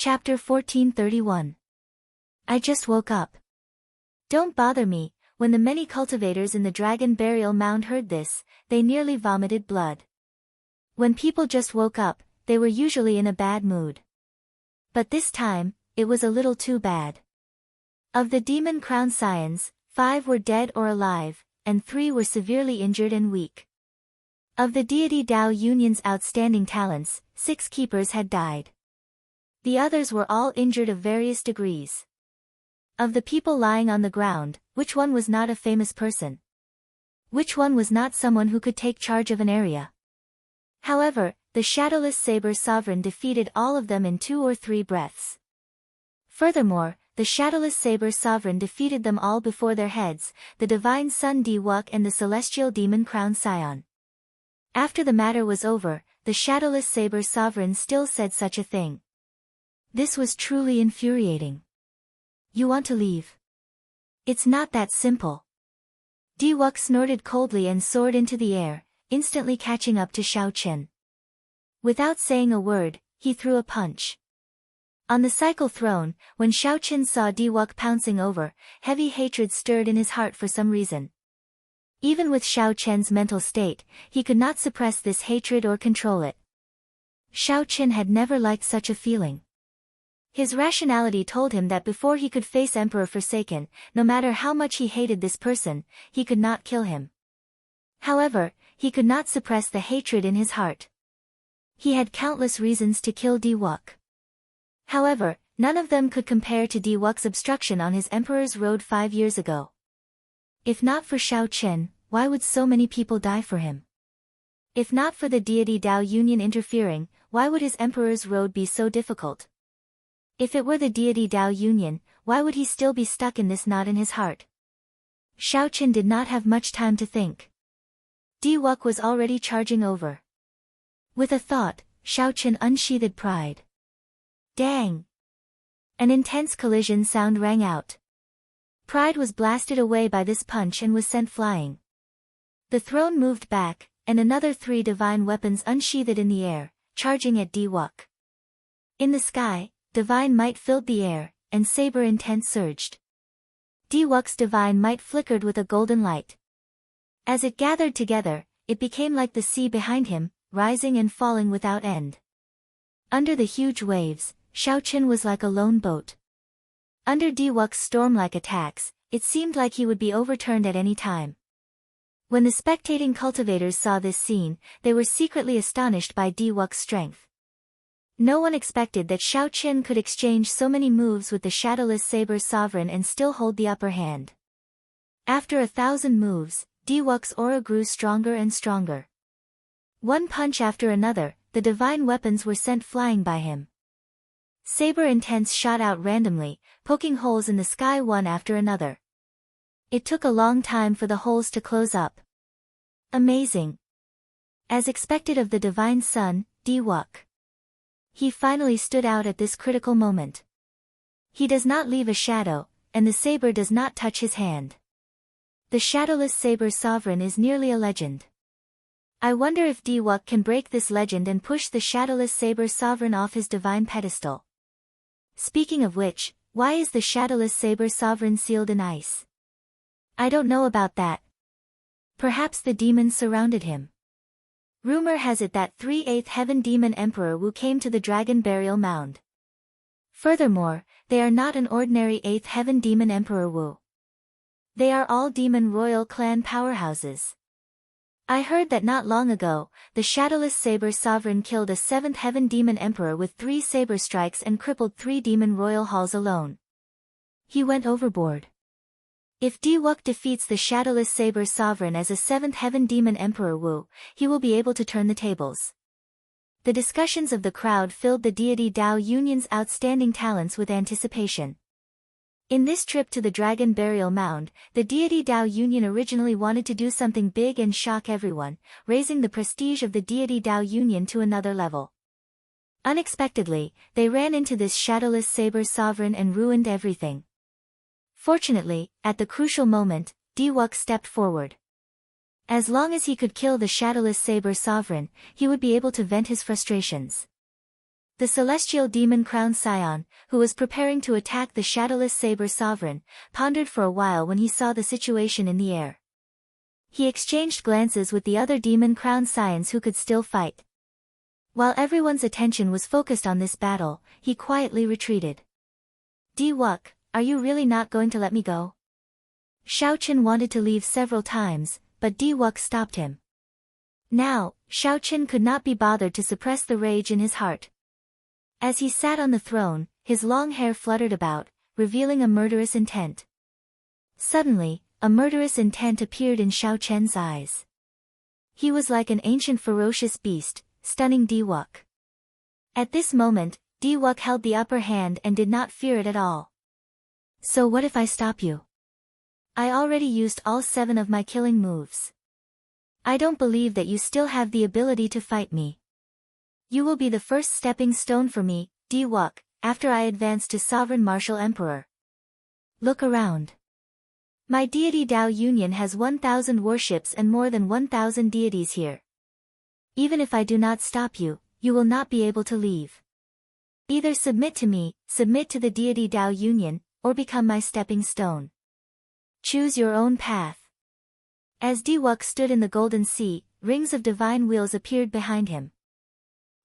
Chapter 1431. I just woke up. Don't bother me. When the many cultivators in the dragon burial mound heard this, they nearly vomited blood. When people just woke up, they were usually in a bad mood. But this time, it was a little too bad. Of the demon crown scions, 5 were dead or alive, and 3 were severely injured and weak. Of the deity Dao Union's outstanding talents, 6 keepers had died. The others were all injured of various degrees. Of the people lying on the ground, which one was not a famous person? Which one was not someone who could take charge of an area? However, the shadowless saber sovereign defeated all of them in 2 or 3 breaths. Furthermore, the shadowless saber sovereign defeated them all before their heads, the divine sun Diwuk and the celestial demon crown scion. After the matter was over, the shadowless saber sovereign still said such a thing. This was truly infuriating. You want to leave? It's not that simple. Diwuk snorted coldly and soared into the air, instantly catching up to Xiao Qin. Without saying a word, he threw a punch. On the cycle throne, when Xiao Qin saw Diwuk pouncing over, heavy hatred stirred in his heart for some reason. Even with Xiao Qin's mental state, he could not suppress this hatred or control it. Xiao Qin had never liked such a feeling. His rationality told him that before he could face Emperor Forsaken, no matter how much he hated this person, he could not kill him. However, he could not suppress the hatred in his heart. He had countless reasons to kill Diwuk. However, none of them could compare to Diwuk's obstruction on his Emperor's Road 5 years ago. If not for Xiao Qin, why would so many people die for him? If not for the deity Dao Union interfering, why would his Emperor's Road be so difficult? If it were the deity Dao Union, why would he still be stuck in this knot in his heart? Xiao Qin did not have much time to think. Diwuk was already charging over. With a thought, Xiao Qin unsheathed pride. Dang! An intense collision sound rang out. Pride was blasted away by this punch and was sent flying. The throne moved back, and another 3 divine weapons unsheathed in the air, charging at Diwuk. In the sky, divine might filled the air, and saber intent surged. Diwuk's divine might flickered with a golden light. As it gathered together, it became like the sea behind him, rising and falling without end. Under the huge waves, Xiao Qin was like a lone boat. Under Diwuk's storm-like attacks, it seemed like he would be overturned at any time. When the spectating cultivators saw this scene, they were secretly astonished by Diwuk's strength. No one expected that Xiao Qin could exchange so many moves with the shadowless saber sovereign and still hold the upper hand. After 1,000 moves, Diwuk's aura grew stronger and stronger. One punch after another, the divine weapons were sent flying by him. Saber intents shot out randomly, poking holes in the sky one after another. It took a long time for the holes to close up. Amazing. As expected of the divine sun, Diwuk. He finally stood out at this critical moment. He does not leave a shadow, and the saber does not touch his hand. The shadowless saber sovereign is nearly a legend. I wonder if Diwuk can break this legend and push the shadowless saber sovereign off his divine pedestal. Speaking of which, why is the shadowless saber sovereign sealed in ice? I don't know about that. Perhaps the demons surrounded him. Rumor has it that 3/8 Heaven Demon Emperor Wu came to the Dragon Burial Mound. Furthermore, they are not an ordinary 8th Heaven Demon Emperor Wu. They are all demon royal clan powerhouses. I heard that not long ago, the shadowless saber sovereign killed a 7th Heaven Demon Emperor with 3 saber strikes and crippled 3 demon royal halls alone. He went overboard. If Diwuk defeats the shadowless saber sovereign as a 7th Heaven Demon Emperor Wu, he will be able to turn the tables. The discussions of the crowd filled the deity Dao Union's outstanding talents with anticipation. In this trip to the Dragon Burial Mound, the deity Dao Union originally wanted to do something big and shock everyone, raising the prestige of the deity Dao Union to another level. Unexpectedly, they ran into this shadowless saber sovereign and ruined everything. Fortunately, at the crucial moment, Diwuk stepped forward. As long as he could kill the shadowless saber sovereign, he would be able to vent his frustrations. The celestial demon crowned scion, who was preparing to attack the shadowless saber sovereign, pondered for a while when he saw the situation in the air. He exchanged glances with the other demon crowned scions who could still fight. While everyone's attention was focused on this battle, he quietly retreated. Di-Wuk, are you really not going to let me go? Shao Chen wanted to leave several times, but Di-Wuk stopped him. Now, Shao Chen could not be bothered to suppress the rage in his heart. As he sat on the throne, his long hair fluttered about, revealing a murderous intent. Suddenly, a murderous intent appeared in Shao Chen's eyes. He was like an ancient ferocious beast, stunning Di-Wuk. At this moment, Di-Wuk held the upper hand and did not fear it at all. So what if I stop you? I already used all 7 of my killing moves. I don't believe that you still have the ability to fight me. You will be the first stepping stone for me, Di-Wuk, after I advance to Sovereign Martial Emperor. Look around. My deity Dao Union has 1,000 warships and more than 1,000 deities here. Even if I do not stop you, you will not be able to leave. Either submit to me, submit to the deity Dao Union, or become my stepping stone. Choose your own path. As Di-Wuk stood in the Golden Sea, rings of divine wheels appeared behind him.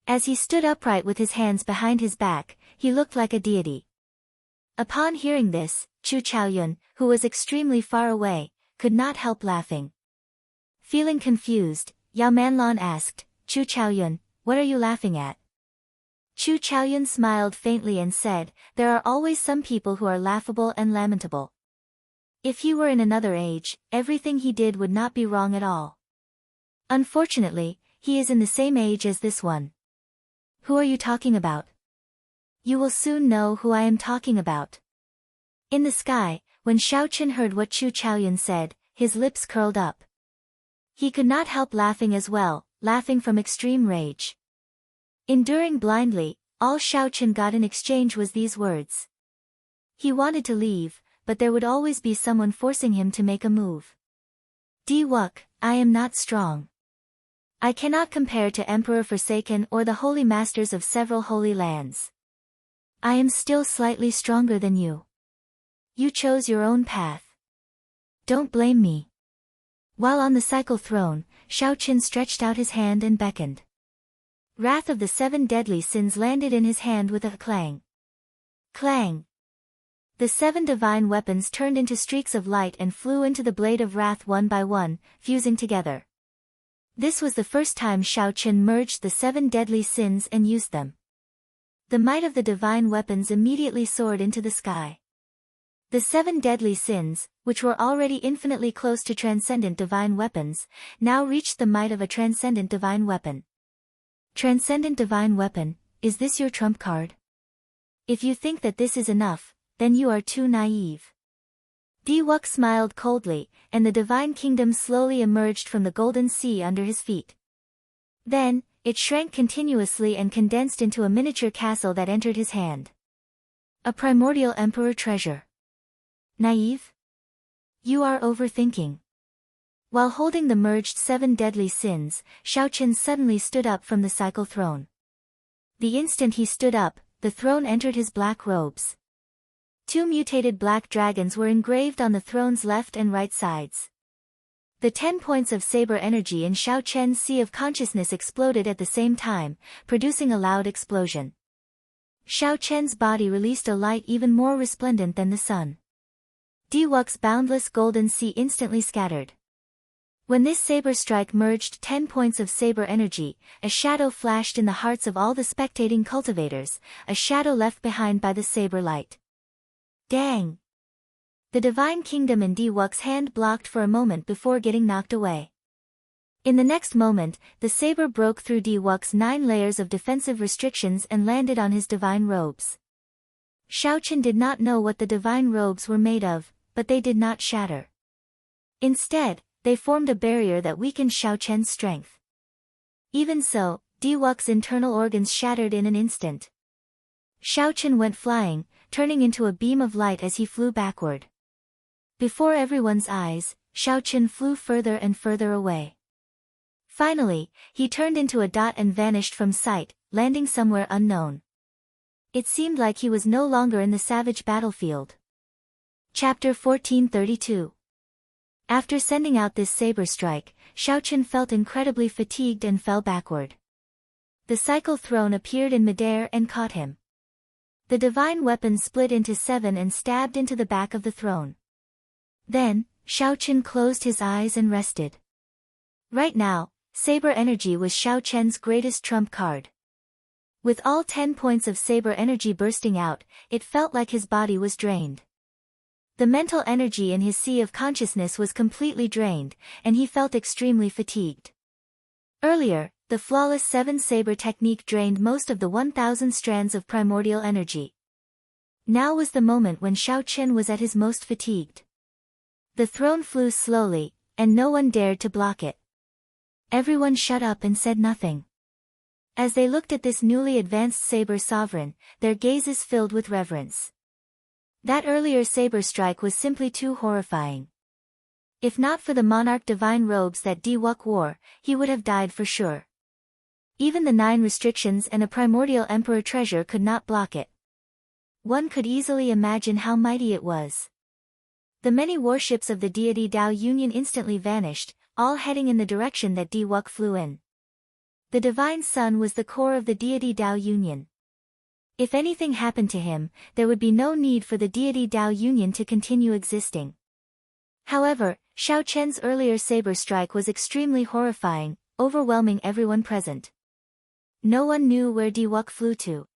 As he stood upright with his hands behind his back, he looked like a deity. Upon hearing this, Chu Chaoyun, who was extremely far away, could not help laughing. Feeling confused, Yao Manlon asked, Chu Chaoyun, what are you laughing at? Chu Chaoyun smiled faintly and said, there are always some people who are laughable and lamentable. If he were in another age, everything he did would not be wrong at all. Unfortunately, he is in the same age as this one. Who are you talking about? You will soon know who I am talking about. In the sky, when Shao Chen heard what Chu Chaoyun said, his lips curled up. He could not help laughing as well, laughing from extreme rage. Enduring blindly, all Shao Chen got in exchange was these words. He wanted to leave, but there would always be someone forcing him to make a move. Di-Wuk, I am not strong. I cannot compare to Emperor Forsaken or the holy masters of several holy lands. I am still slightly stronger than you. You chose your own path. Don't blame me. While on the cycle throne, Shao Chen stretched out his hand and beckoned. Wrath of the 7 deadly sins landed in his hand with a clang. Clang! The 7 divine weapons turned into streaks of light and flew into the blade of wrath one by one, fusing together. This was the first time Shao Chen merged the 7 deadly sins and used them. The might of the divine weapons immediately soared into the sky. The 7 deadly sins, which were already infinitely close to transcendent divine weapons, now reached the might of a transcendent divine weapon. Transcendent divine weapon, is this your trump card? If you think that this is enough, then you are too naive. Di-Wuk smiled coldly, and the divine kingdom slowly emerged from the golden sea under his feet. Then, it shrank continuously and condensed into a miniature castle that entered his hand. A primordial emperor treasure. Naive? You are overthinking. While holding the merged 7 deadly sins, Shao Chen suddenly stood up from the cycle throne. The instant he stood up, the throne entered his black robes. 2 mutated black dragons were engraved on the throne's left and right sides. The 10 points of saber energy in Shao Chen's sea of consciousness exploded at the same time, producing a loud explosion. Shao Chen's body released a light even more resplendent than the sun. Di-Wuk's boundless golden sea instantly scattered. When this saber strike merged 10 points of saber energy, a shadow flashed in the hearts of all the spectating cultivators, a shadow left behind by the saber light. Dang! The divine kingdom in Di-Wuk's hand blocked for a moment before getting knocked away. In the next moment, the saber broke through Di-Wuk's 9 layers of defensive restrictions and landed on his divine robes. Shao Chen did not know what the divine robes were made of, but they did not shatter. Instead, they formed a barrier that weakened Shao Chen's strength. Even so, Di-Wuk's internal organs shattered in an instant. Shao Chen went flying, turning into a beam of light as he flew backward. Before everyone's eyes, Shao Chen flew further and further away. Finally, he turned into a dot and vanished from sight, landing somewhere unknown. It seemed like he was no longer in the savage battlefield. Chapter 1432. After sending out this saber strike, Xiaochen felt incredibly fatigued and fell backward. The cycle throne appeared in midair and caught him. The divine weapon split into 7 and stabbed into the back of the throne. Then, Xiaochen closed his eyes and rested. Right now, saber energy was Xiaochen's greatest trump card. With all 10 points of saber energy bursting out, it felt like his body was drained. The mental energy in his sea of consciousness was completely drained, and he felt extremely fatigued. Earlier, the flawless 7 saber technique drained most of the 1,000 strands of primordial energy. Now was the moment when Xiaochen was at his most fatigued. The throne flew slowly, and no one dared to block it. Everyone shut up and said nothing. As they looked at this newly advanced saber sovereign, their gazes filled with reverence. That earlier saber strike was simply too horrifying. If not for the monarch divine robes that Diwuk wore, he would have died for sure. Even the 9 restrictions and a primordial emperor treasure could not block it. One could easily imagine how mighty it was. The many warships of the deity Dao Union instantly vanished, all heading in the direction that Diwuk flew in. The divine sun was the core of the deity Dao Union. If anything happened to him, there would be no need for the deity Dao Union to continue existing. However, Xiaochen's earlier saber strike was extremely horrifying, overwhelming everyone present. No one knew where Diwuk flew to.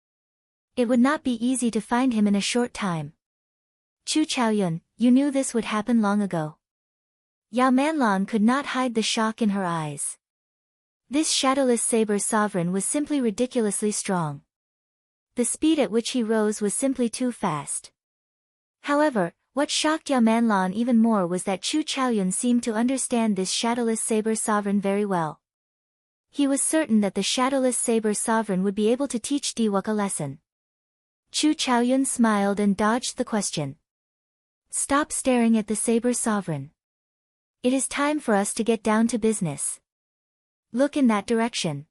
It would not be easy to find him in a short time. Chu Chaoyun, you knew this would happen long ago. Yao Manlan could not hide the shock in her eyes. This shadowless saber sovereign was simply ridiculously strong. The speed at which he rose was simply too fast. However, what shocked Yao Manlan even more was that Chu Chaoyun seemed to understand this shadowless saber sovereign very well. He was certain that the shadowless saber sovereign would be able to teach Diwuk a lesson. Chu Chaoyun smiled and dodged the question. Stop staring at the saber sovereign. It is time for us to get down to business. Look in that direction.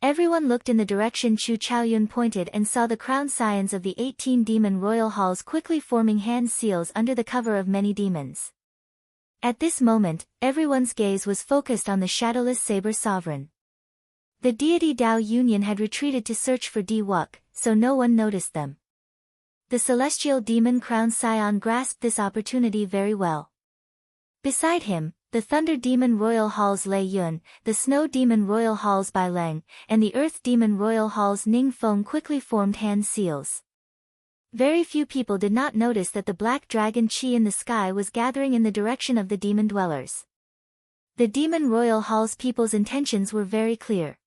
Everyone looked in the direction Chu Chaoyun pointed and saw the crown scions of the 18 demon royal halls quickly forming hand seals under the cover of many demons. At this moment, everyone's gaze was focused on the shadowless saber sovereign. The deity Dao Union had retreated to search for Diwuk, so no one noticed them. The celestial demon crown scion grasped this opportunity very well. Beside him, the thunder demon royal halls Lei Yun, the snow demon royal halls Bai Leng, and the earth demon royal halls Ning Feng quickly formed hand seals. Very few people did not notice that the black dragon Qi in the sky was gathering in the direction of the demon dwellers. The demon royal halls people's intentions were very clear.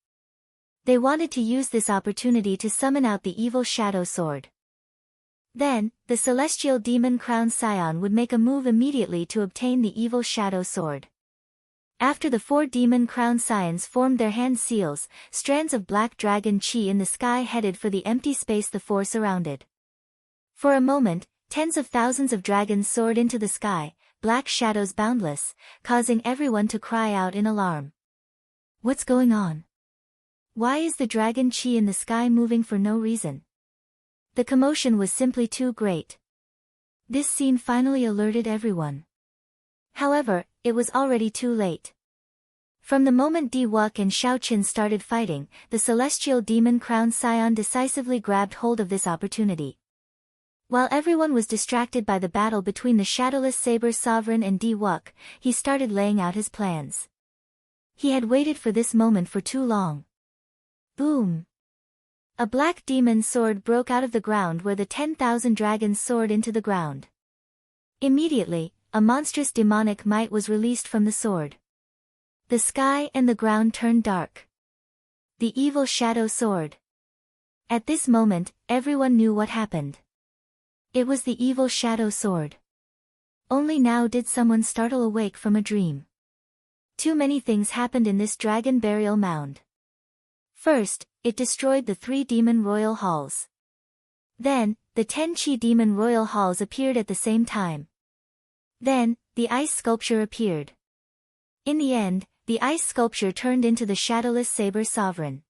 They wanted to use this opportunity to summon out the evil shadow sword. Then, the celestial demon crown scion would make a move immediately to obtain the evil shadow sword. After the 4 demon crown scions formed their hand seals, strands of black dragon Qi in the sky headed for the empty space the 4 surrounded. For a moment, tens of thousands of dragons soared into the sky, black shadows boundless, causing everyone to cry out in alarm. What's going on? Why is the dragon Qi in the sky moving for no reason? The commotion was simply too great. This scene finally alerted everyone. However, it was already too late. From the moment Diwuk and Xiaochen started fighting, the celestial demon crown scion decisively grabbed hold of this opportunity. While everyone was distracted by the battle between the shadowless saber sovereign and Diwuk, he started laying out his plans. He had waited for this moment for too long. Boom! A black demon sword broke out of the ground where the 10,000 dragons soared into the ground. Immediately, a monstrous demonic might was released from the sword. The sky and the ground turned dark. The evil shadow sword. At this moment, everyone knew what happened. It was the evil shadow sword. Only now did someone startle awake from a dream. Too many things happened in this dragon burial mound. First, it destroyed the 3 demon royal halls. Then, the 10 Qi demon royal halls appeared at the same time. Then, the ice sculpture appeared. In the end, the ice sculpture turned into the shadowless saber sovereign.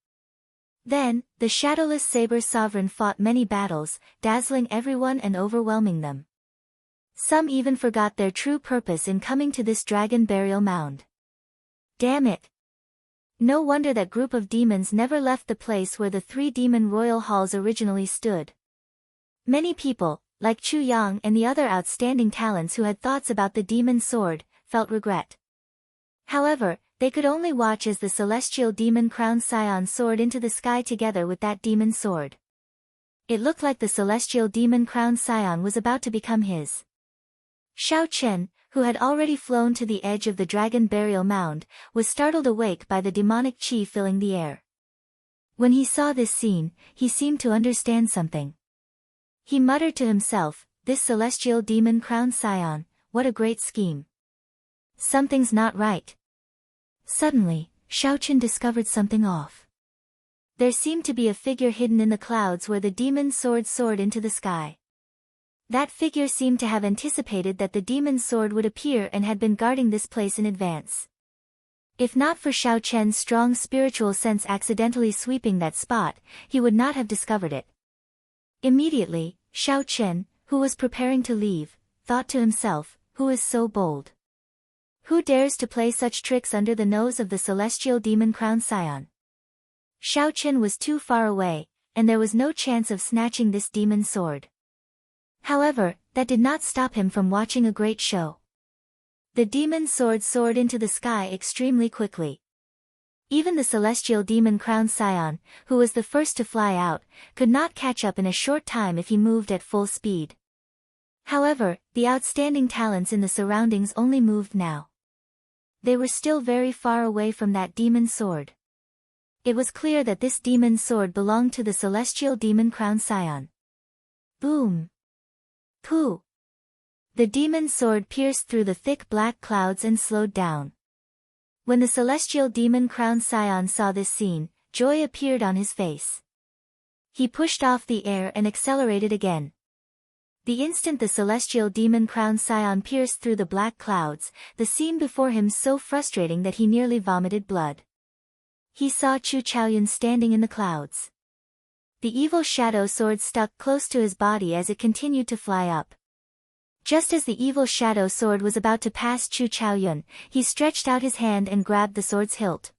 Then, the shadowless saber sovereign fought many battles, dazzling everyone and overwhelming them. Some even forgot their true purpose in coming to this dragon burial mound. Damn it! No wonder that group of demons never left the place where the 3 demon royal halls originally stood. Many people, like Chu Yang and the other outstanding talents who had thoughts about the demon sword, felt regret. However, they could only watch as the celestial demon crown scion soared into the sky together with that demon sword. It looked like the celestial demon crown scion was about to become his. Xiao Chen, who had already flown to the edge of the dragon burial mound, was startled awake by the demonic chi filling the air. When he saw this scene, he seemed to understand something. He muttered to himself, "This celestial demon crown scion, what a great scheme. Something's not right." Suddenly, Xiao Chen discovered something off. There seemed to be a figure hidden in the clouds where the demon sword soared into the sky. That figure seemed to have anticipated that the demon sword would appear and had been guarding this place in advance. If not for Xiao Chen's strong spiritual sense accidentally sweeping that spot, he would not have discovered it. Immediately, Xiao Chen, who was preparing to leave, thought to himself, "Who is so bold? Who dares to play such tricks under the nose of the celestial demon crown scion?" Xiao Chen was too far away, and there was no chance of snatching this demon sword. However, that did not stop him from watching a great show. The demon sword soared into the sky extremely quickly. Even the celestial demon crown scion, who was the first to fly out, could not catch up in a short time if he moved at full speed. However, the outstanding talents in the surroundings only moved now. They were still very far away from that demon sword. It was clear that this demon sword belonged to the celestial demon crown scion. Boom! Pooh! The demon sword pierced through the thick black clouds and slowed down. When the celestial demon crown scion saw this scene, joy appeared on his face. He pushed off the air and accelerated again. The instant the celestial demon crown scion pierced through the black clouds, the scene before him so frustrating that he nearly vomited blood. He saw Chu Chaoyun standing in the clouds. The evil shadow sword stuck close to his body as it continued to fly up. Just as the evil shadow sword was about to pass Chu Chaoyun, he stretched out his hand and grabbed the sword's hilt.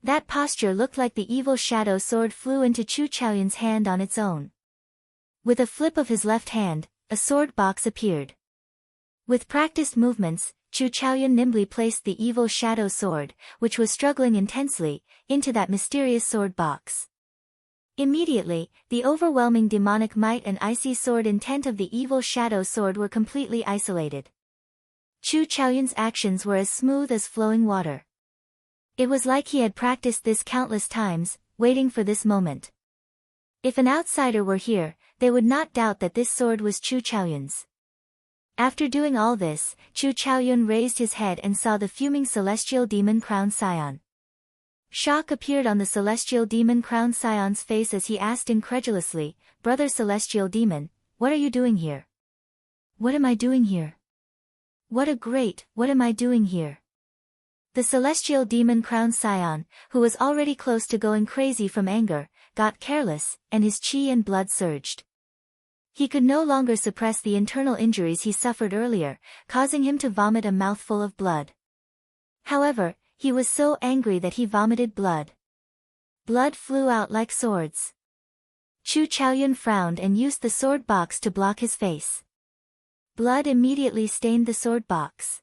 That posture looked like the evil shadow sword flew into Chu Chaoyun's hand on its own. With a flip of his left hand, a sword box appeared. With practiced movements, Chu Chaoyun nimbly placed the evil shadow sword, which was struggling intensely, into that mysterious sword box. Immediately, the overwhelming demonic might and icy sword intent of the evil shadow sword were completely isolated. Chu Chaoyun's actions were as smooth as flowing water. It was like he had practiced this countless times, waiting for this moment. If an outsider were here, they would not doubt that this sword was Chu Chaoyun's. After doing all this, Chu Chaoyun raised his head and saw the fuming celestial demon crown scion. Shock appeared on the celestial demon crown scion's face as he asked incredulously, "Brother celestial demon, what are you doing here?" "What am I doing here? What am I doing here?" The celestial demon crown scion, who was already close to going crazy from anger, got careless, and his chi and blood surged. He could no longer suppress the internal injuries he suffered earlier, causing him to vomit a mouthful of blood. However, he was so angry that he vomited blood. Blood flew out like swords. Chu Chaoyun frowned and used the sword box to block his face. Blood immediately stained the sword box.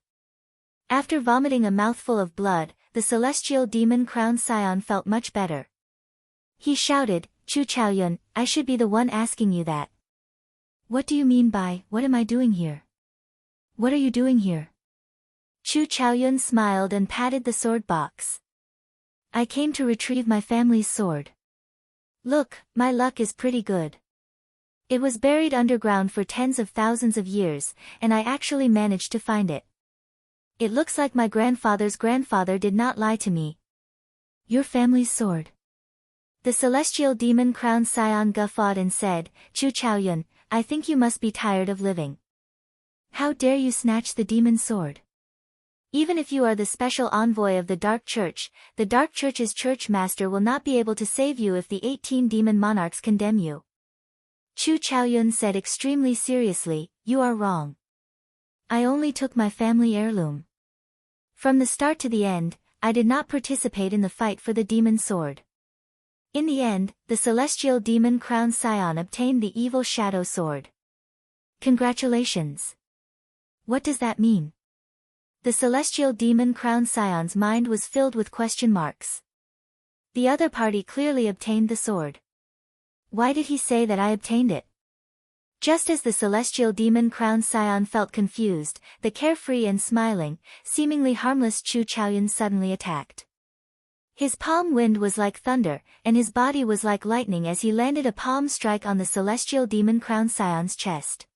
After vomiting a mouthful of blood, the celestial demon crown scion felt much better. He shouted, "Chu Chaoyun, I should be the one asking you that. What do you mean by, what am I doing here? What are you doing here?" Chu Chaoyun smiled and patted the sword box. "I came to retrieve my family's sword. Look, my luck is pretty good. It was buried underground for tens of thousands of years, and I actually managed to find it. It looks like my grandfather's grandfather did not lie to me." "Your family's sword?" The celestial demon crown scion guffawed and said, "Chu Chaoyun, I think you must be tired of living. How dare you snatch the demon sword? Even if you are the special envoy of the Dark Church, the Dark Church's church master will not be able to save you if the 18 demon monarchs condemn you. Chu Chaoyun said extremely seriously, "You are wrong. I only took my family heirloom. From the start to the end, I did not participate in the fight for the demon sword." In the end, the celestial demon crown scion obtained the evil shadow sword. Congratulations. What does that mean? The celestial demon crown scion's mind was filled with question marks. The other party clearly obtained the sword. Why did he say that I obtained it? Just as the celestial demon crown scion felt confused, the carefree and smiling, seemingly harmless Chu Chaoyun suddenly attacked. His palm wind was like thunder, and his body was like lightning as he landed a palm strike on the celestial demon crown scion's chest.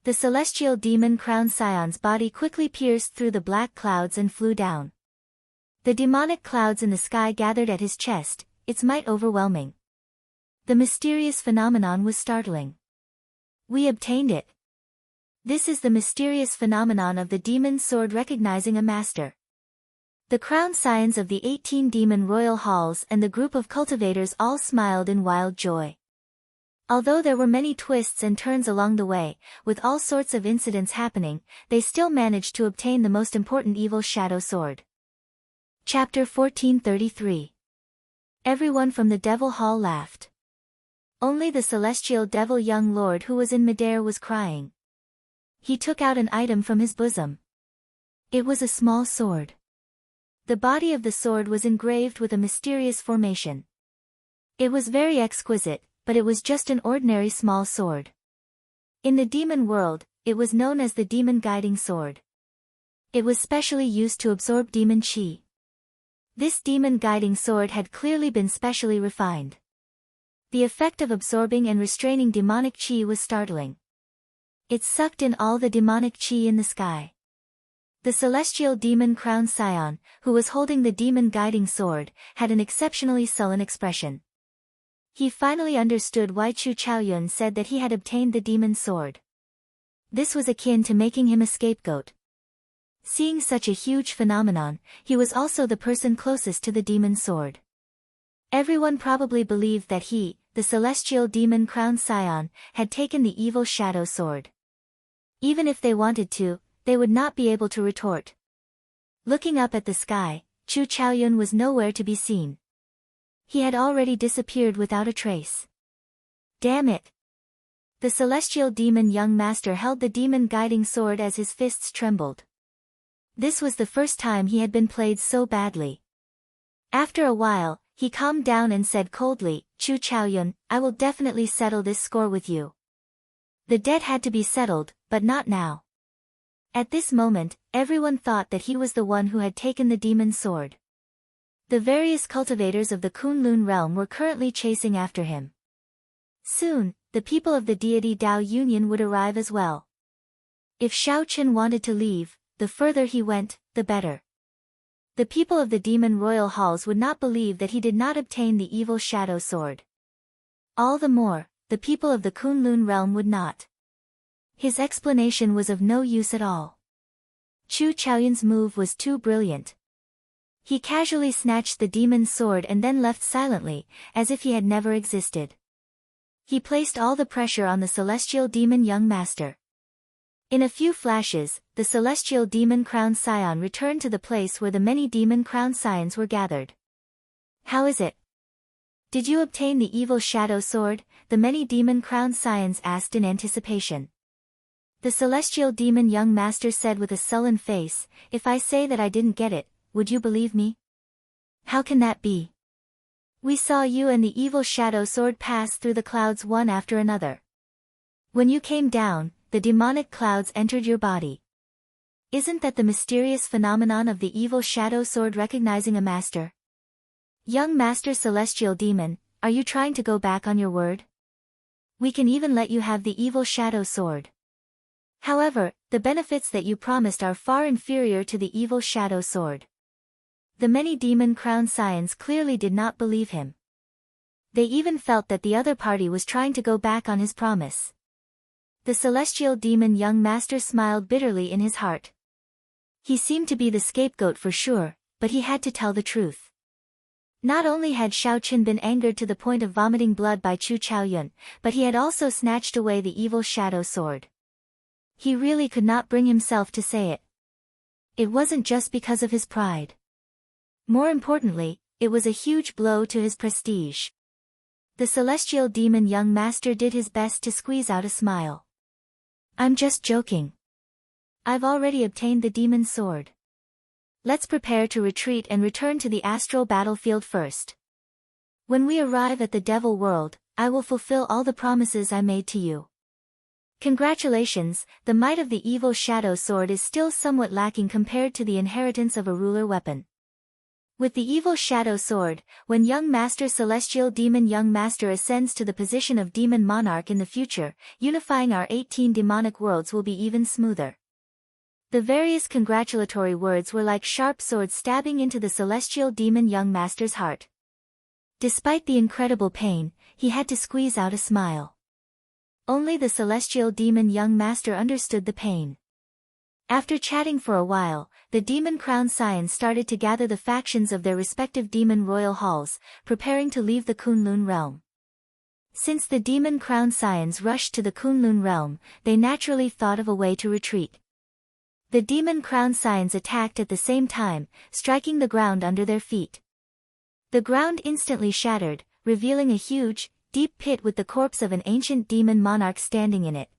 The celestial demon crown scion's body quickly pierced through the black clouds and flew down. The demonic clouds in the sky gathered at his chest, its might overwhelming. The mysterious phenomenon was startling. We obtained it. This is the mysterious phenomenon of the demon sword recognizing a master. The crown scions of the 18 demon royal halls and the group of cultivators all smiled in wild joy. Although there were many twists and turns along the way, with all sorts of incidents happening, they still managed to obtain the most important evil shadow sword. Chapter 1433. Everyone from the Devil Hall laughed. Only the celestial devil young lord who was in midair was crying. He took out an item from his bosom. It was a small sword. The body of the sword was engraved with a mysterious formation. It was very exquisite, but it was just an ordinary small sword. In the demon world, it was known as the demon guiding sword. It was specially used to absorb demon chi. This demon guiding sword had clearly been specially refined. The effect of absorbing and restraining demonic chi was startling. It sucked in all the demonic chi in the sky. The celestial demon crown scion, who was holding the demon guiding sword, had an exceptionally sullen expression. He finally understood why Chu Chaoyun said that he had obtained the demon sword. This was akin to making him a scapegoat. Seeing such a huge phenomenon, he was also the person closest to the demon sword. Everyone probably believed that he, the celestial demon crown scion, had taken the evil shadow sword. Even if they wanted to, they would not be able to retort. Looking up at the sky, Chu Chaoyun was nowhere to be seen. He had already disappeared without a trace. Damn it! The celestial demon young master held the demon guiding sword as his fists trembled. This was the first time he had been played so badly. After a while, he calmed down and said coldly, "Chu Chaoyun, I will definitely settle this score with you." The debt had to be settled, but not now. At this moment, everyone thought that he was the one who had taken the demon sword. The various cultivators of the Kunlun realm were currently chasing after him. Soon, the people of the deity Dao Union would arrive as well. If Shao Chen wanted to leave, the further he went, the better. The people of the demon royal halls would not believe that he did not obtain the evil shadow sword. All the more, the people of the Kunlun realm would not. His explanation was of no use at all. Chu Chaoyun's move was too brilliant. He casually snatched the demon's sword and then left silently, as if he had never existed. He placed all the pressure on the celestial demon young master. In a few flashes, the celestial demon crown scion returned to the place where the many demon crown scions were gathered. "How is it? Did you obtain the evil shadow sword?" the many demon crown scions asked in anticipation. The celestial demon young master said with a sullen face, "If I say that I didn't get it, would you believe me? How can that be? We saw you and the evil shadow sword pass through the clouds one after another. When you came down, the demonic clouds entered your body. Isn't that the mysterious phenomenon of the evil shadow sword recognizing a master? Young master celestial demon, are you trying to go back on your word? We can even let you have the evil shadow sword. However, the benefits that you promised are far inferior to the evil shadow sword." The many demon crown scions clearly did not believe him. They even felt that the other party was trying to go back on his promise. The celestial demon young master smiled bitterly in his heart. He seemed to be the scapegoat for sure, but he had to tell the truth. Not only had Xiaoqun been angered to the point of vomiting blood by Chu Chaoyun, but he had also snatched away the evil shadow sword. He really could not bring himself to say it. It wasn't just because of his pride. More importantly, it was a huge blow to his prestige. The celestial demon young master did his best to squeeze out a smile. I'm just joking. I've already obtained the demon sword. Let's prepare to retreat and return to the astral battlefield first. When we arrive at the devil world, I will fulfill all the promises I made to you. Congratulations, the might of the evil shadow sword is still somewhat lacking compared to the inheritance of a ruler weapon. With the evil shadow sword, when young master celestial demon young master ascends to the position of demon monarch in the future, unifying our 18 demonic worlds will be even smoother. The various congratulatory words were like sharp swords stabbing into the celestial demon young master's heart. Despite the incredible pain, he had to squeeze out a smile. Only the celestial demon young master understood the pain. After chatting for a while, the demon crown scions started to gather the factions of their respective demon royal halls, preparing to leave the Kunlun realm. Since the demon crown scions rushed to the Kunlun realm, they naturally thought of a way to retreat. The demon crown scions attacked at the same time, striking the ground under their feet. The ground instantly shattered, revealing a huge, deep pit with the corpse of an ancient demon monarch standing in it.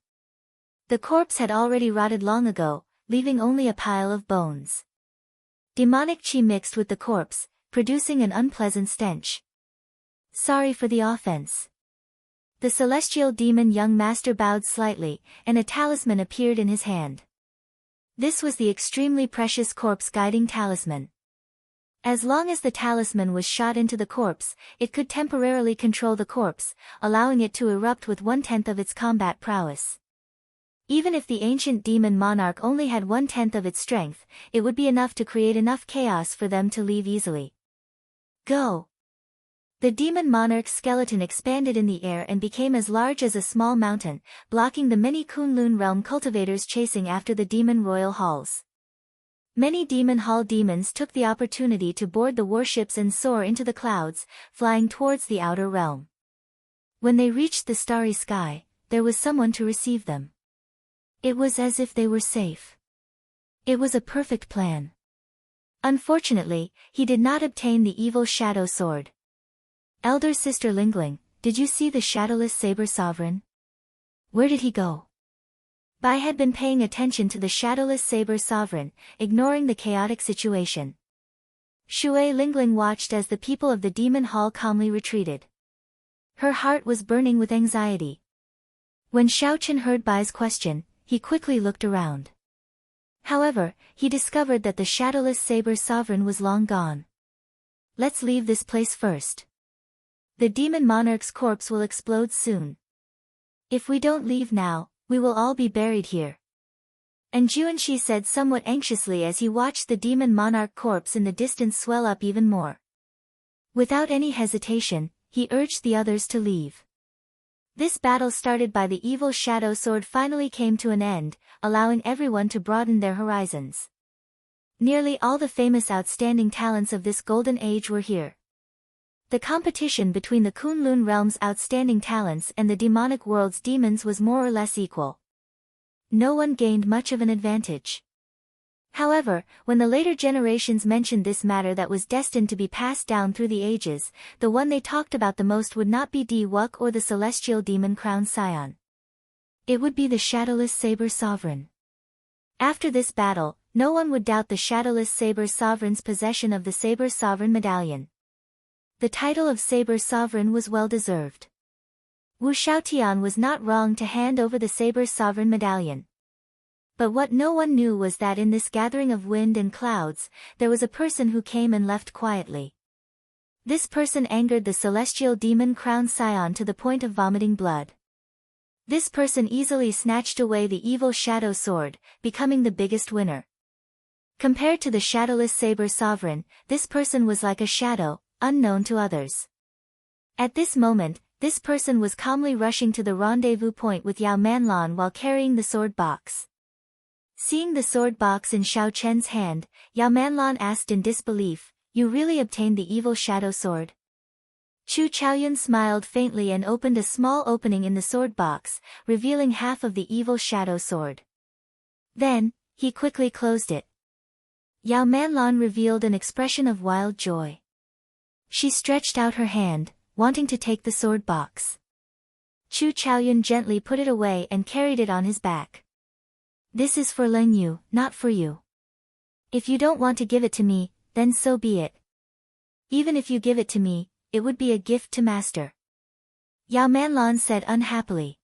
The corpse had already rotted long ago, leaving only a pile of bones. Demonic chi mixed with the corpse, producing an unpleasant stench. Sorry for the offense. The celestial demon young master bowed slightly, and a talisman appeared in his hand. This was the extremely precious corpse guiding talisman. As long as the talisman was shot into the corpse, it could temporarily control the corpse, allowing it to erupt with 1/10 of its combat prowess. Even if the ancient demon monarch only had 1/10 of its strength, it would be enough to create enough chaos for them to leave easily. Go! The demon monarch's skeleton expanded in the air and became as large as a small mountain, blocking the many Kunlun realm cultivators chasing after the demon royal halls. Many demon hall demons took the opportunity to board the warships and soar into the clouds, flying towards the outer realm. When they reached the starry sky, there was someone to receive them. It was as if they were safe. It was a perfect plan. Unfortunately, he did not obtain the evil shadow sword. Elder sister Lingling, did you see the shadowless saber sovereign? Where did he go? Bai had been paying attention to the shadowless saber sovereign, ignoring the chaotic situation. Shui Lingling watched as the people of the demon hall calmly retreated. Her heart was burning with anxiety. When Xiaoqun heard Bai's question, he quickly looked around. However, he discovered that the shadowless saber sovereign was long gone. Let's leave this place first. The demon monarch's corpse will explode soon. If we don't leave now, we will all be buried here. And Juanshi said somewhat anxiously as he watched the demon monarch corpse in the distance swell up even more. Without any hesitation, he urged the others to leave. This battle started by the evil shadow sword finally came to an end, allowing everyone to broaden their horizons. Nearly all the famous outstanding talents of this golden age were here. The competition between the Kunlun realm's outstanding talents and the demonic world's demons was more or less equal. No one gained much of an advantage. However, when the later generations mentioned this matter that was destined to be passed down through the ages, the one they talked about the most would not be Di Wuk or the celestial demon crown scion. It would be the shadowless saber sovereign. After this battle, no one would doubt the shadowless saber sovereign's possession of the saber sovereign medallion. The title of saber sovereign was well deserved. Wu Xiaotian was not wrong to hand over the saber sovereign medallion. But what no one knew was that in this gathering of wind and clouds, there was a person who came and left quietly. This person angered the celestial demon crown scion to the point of vomiting blood. This person easily snatched away the evil shadow sword, becoming the biggest winner. Compared to the shadowless saber sovereign, this person was like a shadow, unknown to others. At this moment, this person was calmly rushing to the rendezvous point with Yao Manlan while carrying the sword box. Seeing the sword box in Xiao Chen's hand, Yao Manlan asked in disbelief, "You really obtained the evil shadow sword?" Chu Chaoyun smiled faintly and opened a small opening in the sword box, revealing half of the evil shadow sword. Then, he quickly closed it. Yao Manlan revealed an expression of wild joy. She stretched out her hand, wanting to take the sword box. Chu Chaoyun gently put it away and carried it on his back. "This is for Len Yu, not for you. If you don't want to give it to me, then so be it. Even if you give it to me, it would be a gift to master," Yao Manlan said unhappily.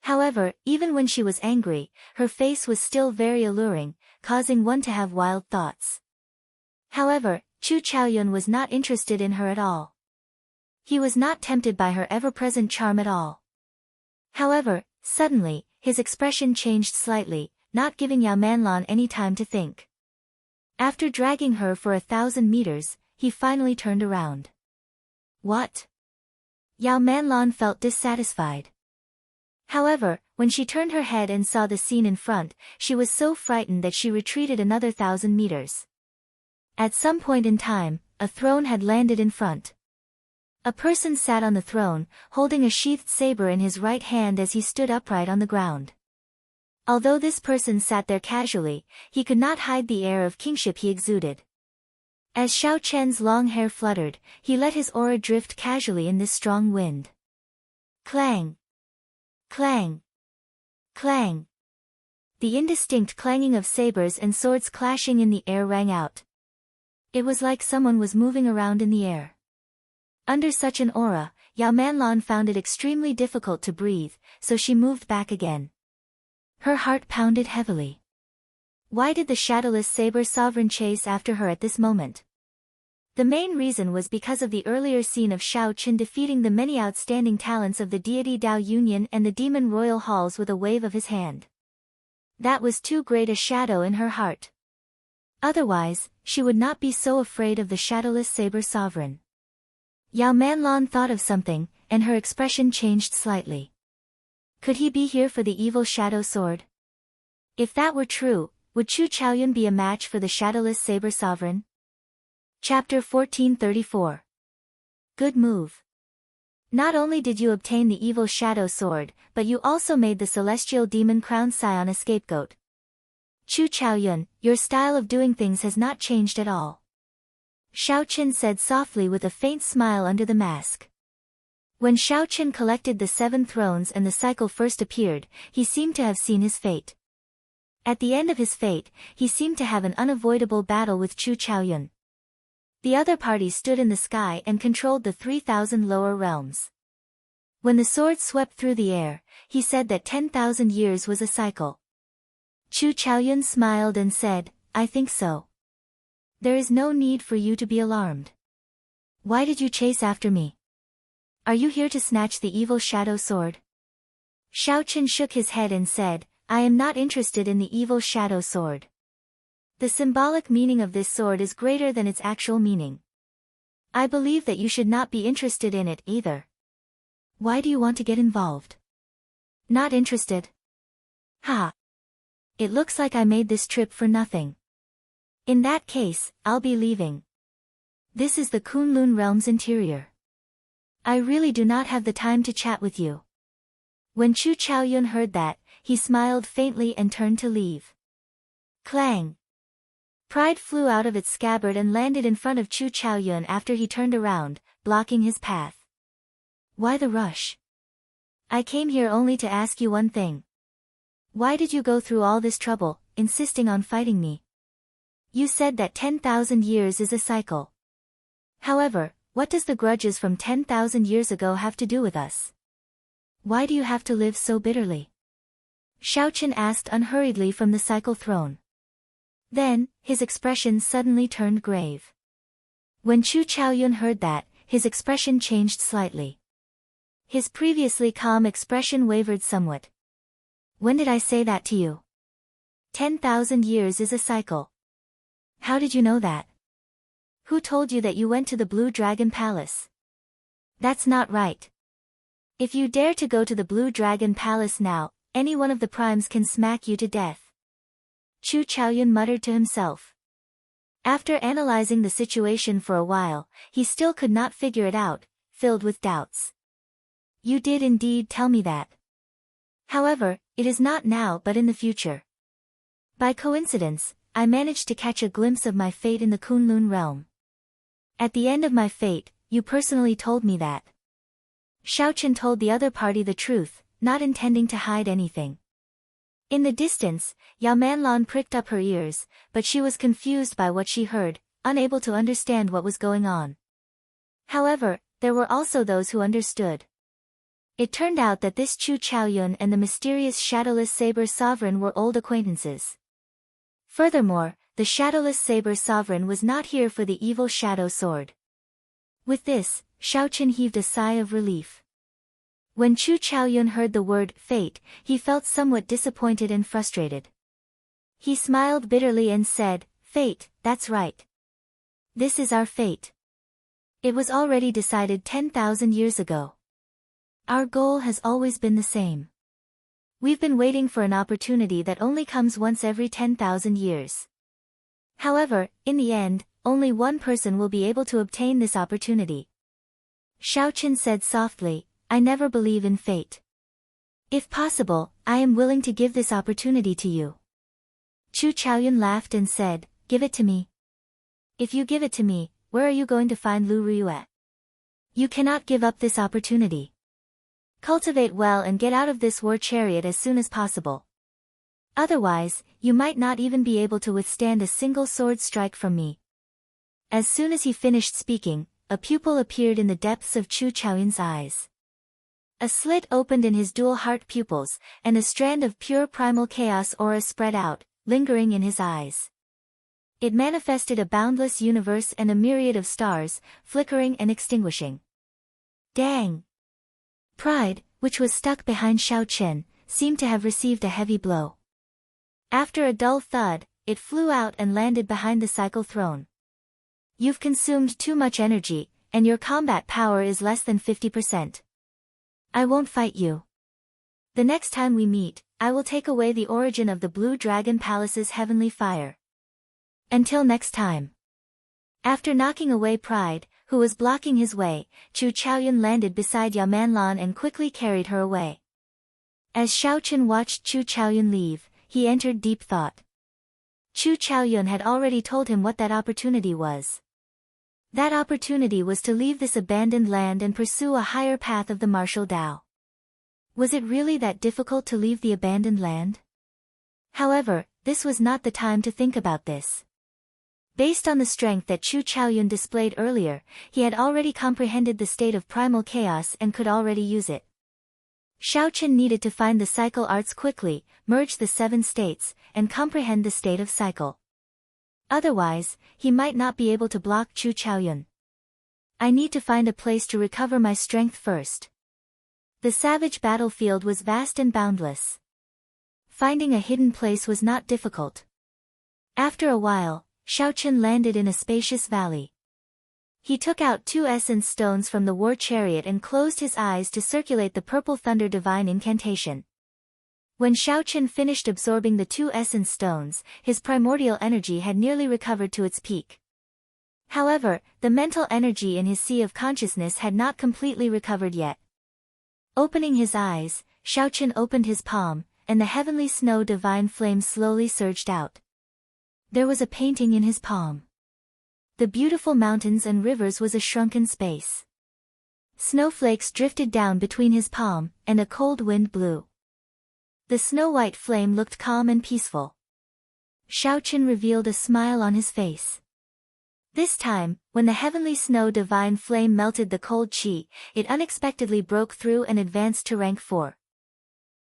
However, even when she was angry, her face was still very alluring, causing one to have wild thoughts. However, Chu Chaoyun was not interested in her at all. He was not tempted by her ever-present charm at all. However, suddenly, his expression changed slightly, not giving Yao Manlan any time to think. After dragging her for 1,000 meters, he finally turned around. "What?" Yao Manlan felt dissatisfied. However, when she turned her head and saw the scene in front, she was so frightened that she retreated another 1,000 meters. At some point in time, a throne had landed in front. A person sat on the throne, holding a sheathed saber in his right hand as he stood upright on the ground. Although this person sat there casually, he could not hide the air of kingship he exuded. As Xiao Chen's long hair fluttered, he let his aura drift casually in this strong wind. Clang! Clang! Clang! The indistinct clanging of sabers and swords clashing in the air rang out. It was like someone was moving around in the air. Under such an aura, Yao Manlan found it extremely difficult to breathe, so she moved back again. Her heart pounded heavily. Why did the shadowless saber sovereign chase after her at this moment? The main reason was because of the earlier scene of Shao Qin defeating the many outstanding talents of the deity Dao Union and the demon royal halls with a wave of his hand. That was too great a shadow in her heart. Otherwise, she would not be so afraid of the shadowless saber sovereign. Yao Manlan thought of something, and her expression changed slightly. Could he be here for the evil shadow sword? If that were true, would Chu Chaoyun be a match for the shadowless saber sovereign? Chapter 1434. Good move. Not only did you obtain the evil shadow sword, but you also made the celestial demon crown scion a scapegoat. Chu Chaoyun, your style of doing things has not changed at all. Xiao Qin said softly with a faint smile under the mask. When Xiao Qin collected the 7 thrones and the cycle first appeared, he seemed to have seen his fate. At the end of his fate, he seemed to have an unavoidable battle with Chu Chaoyun. The other party stood in the sky and controlled the 3,000 lower realms. When the sword swept through the air, he said that 10,000 years was a cycle. Chu Chaoyun smiled and said, "I think so. There is no need for you to be alarmed. Why did you chase after me? Are you here to snatch the evil shadow sword?" Xiao Qin shook his head and said, "I am not interested in the evil shadow sword. The symbolic meaning of this sword is greater than its actual meaning. I believe that you should not be interested in it either. Why do you want to get involved? Not interested? Ha! It looks like I made this trip for nothing. In that case, I'll be leaving. This is the Kunlun realm's interior. I really do not have the time to chat with you." When Chu Chaoyun heard that, he smiled faintly and turned to leave. Clang! Pride flew out of its scabbard and landed in front of Chu Chaoyun after he turned around, blocking his path. "Why the rush? I came here only to ask you one thing. Why did you go through all this trouble, insisting on fighting me? You said that 10,000 years is a cycle. However, what does the grudges from 10,000 years ago have to do with us? Why do you have to live so bitterly?" Xiao Qin asked unhurriedly from the cycle throne. Then, his expression suddenly turned grave. When Chu Chaoyun heard that, his expression changed slightly. His previously calm expression wavered somewhat. "When did I say that to you? 10,000 years is a cycle. How did you know that? Who told you that you went to the Blue Dragon Palace? That's not right. If you dare to go to the Blue Dragon Palace now, any one of the primes can smack you to death. Chu Chaoyun muttered to himself. After analyzing the situation for a while, he still could not figure it out, filled with doubts. You did indeed tell me that. However, it is not now but in the future. By coincidence, I managed to catch a glimpse of my fate in the Kunlun realm. At the end of my fate, you personally told me that. Xiaochen told the other party the truth, not intending to hide anything. In the distance, Yao Manlan pricked up her ears, but she was confused by what she heard, unable to understand what was going on. However, there were also those who understood. It turned out that this Chu Chaoyun and the mysterious Shadowless Saber Sovereign were old acquaintances. Furthermore, the Shadowless Saber Sovereign was not here for the evil Shadow Sword. With this, Xiaochen heaved a sigh of relief. When Chu Chaoyun heard the word fate, he felt somewhat disappointed and frustrated. He smiled bitterly and said, "Fate, that's right. This is our fate. It was already decided 10,000 years ago. Our goal has always been the same. We've been waiting for an opportunity that only comes once every 10,000 years. However, in the end, only one person will be able to obtain this opportunity." Xiaochen said softly, "I never believe in fate. If possible, I am willing to give this opportunity to you." Chu Chaoyun laughed and said, "Give it to me. If you give it to me, where are you going to find Lu Riyue? You cannot give up this opportunity. Cultivate well and get out of this war chariot as soon as possible. Otherwise, you might not even be able to withstand a single sword strike from me." As soon as he finished speaking, a pupil appeared in the depths of Chu Chaoyun's eyes. A slit opened in his dual heart pupils, and a strand of pure primal chaos aura spread out, lingering in his eyes. It manifested a boundless universe and a myriad of stars, flickering and extinguishing. Dang! Pride, which was stuck behind Xiaochen, seemed to have received a heavy blow. After a dull thud, it flew out and landed behind the cycle throne. You've consumed too much energy, and your combat power is less than 50%. I won't fight you. The next time we meet, I will take away the origin of the Blue Dragon Palace's heavenly fire. Until next time. After knocking away Pride, who was blocking his way, Chu Chaoyun landed beside Yao Manlan and quickly carried her away. As Xiaochen watched Chu Chaoyun leave, he entered deep thought. Chu Chaoyun had already told him what that opportunity was. That opportunity was to leave this abandoned land and pursue a higher path of the martial Tao. Was it really that difficult to leave the abandoned land? However, this was not the time to think about this. Based on the strength that Chu Chaoyun displayed earlier, he had already comprehended the state of primal chaos and could already use it. Xiaochen needed to find the cycle arts quickly, merge the 7 states, and comprehend the state of cycle. Otherwise, he might not be able to block Chu Chaoyun. I need to find a place to recover my strength first. The savage battlefield was vast and boundless. Finding a hidden place was not difficult. After a while, Xiaochen landed in a spacious valley. He took out 2 essence stones from the war chariot and closed his eyes to circulate the purple thunder divine incantation. When Xiaochen finished absorbing the 2 essence stones, his primordial energy had nearly recovered to its peak. However, the mental energy in his sea of consciousness had not completely recovered yet. Opening his eyes, Xiaochen opened his palm, and the heavenly snow divine flame slowly surged out. There was a painting in his palm. The beautiful mountains and rivers was a shrunken space. Snowflakes drifted down between his palm, and a cold wind blew. The snow-white flame looked calm and peaceful. Xiaochen revealed a smile on his face. This time, when the heavenly snow divine flame melted the cold chi, it unexpectedly broke through and advanced to rank 4.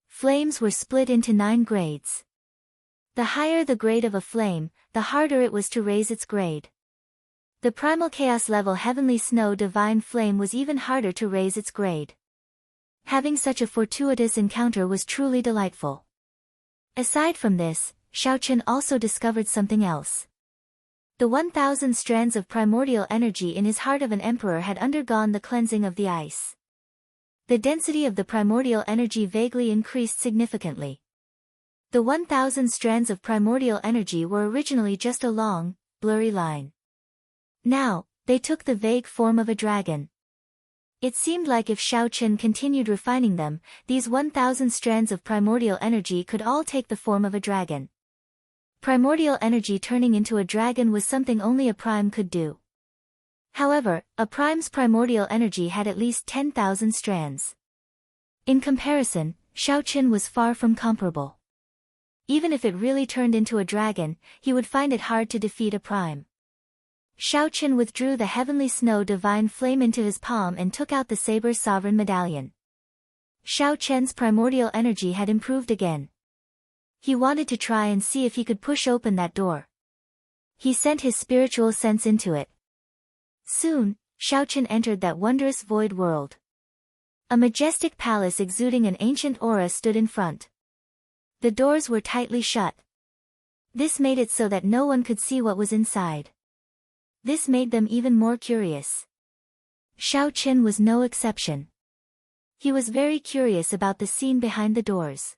Flames were split into 9 grades. The higher the grade of a flame, the harder it was to raise its grade. The primal chaos level heavenly snow divine flame was even harder to raise its grade. Having such a fortuitous encounter was truly delightful. Aside from this, Xiaochen also discovered something else. The 1,000 strands of primordial energy in his heart of an emperor had undergone the cleansing of the ice. The density of the primordial energy vaguely increased significantly. The 1,000 strands of primordial energy were originally just a long, blurry line. Now, they took the vague form of a dragon. It seemed like if Shao Chen continued refining them, these 1,000 strands of primordial energy could all take the form of a dragon. Primordial energy turning into a dragon was something only a prime could do. However, a prime's primordial energy had at least 10,000 strands. In comparison, Shao Chen was far from comparable. Even if it really turned into a dragon, he would find it hard to defeat a prime. Shao Chen withdrew the heavenly snow divine flame into his palm and took out the saber sovereign medallion. Shao Chen's primordial energy had improved again. He wanted to try and see if he could push open that door. He sent his spiritual sense into it. Soon, Shao Chen entered that wondrous void world. A majestic palace exuding an ancient aura stood in front. The doors were tightly shut. This made it so that no one could see what was inside. This made them even more curious. Shao Chen was no exception. He was very curious about the scene behind the doors.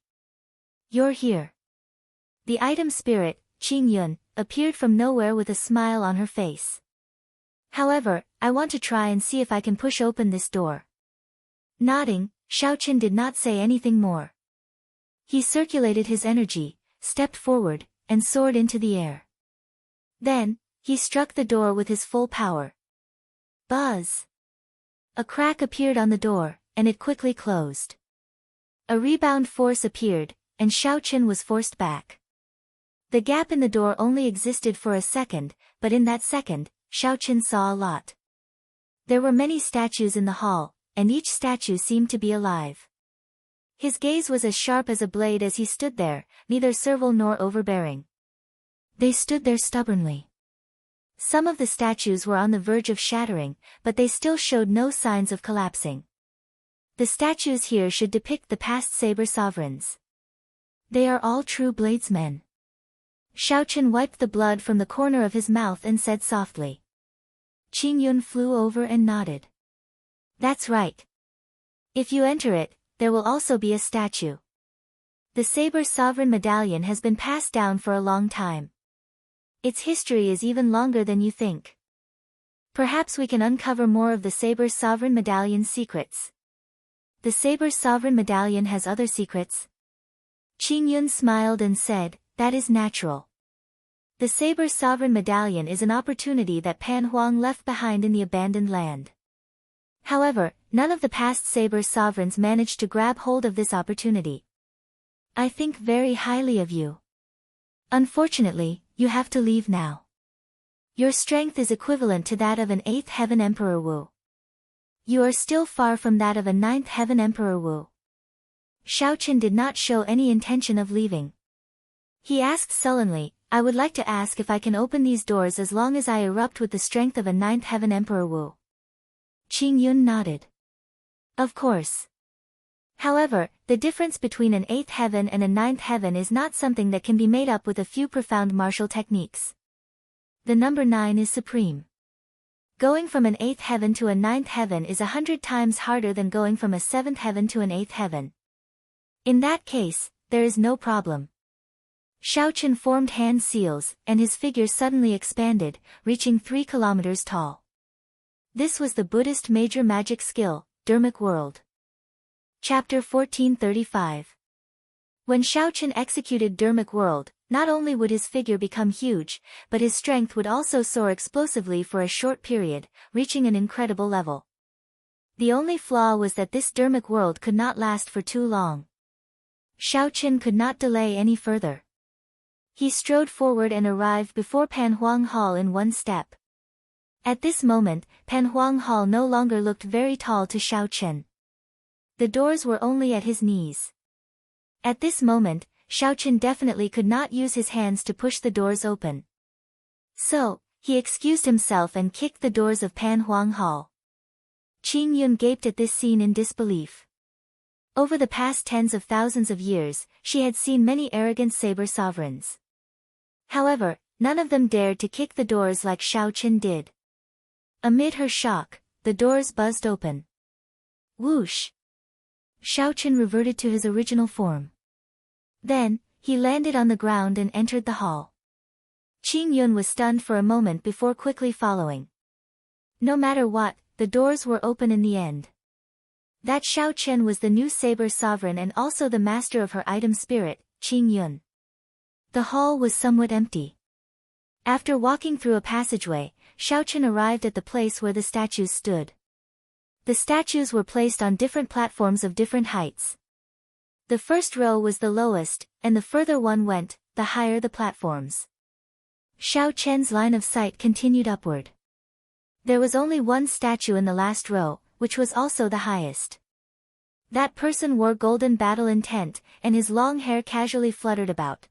"You're here." The item spirit, Qing Yun, appeared from nowhere with a smile on her face. "However, I want to try and see if I can push open this door." Nodding, Shao Chen did not say anything more. He circulated his energy, stepped forward, and soared into the air. Then, he struck the door with his full power. Buzz! A crack appeared on the door, and it quickly closed. A rebound force appeared, and Shao Chen was forced back. The gap in the door only existed for a second, but in that second, Shao Chen saw a lot. There were many statues in the hall, and each statue seemed to be alive. His gaze was as sharp as a blade as he stood there, neither servile nor overbearing. They stood there stubbornly. Some of the statues were on the verge of shattering, but they still showed no signs of collapsing. The statues here should depict the past saber sovereigns. They are all true bladesmen. Shao Chen wiped the blood from the corner of his mouth and said softly. Qing Yun flew over and nodded. "That's right. If you enter it, there will also be a statue. The saber sovereign medallion has been passed down for a long time. Its history is even longer than you think. Perhaps we can uncover more of the saber sovereign medallion's secrets." "The saber sovereign medallion has other secrets?" Qing Yun smiled and said, "That is natural. The saber sovereign medallion is an opportunity that Pan Huang left behind in the abandoned land. However, none of the past saber sovereigns managed to grab hold of this opportunity. I think very highly of you. Unfortunately, you have to leave now. Your strength is equivalent to that of an 8th Heaven Emperor Wu. You are still far from that of a 9th Heaven Emperor Wu." Shao Chen did not show any intention of leaving. He asked sullenly, "I would like to ask if I can open these doors as long as I erupt with the strength of a 9th Heaven Emperor Wu." Qing Yun nodded. "Of course. However, the difference between an 8th heaven and a 9th heaven is not something that can be made up with a few profound martial techniques. The number 9 is supreme. Going from an 8th heaven to a 9th heaven is 100 times harder than going from a 7th heaven to an 8th heaven. In that case, there is no problem." Shao Chen formed hand seals, and his figure suddenly expanded, reaching 3 kilometers tall. This was the Buddhist major magic skill, Dermic World. Chapter 1435. When Shao Chen executed Dermic World, not only would his figure become huge, but his strength would also soar explosively for a short period, reaching an incredible level. The only flaw was that this Dermic World could not last for too long. Shao Chen could not delay any further. He strode forward and arrived before Pan Huang Hall in one step. At this moment, Pan Huang Hall no longer looked very tall to Shao Chen. The doors were only at his knees. At this moment, Shao Chen definitely could not use his hands to push the doors open. So, he excused himself and kicked the doors of Pan Huang Hall. Qing Yun gaped at this scene in disbelief. Over the past tens of thousands of years, she had seen many arrogant saber sovereigns. However, none of them dared to kick the doors like Shao Chen did. Amid her shock, the doors buzzed open. Whoosh! Shao Chen reverted to his original form. Then, He landed on the ground and entered the hall. Qing Yun was stunned for a moment before quickly following. No matter what, the doors were open in the end. That Xiao Chen was the new saber sovereign and also the master of her item spirit, Qing Yun. The hall was somewhat empty. After walking through a passageway, Xiao Chen arrived at the place where the statues stood. The statues were placed on different platforms of different heights. The first row was the lowest, and the further one went, the higher the platforms. Xiao Chen's line of sight continued upward. There was only one statue in the last row, which was also the highest. That person wore golden battle intent, and his long hair casually fluttered about.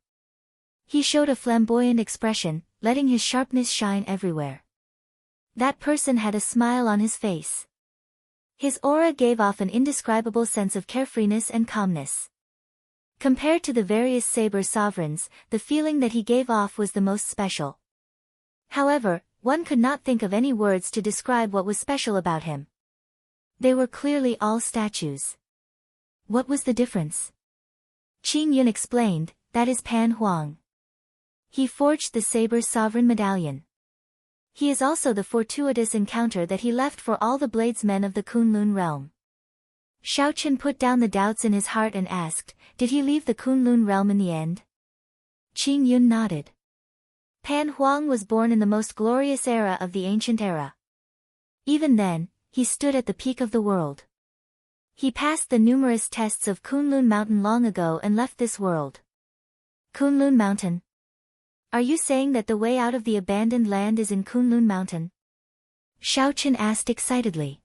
He showed a flamboyant expression, letting his sharpness shine everywhere. That person had a smile on his face. His aura gave off an indescribable sense of carefreeness and calmness. Compared to the various saber sovereigns, the feeling that he gave off was the most special. However, one could not think of any words to describe what was special about him. They were clearly all statues. What was the difference? Qing Yun explained, that is Pan Huang. He forged the saber sovereign medallion. He is also the fortuitous encounter that he left for all the bladesmen of the Kunlun realm. Xiao Chen put down the doubts in his heart and asked, did he leave the Kunlun realm in the end? Qing Yun nodded. Pan Huang was born in the most glorious era of the ancient era. Even then, he stood at the peak of the world. He passed the numerous tests of Kunlun Mountain long ago and left this world. Kunlun Mountain? Are you saying that the way out of the abandoned land is in Kunlun Mountain? Xiao Chen asked excitedly.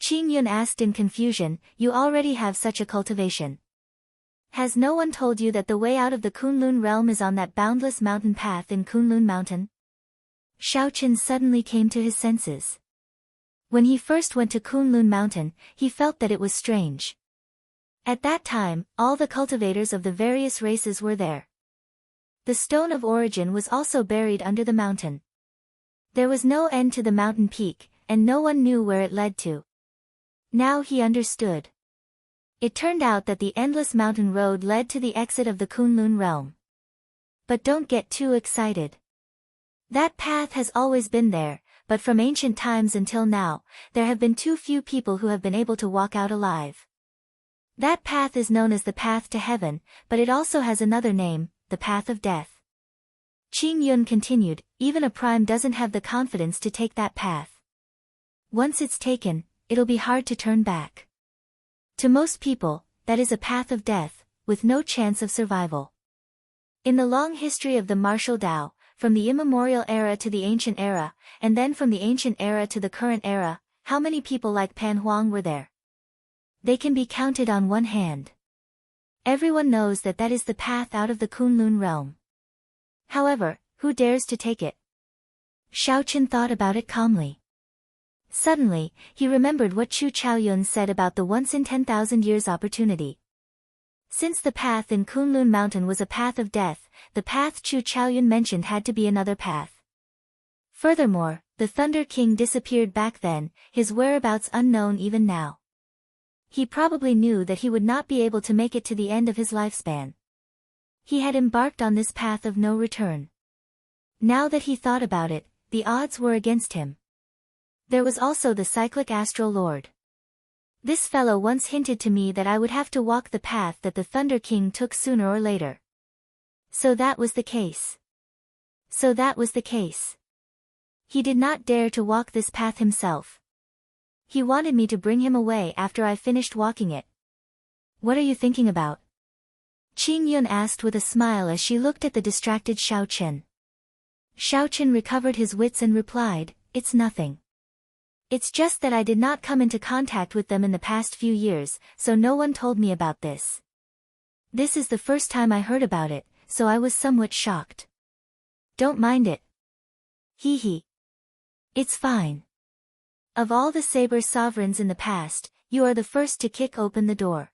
Qing Yun asked in confusion, you already have such a cultivation. Has no one told you that the way out of the Kunlun realm is on that boundless mountain path in Kunlun Mountain? Xiao Chen suddenly came to his senses. When he first went to Kunlun Mountain, he felt that it was strange. At that time, all the cultivators of the various races were there. The stone of origin was also buried under the mountain. There was no end to the mountain peak, and no one knew where it led to. Now he understood. It turned out that the endless mountain road led to the exit of the Kunlun realm. But don't get too excited. That path has always been there, but from ancient times until now, there have been too few people who have been able to walk out alive. That path is known as the path to heaven, but it also has another name, the path of death. Qing Yun continued, even a prime doesn't have the confidence to take that path. Once it's taken, it'll be hard to turn back. To most people, that is a path of death, with no chance of survival. In the long history of the martial Tao, from the immemorial era to the ancient era, and then from the ancient era to the current era, how many people like Pan Huang were there? They can be counted on one hand. Everyone knows that that is the path out of the Kunlun realm. However, who dares to take it? Xiao Chen thought about it calmly. Suddenly, he remembered what Chu Chaoyun said about the once-in-10,000 years opportunity. Since the path in Kunlun Mountain was a path of death, the path Chu Chaoyun mentioned had to be another path. Furthermore, the Thunder King disappeared back then, his whereabouts unknown even now. He probably knew that he would not be able to make it to the end of his lifespan. He had embarked on this path of no return. Now that he thought about it, the odds were against him. There was also the cyclic astral lord. This fellow once hinted to me that I would have to walk the path that the Thunder King took sooner or later. So that was the case. He did not dare to walk this path himself. He wanted me to bring him away after I finished walking it. What are you thinking about? Qing Yun asked with a smile as she looked at the distracted Xiao Chen. Xiao Chen recovered his wits and replied, it's nothing. It's just that I did not come into contact with them in the past few years, so no one told me about this. This is the first time I heard about it, so I was somewhat shocked. Don't mind it. Hee hee. It's fine. Of all the saber sovereigns in the past, you are the first to kick open the door.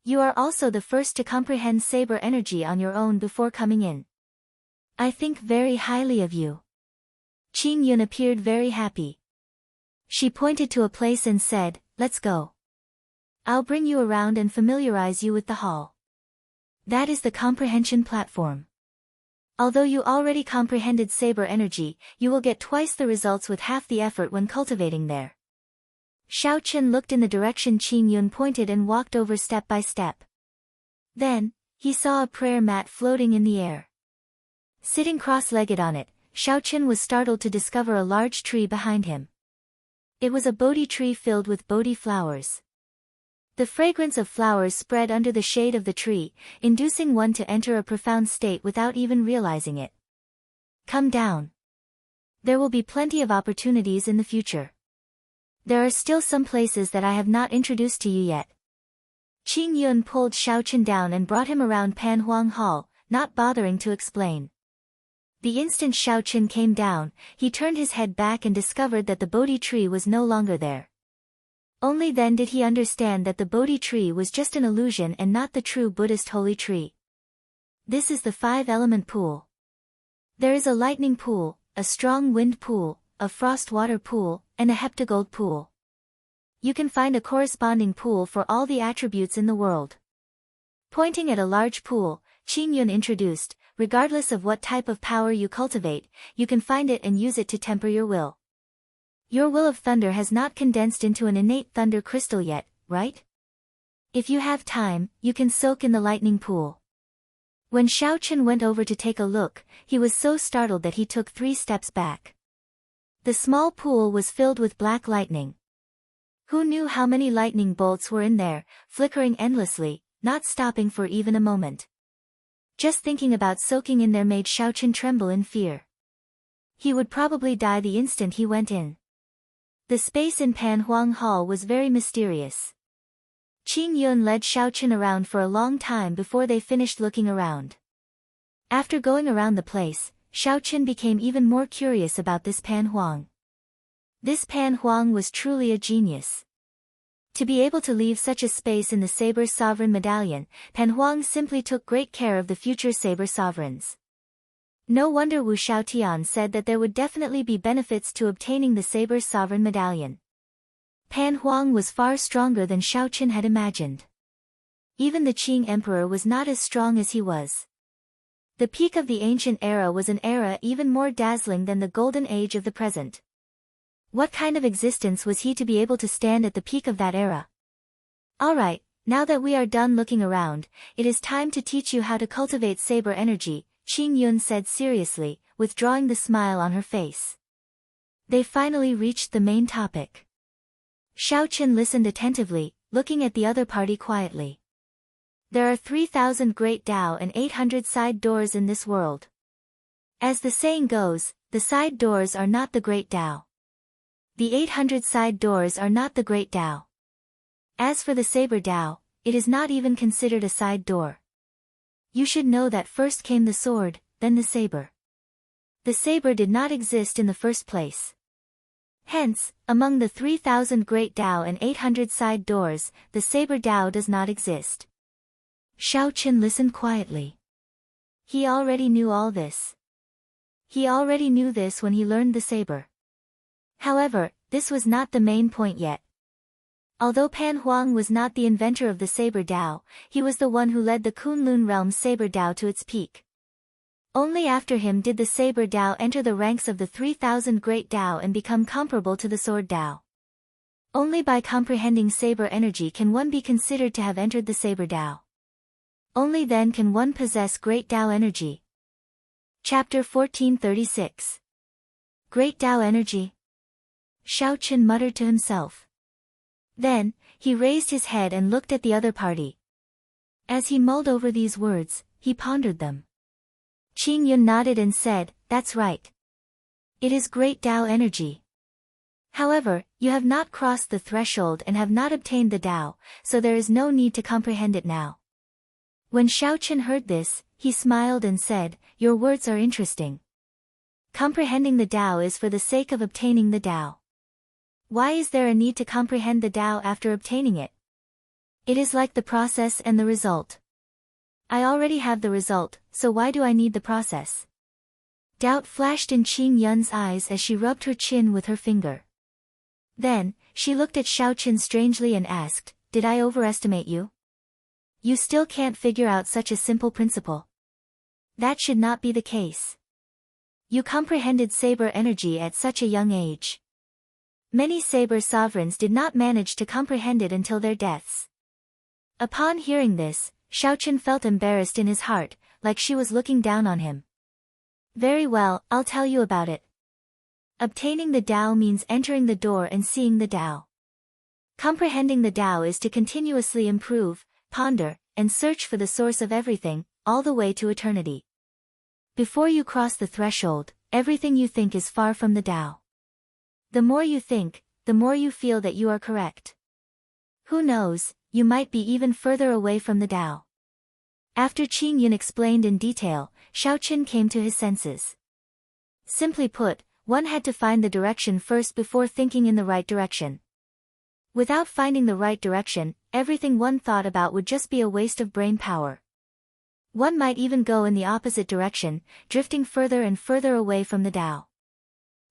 You are also the first to comprehend saber energy on your own before coming in. I think very highly of you. Qing Yun appeared very happy. She pointed to a place and said, let's go. I'll bring you around and familiarize you with the hall. That is the comprehension platform. Although you already comprehended saber energy, you will get twice the results with half the effort when cultivating there. Xiao Chen looked in the direction Qing Yun pointed and walked over step by step. Then, he saw a prayer mat floating in the air. Sitting cross-legged on it, Xiao Chen was startled to discover a large tree behind him. It was a Bodhi tree filled with Bodhi flowers. The fragrance of flowers spread under the shade of the tree, inducing one to enter a profound state without even realizing it. Come down. There will be plenty of opportunities in the future. There are still some places that I have not introduced to you yet. Qing Yun pulled Xiao Chen down and brought him around Pan Huang Hall, not bothering to explain. The instant Xiao Chen came down, he turned his head back and discovered that the Bodhi tree was no longer there. Only then did he understand that the Bodhi tree was just an illusion and not the true Buddhist holy tree. This is the 5-element pool. There is a lightning pool, a strong wind pool, a frost water pool, and a heptagold pool. You can find a corresponding pool for all the attributes in the world. Pointing at a large pool, Qing Yun introduced, regardless of what type of power you cultivate, you can find it and use it to temper your will. Your will of thunder has not condensed into an innate thunder crystal yet, right? If you have time, you can soak in the lightning pool. When Xiao Chen went over to take a look, he was so startled that he took 3 steps back. The small pool was filled with black lightning. Who knew how many lightning bolts were in there, flickering endlessly, not stopping for even a moment. Just thinking about soaking in there made Xiao Chen tremble in fear. He would probably die the instant he went in. The space in Pan Huang Hall was very mysterious. Qing Yun led Xiao Chen around for a long time before they finished looking around. After going around the place, Xiao Chen became even more curious about this Pan Huang. This Pan Huang was truly a genius. To be able to leave such a space in the Saber Sovereign Medallion, Pan Huang simply took great care of the future Saber Sovereigns. No wonder Wu Xiaotian said that there would definitely be benefits to obtaining the Saber Sovereign Medallion. Pan Huang was far stronger than Xiao Chen had imagined. Even the Qing Emperor was not as strong as he was. The peak of the ancient era was an era even more dazzling than the golden age of the present. What kind of existence was he to be able to stand at the peak of that era? Alright, now that we are done looking around, it is time to teach you how to cultivate saber energy, Qing Yun said seriously, withdrawing the smile on her face. They finally reached the main topic. Xiao Chen listened attentively, looking at the other party quietly. There are 3,000 great Tao and 800 side doors in this world. As the saying goes, the side doors are not the great Tao. The 800 side doors are not the great Tao. As for the saber Tao, it is not even considered a side door. You should know that first came the sword, then the saber. The saber did not exist in the first place. Hence, among the 3,000 great Tao and 800 side doors, the saber Tao does not exist. Xiao Chen listened quietly. He already knew all this. He already knew this when he learned the saber. However, this was not the main point yet. Although Pan Huang was not the inventor of the saber Tao, he was the one who led the Kunlun realm's saber Tao to its peak. Only after him did the saber Tao enter the ranks of the 3,000 great Tao and become comparable to the sword Tao. Only by comprehending saber energy can one be considered to have entered the saber Tao. Only then can one possess great Tao energy. Chapter 1436. Great Tao energy. Xiao Chen muttered to himself. Then, he raised his head and looked at the other party. As he mulled over these words, he pondered them. Qing Yun nodded and said, "That's right. It is great Tao energy. However, you have not crossed the threshold and have not obtained the Tao, so there is no need to comprehend it now." When Xiao Chen heard this, he smiled and said, "Your words are interesting. Comprehending the Tao is for the sake of obtaining the Tao. Why is there a need to comprehend the Tao after obtaining it? It is like the process and the result. I already have the result, so why do I need the process?" Doubt flashed in Qing Yun's eyes as she rubbed her chin with her finger. Then, she looked at Xiao Chen strangely and asked, "Did I overestimate you?" You still can't figure out such a simple principle. That should not be the case. You comprehended saber energy at such a young age. Many saber sovereigns did not manage to comprehend it until their deaths. Upon hearing this, Xiaochen felt embarrassed in his heart, like she was looking down on him. Very well, I'll tell you about it. Obtaining the Tao means entering the door and seeing the Tao. Comprehending the Tao is to continuously improve, ponder, and search for the source of everything, all the way to eternity. Before you cross the threshold, everything you think is far from the Tao. The more you think, the more you feel that you are correct. Who knows, you might be even further away from the Tao. After Qing Yun explained in detail, Xiaochen came to his senses. Simply put, one had to find the direction first before thinking in the right direction. Without finding the right direction, everything one thought about would just be a waste of brain power. One might even go in the opposite direction, drifting further and further away from the Tao.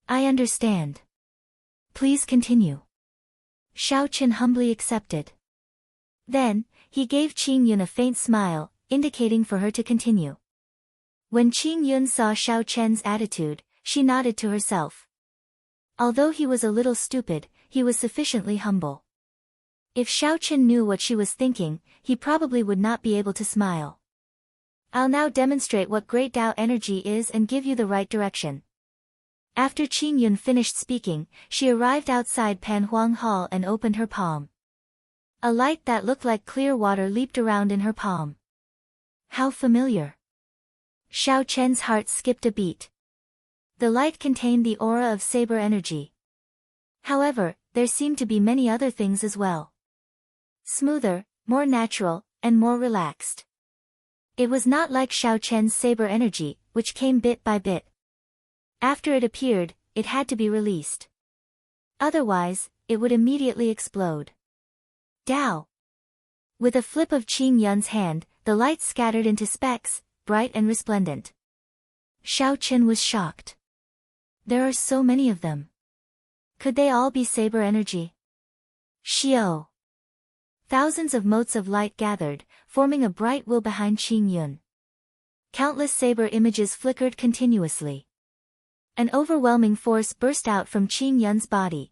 I understand. Please continue. Xiaochen humbly accepted. Then, he gave Qing Yun a faint smile, indicating for her to continue. When Qing Yun saw Xiaochen's attitude, she nodded to herself. Although he was a little stupid, he was sufficiently humble. If Xiaochen knew what she was thinking, he probably would not be able to smile. I'll now demonstrate what great Tao energy is and give you the right direction. After Qing Yun finished speaking, she arrived outside Panhuang Hall and opened her palm. A light that looked like clear water leaped around in her palm. How familiar. Xiaochen's heart skipped a beat. The light contained the aura of saber energy. However, there seemed to be many other things as well. Smoother, more natural, and more relaxed. It was not like Xiaochen's saber energy, which came bit by bit. After it appeared, it had to be released. Otherwise, it would immediately explode. Tao. With a flip of Qing Yun's hand, the light scattered into specks, bright and resplendent. Xiaochen was shocked. There are so many of them. Could they all be saber energy? Xiao. Thousands of motes of light gathered, forming a bright wheel behind Qing Yun. Countless saber images flickered continuously. An overwhelming force burst out from Qing Yun's body.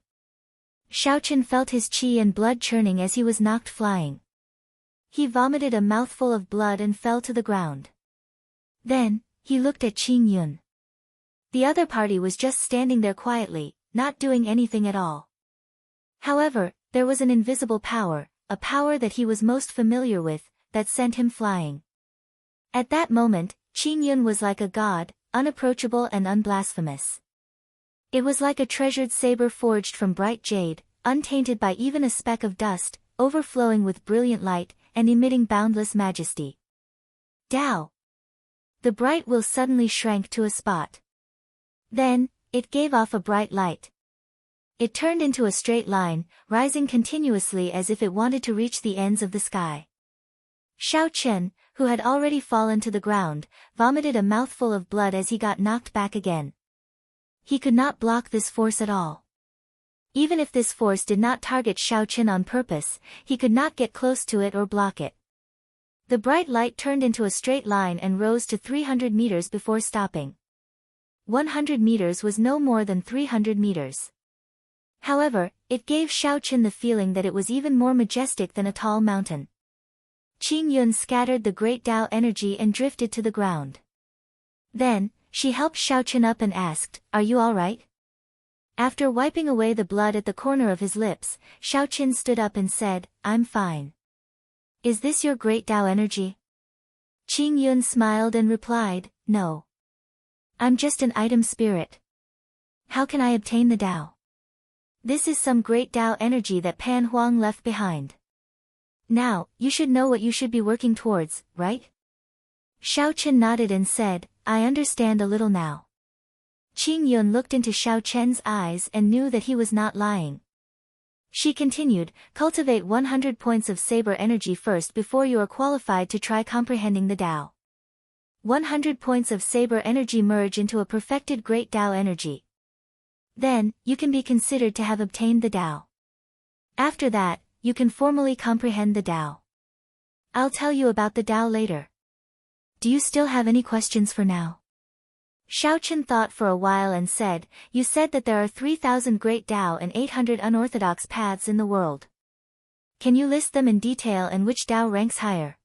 Xiaochen felt his qi and blood churning as he was knocked flying. He vomited a mouthful of blood and fell to the ground. Then, he looked at Qing Yun. The other party was just standing there quietly, not doing anything at all. However, there was an invisible power, a power that he was most familiar with, that sent him flying. At that moment, Qing Yun was like a god, unapproachable and unblasphemous. It was like a treasured saber forged from bright jade, untainted by even a speck of dust, overflowing with brilliant light, and emitting boundless majesty. Tao! The bright will suddenly shrank to a spot. Then, it gave off a bright light. It turned into a straight line, rising continuously as if it wanted to reach the ends of the sky. Xiaochen, who had already fallen to the ground, vomited a mouthful of blood as he got knocked back again. He could not block this force at all. Even if this force did not target Xiaochen on purpose, he could not get close to it or block it. The bright light turned into a straight line and rose to 300 meters before stopping. 100 meters was no more than 300 meters. However, it gave Xiaochen the feeling that it was even more majestic than a tall mountain. Qing Yun scattered the great Tao energy and drifted to the ground. Then, she helped Xiaochen up and asked, "Are you all right?" After wiping away the blood at the corner of his lips, Xiaochen stood up and said, "I'm fine." "Is this your great Tao energy?" Qing Yun smiled and replied, "No. I'm just an item spirit. How can I obtain the Tao? This is some great Tao energy that Pan Huang left behind. Now, you should know what you should be working towards, right?" Xiaochen nodded and said, "I understand a little now." Qing Yun looked into Xiaochen's eyes and knew that he was not lying. She continued, "Cultivate 100 points of saber energy first before you are qualified to try comprehending the Tao. 100 points of saber energy merge into a perfected great Tao energy. Then, you can be considered to have obtained the Tao. After that, you can formally comprehend the Tao." I'll tell you about the Tao later. Do you still have any questions for now? Xiaochen thought for a while and said, you said that there are 3,000 great Tao and 800 unorthodox paths in the world. Can you list them in detail and which Tao ranks higher?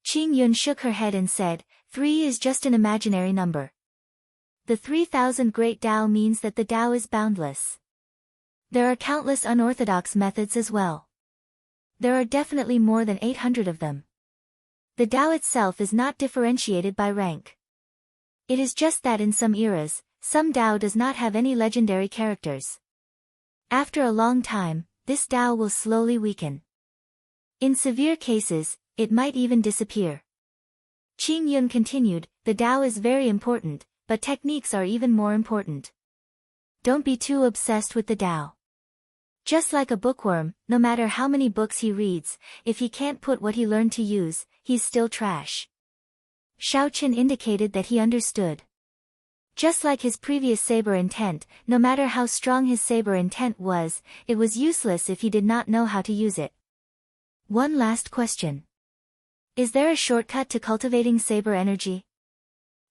Qing Yun shook her head and said, 3 is just an imaginary number. The 3,000 great Tao means that the Tao is boundless. There are countless unorthodox methods as well. There are definitely more than 800 of them. The Tao itself is not differentiated by rank. It is just that in some eras, some Tao does not have any legendary characters. After a long time, this Tao will slowly weaken. In severe cases, it might even disappear. Qing Yun continued, the Tao is very important, but techniques are even more important. Don't be too obsessed with the Tao. Just like a bookworm, no matter how many books he reads, if he can't put what he learned to use, he's still trash. Xiaochen indicated that he understood. Just like his previous saber intent, no matter how strong his saber intent was, it was useless if he did not know how to use it. One last question. Is there a shortcut to cultivating saber energy?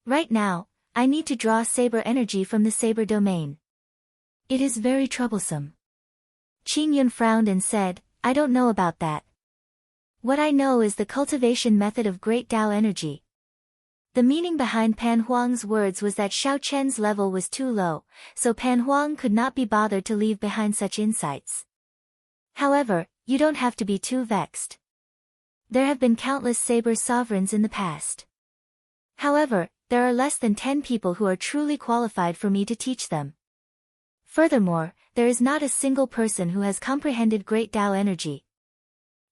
Right now, I need to draw saber energy from the saber domain. It is very troublesome. Qing Yun frowned and said, I don't know about that. What I know is the cultivation method of great Tao energy. The meaning behind Pan Huang's words was that Xiao Chen's level was too low, so Pan Huang could not be bothered to leave behind such insights. However, you don't have to be too vexed. There have been countless saber sovereigns in the past. However, there are less than 10 people who are truly qualified for me to teach them. Furthermore, there is not a single person who has comprehended great Tao energy.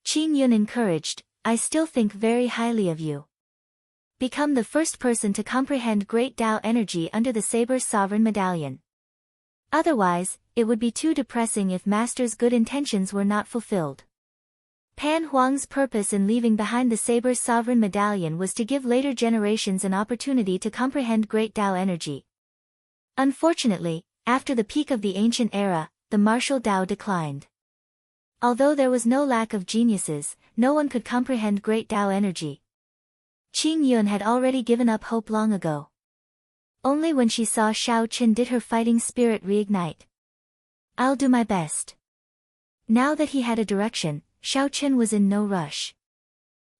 Qing Yun encouraged, I still think very highly of you. Become the first person to comprehend great Tao energy under the Saber Sovereign Medallion. Otherwise, it would be too depressing if Master's good intentions were not fulfilled. Pan Huang's purpose in leaving behind the Saber Sovereign Medallion was to give later generations an opportunity to comprehend great Tao energy. Unfortunately, after the peak of the ancient era, the martial Tao declined. Although there was no lack of geniuses, no one could comprehend great Tao energy. Qing Yun had already given up hope long ago. Only when she saw Xiao Qin did her fighting spirit reignite. I'll do my best. Now that he had a direction, Xiao Qin was in no rush.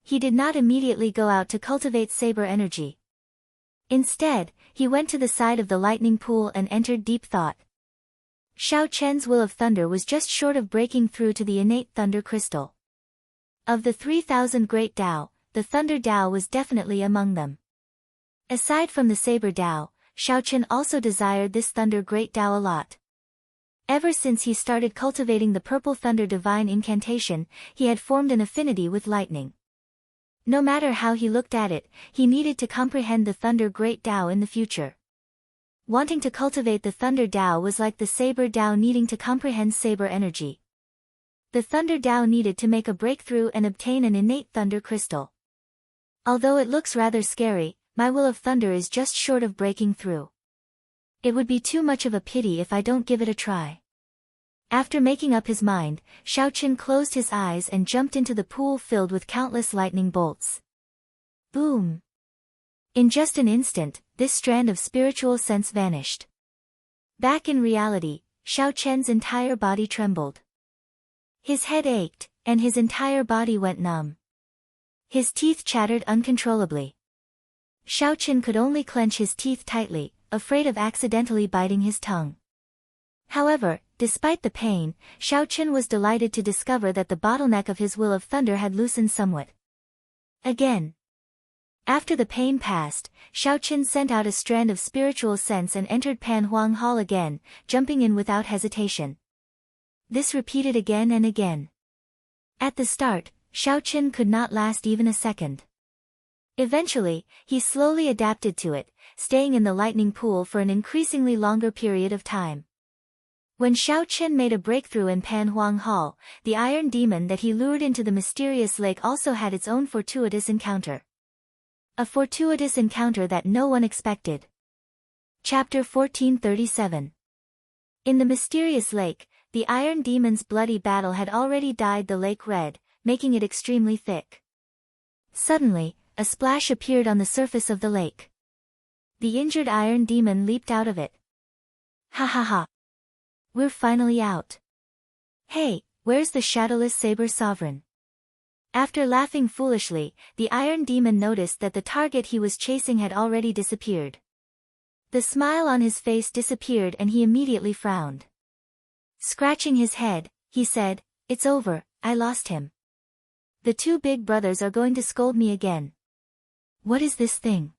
He did not immediately go out to cultivate saber energy. Instead, he went to the side of the lightning pool and entered deep thought. Xiao Chen's will of thunder was just short of breaking through to the innate thunder crystal. Of the 3,000 great Tao, the thunder Tao was definitely among them. Aside from the saber Tao, Xiao Chen also desired this thunder great Tao a lot. Ever since he started cultivating the purple thunder divine incantation, he had formed an affinity with lightning. No matter how he looked at it, he needed to comprehend the thunder great Tao in the future. Wanting to cultivate the thunder Tao was like the saber Tao needing to comprehend saber energy. The thunder Tao needed to make a breakthrough and obtain an innate thunder crystal. Although it looks rather scary, my will of thunder is just short of breaking through. It would be too much of a pity if I don't give it a try. After making up his mind, Xiao Qin closed his eyes and jumped into the pool filled with countless lightning bolts. Boom! In just an instant, this strand of spiritual sense vanished. Back in reality, Xiao Chen's entire body trembled. His head ached, and his entire body went numb. His teeth chattered uncontrollably. Xiao Qin could only clench his teeth tightly, afraid of accidentally biting his tongue. However, despite the pain, Xiao Qin was delighted to discover that the bottleneck of his will of thunder had loosened somewhat. Again. After the pain passed, Xiao Qin sent out a strand of spiritual sense and entered Pan Huang Hall again, jumping in without hesitation. This repeated again and again. At the start, Xiao Qin could not last even a second. Eventually, he slowly adapted to it, staying in the lightning pool for an increasingly longer period of time. When Xiao Qin made a breakthrough in Pan Huang Hall, the iron demon that he lured into the mysterious lake also had its own fortuitous encounter. A fortuitous encounter that no one expected. Chapter 1437. In the mysterious lake, the iron demon's bloody battle had already dyed the lake red, making it extremely thick. Suddenly, a splash appeared on the surface of the lake. The injured iron demon leaped out of it. Ha ha ha! We're finally out. Hey, where's the shadowless saber sovereign? After laughing foolishly, the iron demon noticed that the target he was chasing had already disappeared. The smile on his face disappeared and he immediately frowned. Scratching his head, he said, "It's over, I lost him. The two big brothers are going to scold me again. What is this thing?"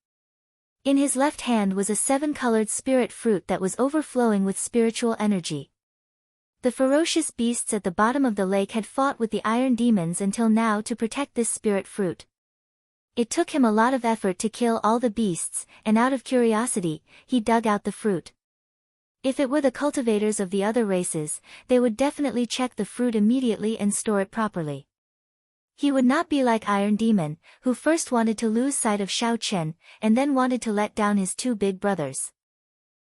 In his left hand was a 7-colored spirit fruit that was overflowing with spiritual energy. The ferocious beasts at the bottom of the lake had fought with the iron demons until now to protect this spirit fruit. It took him a lot of effort to kill all the beasts, and out of curiosity, he dug out the fruit. If it were the cultivators of the other races, they would definitely check the fruit immediately and store it properly. He would not be like Iron Demon, who first wanted to lose sight of Xiao Chen, and then wanted to let down his two big brothers.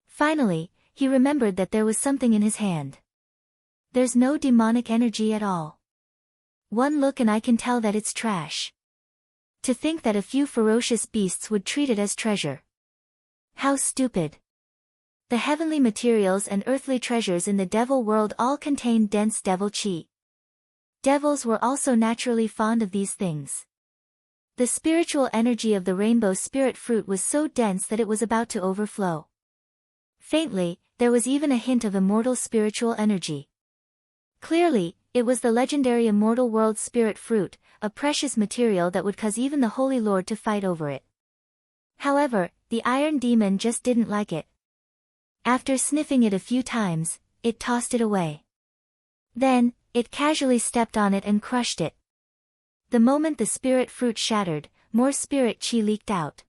Finally, he remembered that there was something in his hand. There's no demonic energy at all. One look and I can tell that it's trash. To think that a few ferocious beasts would treat it as treasure. How stupid. The heavenly materials and earthly treasures in the devil world all contained dense devil chi. Devils were also naturally fond of these things. The spiritual energy of the rainbow spirit fruit was so dense that it was about to overflow. Faintly, there was even a hint of immortal spiritual energy. Clearly, it was the legendary immortal world spirit fruit, a precious material that would cause even the Holy Lord to fight over it. However, the Iron Demon just didn't like it. After sniffing it a few times, it tossed it away. Then, it casually stepped on it and crushed it. The moment the spirit fruit shattered, more spirit chi leaked out.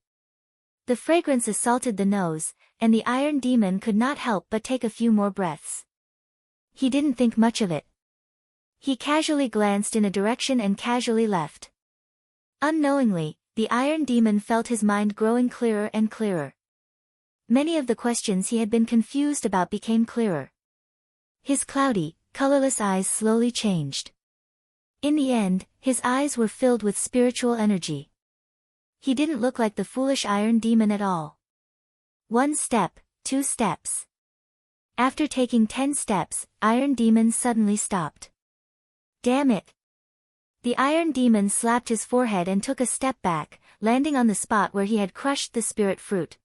The fragrance assaulted the nose, and the Iron Demon could not help but take a few more breaths. He didn't think much of it. He casually glanced in a direction and casually left. Unknowingly, the Iron Demon felt his mind growing clearer and clearer. Many of the questions he had been confused about became clearer. His cloudy, colorless eyes slowly changed. In the end, his eyes were filled with spiritual energy. He didn't look like the foolish Iron Demon at all. 1 step, 2 steps. After taking 10 steps, Iron Demon suddenly stopped. Damn it! The Iron Demon slapped his forehead and took a step back, landing on the spot where he had crushed the spirit fruit.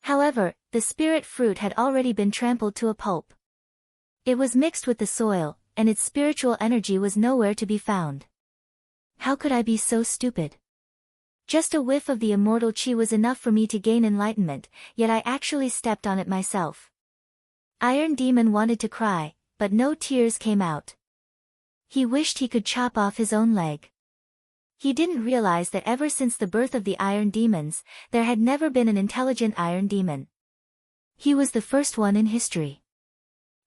However, the spirit fruit had already been trampled to a pulp. It was mixed with the soil, and its spiritual energy was nowhere to be found. How could I be so stupid? Just a whiff of the immortal chi was enough for me to gain enlightenment, yet I actually stepped on it myself. Iron Demon wanted to cry, but no tears came out. He wished he could chop off his own leg. He didn't realize that ever since the birth of the Iron Demons, there had never been an intelligent Iron Demon. He was the first one in history.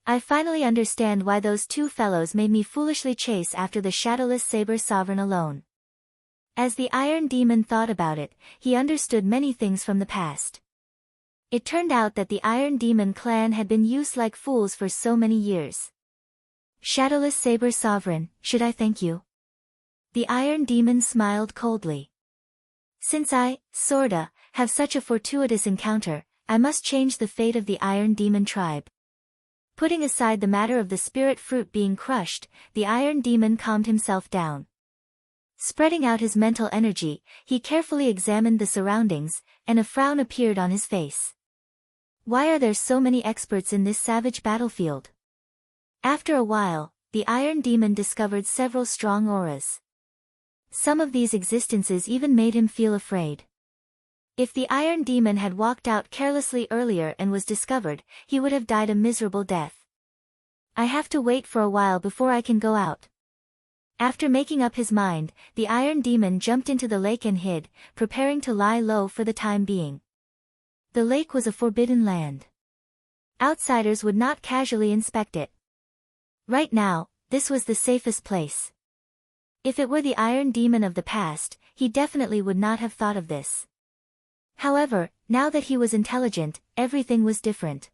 I finally understand why those two fellows made me foolishly chase after the shadowless saber sovereign alone. As the Iron Demon thought about it, he understood many things from the past. It turned out that the Iron Demon clan had been used like fools for so many years. Shadowless Saber Sovereign, should I thank you? The Iron Demon smiled coldly. Since I, sorta, have such a fortuitous encounter, I must change the fate of the Iron Demon tribe. Putting aside the matter of the spirit fruit being crushed, the Iron Demon calmed himself down. Spreading out his mental energy, he carefully examined the surroundings, and a frown appeared on his face. Why are there so many experts in this savage battlefield? After a while, the Iron Demon discovered several strong auras. Some of these existences even made him feel afraid. If the Iron Demon had walked out carelessly earlier and was discovered, he would have died a miserable death. I have to wait for a while before I can go out. After making up his mind, the Iron Demon jumped into the lake and hid, preparing to lie low for the time being. The lake was a forbidden land. Outsiders would not casually inspect it. Right now, this was the safest place. If it were the Iron Demon of the past, he definitely would not have thought of this. However, now that he was intelligent, everything was different.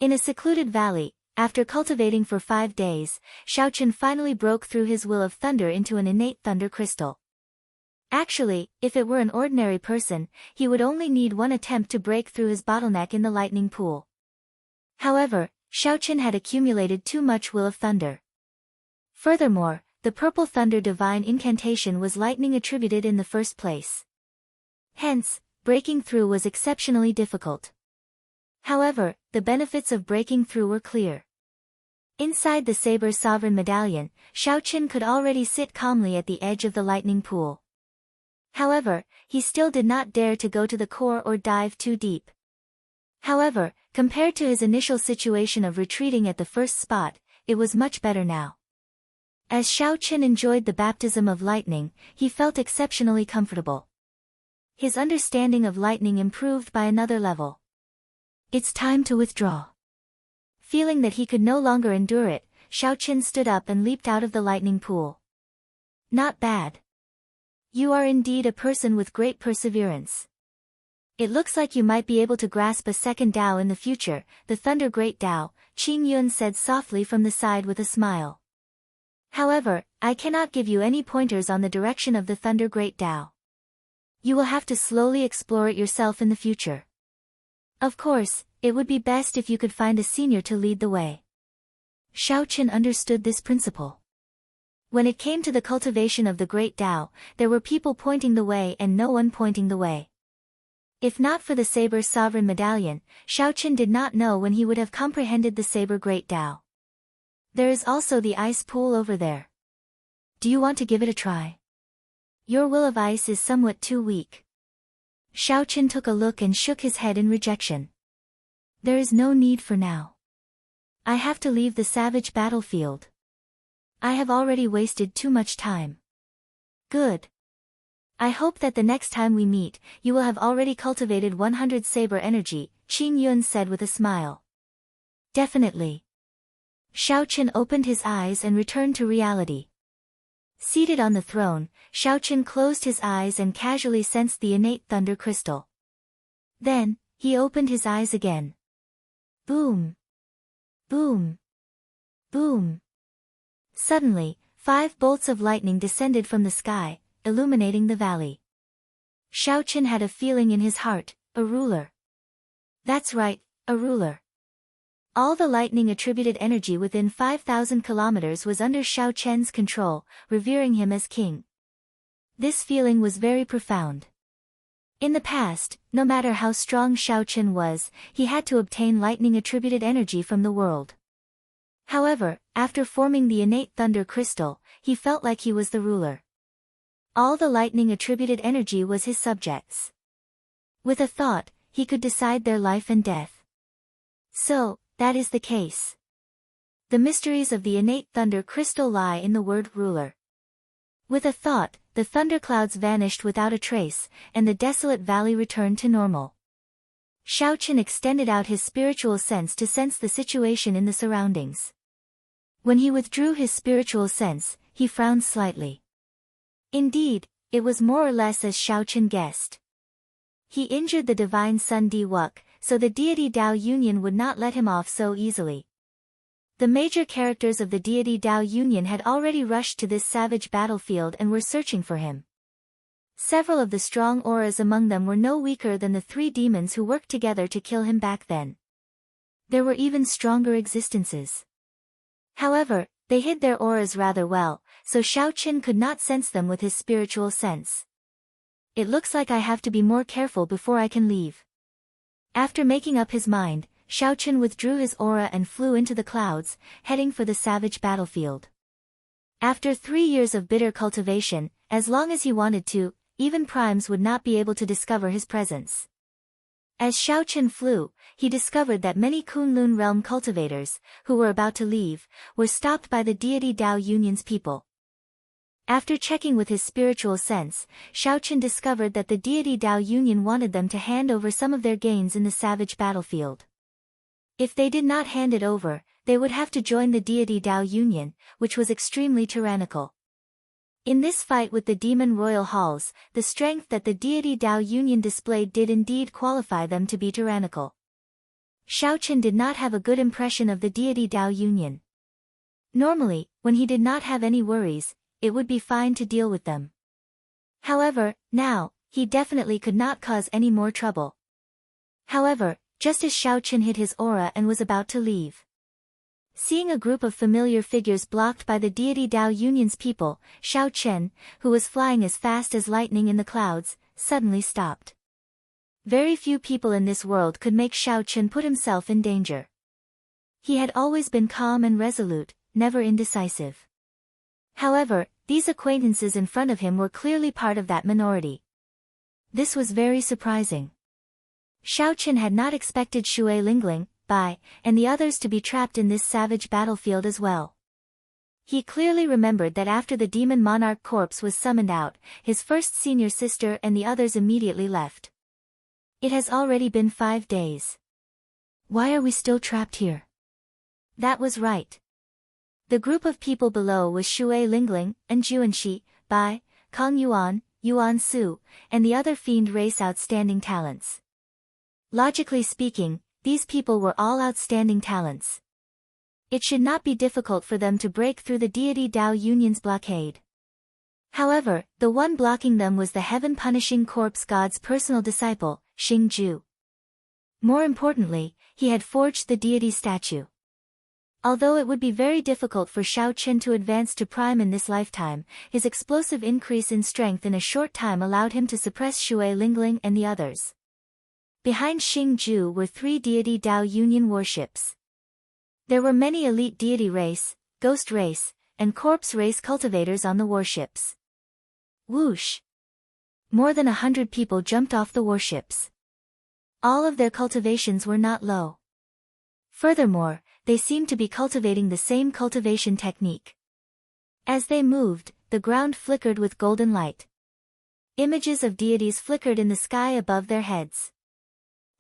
In a secluded valley, after cultivating for 5 days, Xiao Chen finally broke through his will of thunder into an innate thunder crystal. Actually, if it were an ordinary person, he would only need one attempt to break through his bottleneck in the lightning pool. However, Xiaoqin had accumulated too much will of thunder. Furthermore, the purple thunder divine incantation was lightning attributed in the first place. Hence, breaking through was exceptionally difficult. However, the benefits of breaking through were clear. Inside the Saber Sovereign Medallion, Xiaoqin could already sit calmly at the edge of the lightning pool. However, he still did not dare to go to the core or dive too deep. However, compared to his initial situation of retreating at the first spot, it was much better now. As Xiaoqin enjoyed the baptism of lightning, he felt exceptionally comfortable. His understanding of lightning improved by another level. It's time to withdraw. Feeling that he could no longer endure it, Xiaoqin stood up and leaped out of the lightning pool. Not bad. You are indeed a person with great perseverance. It looks like you might be able to grasp a second Tao in the future, the Thunder Great Tao, Qing Yun said softly from the side with a smile. However, I cannot give you any pointers on the direction of the Thunder Great Tao. You will have to slowly explore it yourself in the future. Of course, it would be best if you could find a senior to lead the way. Xiaoqin understood this principle. When it came to the cultivation of the Great Tao, there were people pointing the way and no one pointing the way. If not for the Saber Sovereign Medallion, Xiaoqin did not know when he would have comprehended the Saber Great Tao. There is also the ice pool over there. Do you want to give it a try? Your will of ice is somewhat too weak. Xiaoqin took a look and shook his head in rejection. There is no need for now. I have to leave the savage battlefield. I have already wasted too much time. Good. I hope that the next time we meet, you will have already cultivated 100 saber energy, Qing Yun said with a smile. Definitely. Xiaoqin opened his eyes and returned to reality. Seated on the throne, Xiaoqin closed his eyes and casually sensed the innate thunder crystal. Then, he opened his eyes again. Boom! Boom! Boom! Suddenly, 5 bolts of lightning descended from the sky, illuminating the valley. Xiaoqin had a feeling in his heart, a ruler. That's right, a ruler. All the lightning-attributed energy within 5,000 kilometers was under Xiaoqian's control, revering him as king. This feeling was very profound. In the past, no matter how strong Xiaoqian was, he had to obtain lightning-attributed energy from the world. However, after forming the innate thunder crystal, he felt like he was the ruler. All the lightning-attributed energy was his subjects. With a thought, he could decide their life and death. So, that is the case. The mysteries of the innate thunder crystal lie in the word ruler. With a thought, the thunderclouds vanished without a trace, and the desolate valley returned to normal. Xiaoqin extended out his spiritual sense to sense the situation in the surroundings. When he withdrew his spiritual sense, he frowned slightly. Indeed, it was more or less as Xiaoqin guessed. He injured the divine Sun Di Wuk, so the deity Dao Union would not let him off so easily. The major characters of the deity Dao Union had already rushed to this savage battlefield and were searching for him. Several of the strong auras among them were no weaker than the 3 demons who worked together to kill him back then. There were even stronger existences. However, they hid their auras rather well, so Xiaoqin could not sense them with his spiritual sense. It looks like I have to be more careful before I can leave. After making up his mind, Xiaoqin withdrew his aura and flew into the clouds, heading for the savage battlefield. After 3 years of bitter cultivation, as long as he wanted to, even primes would not be able to discover his presence. As Xiaoqin flew, he discovered that many Kunlun realm cultivators, who were about to leave, were stopped by the deity Dao Union's people. After checking with his spiritual sense, Xiaoqin discovered that the deity Dao Union wanted them to hand over some of their gains in the savage battlefield. If they did not hand it over, they would have to join the deity Dao Union, which was extremely tyrannical. In this fight with the demon royal halls, the strength that the deity Dao Union displayed did indeed qualify them to be tyrannical. Xiaoqin did not have a good impression of the deity Dao Union. Normally, when he did not have any worries, it would be fine to deal with them. However, now, he definitely could not cause any more trouble. However, just as Xiao Chen hid his aura and was about to leave, seeing a group of familiar figures blocked by the deity Dao Union's people, Xiao Chen, who was flying as fast as lightning in the clouds, suddenly stopped. Very few people in this world could make Xiao Chen put himself in danger. He had always been calm and resolute, never indecisive. However, these acquaintances in front of him were clearly part of that minority. This was very surprising. Xiao Chen had not expected Shui Lingling, Bai, and the others to be trapped in this savage battlefield as well. He clearly remembered that after the demon monarch corpse was summoned out, his first senior sister and the others immediately left. It has already been 5 days. Why are we still trapped here? That was right. The group of people below was Shui Lingling, and Juanxi, Bai, Kang Yuan, Yuan Su, and the other fiend race outstanding talents. Logically speaking, these people were all outstanding talents. It should not be difficult for them to break through the deity Dao Union's blockade. However, the one blocking them was the heaven-punishing corpse god's personal disciple, Xing Ju. More importantly, he had forged the deity statue. Although it would be very difficult for Xiao Chen to advance to prime in this lifetime, his explosive increase in strength in a short time allowed him to suppress Shui Lingling and the others. Behind Xing Ju were 3 deity Dao Union warships. There were many elite deity race, ghost race, and corpse race cultivators on the warships. Whoosh! More than 100 people jumped off the warships. All of their cultivations were not low. Furthermore, they seemed to be cultivating the same cultivation technique. As they moved, the ground flickered with golden light. Images of deities flickered in the sky above their heads.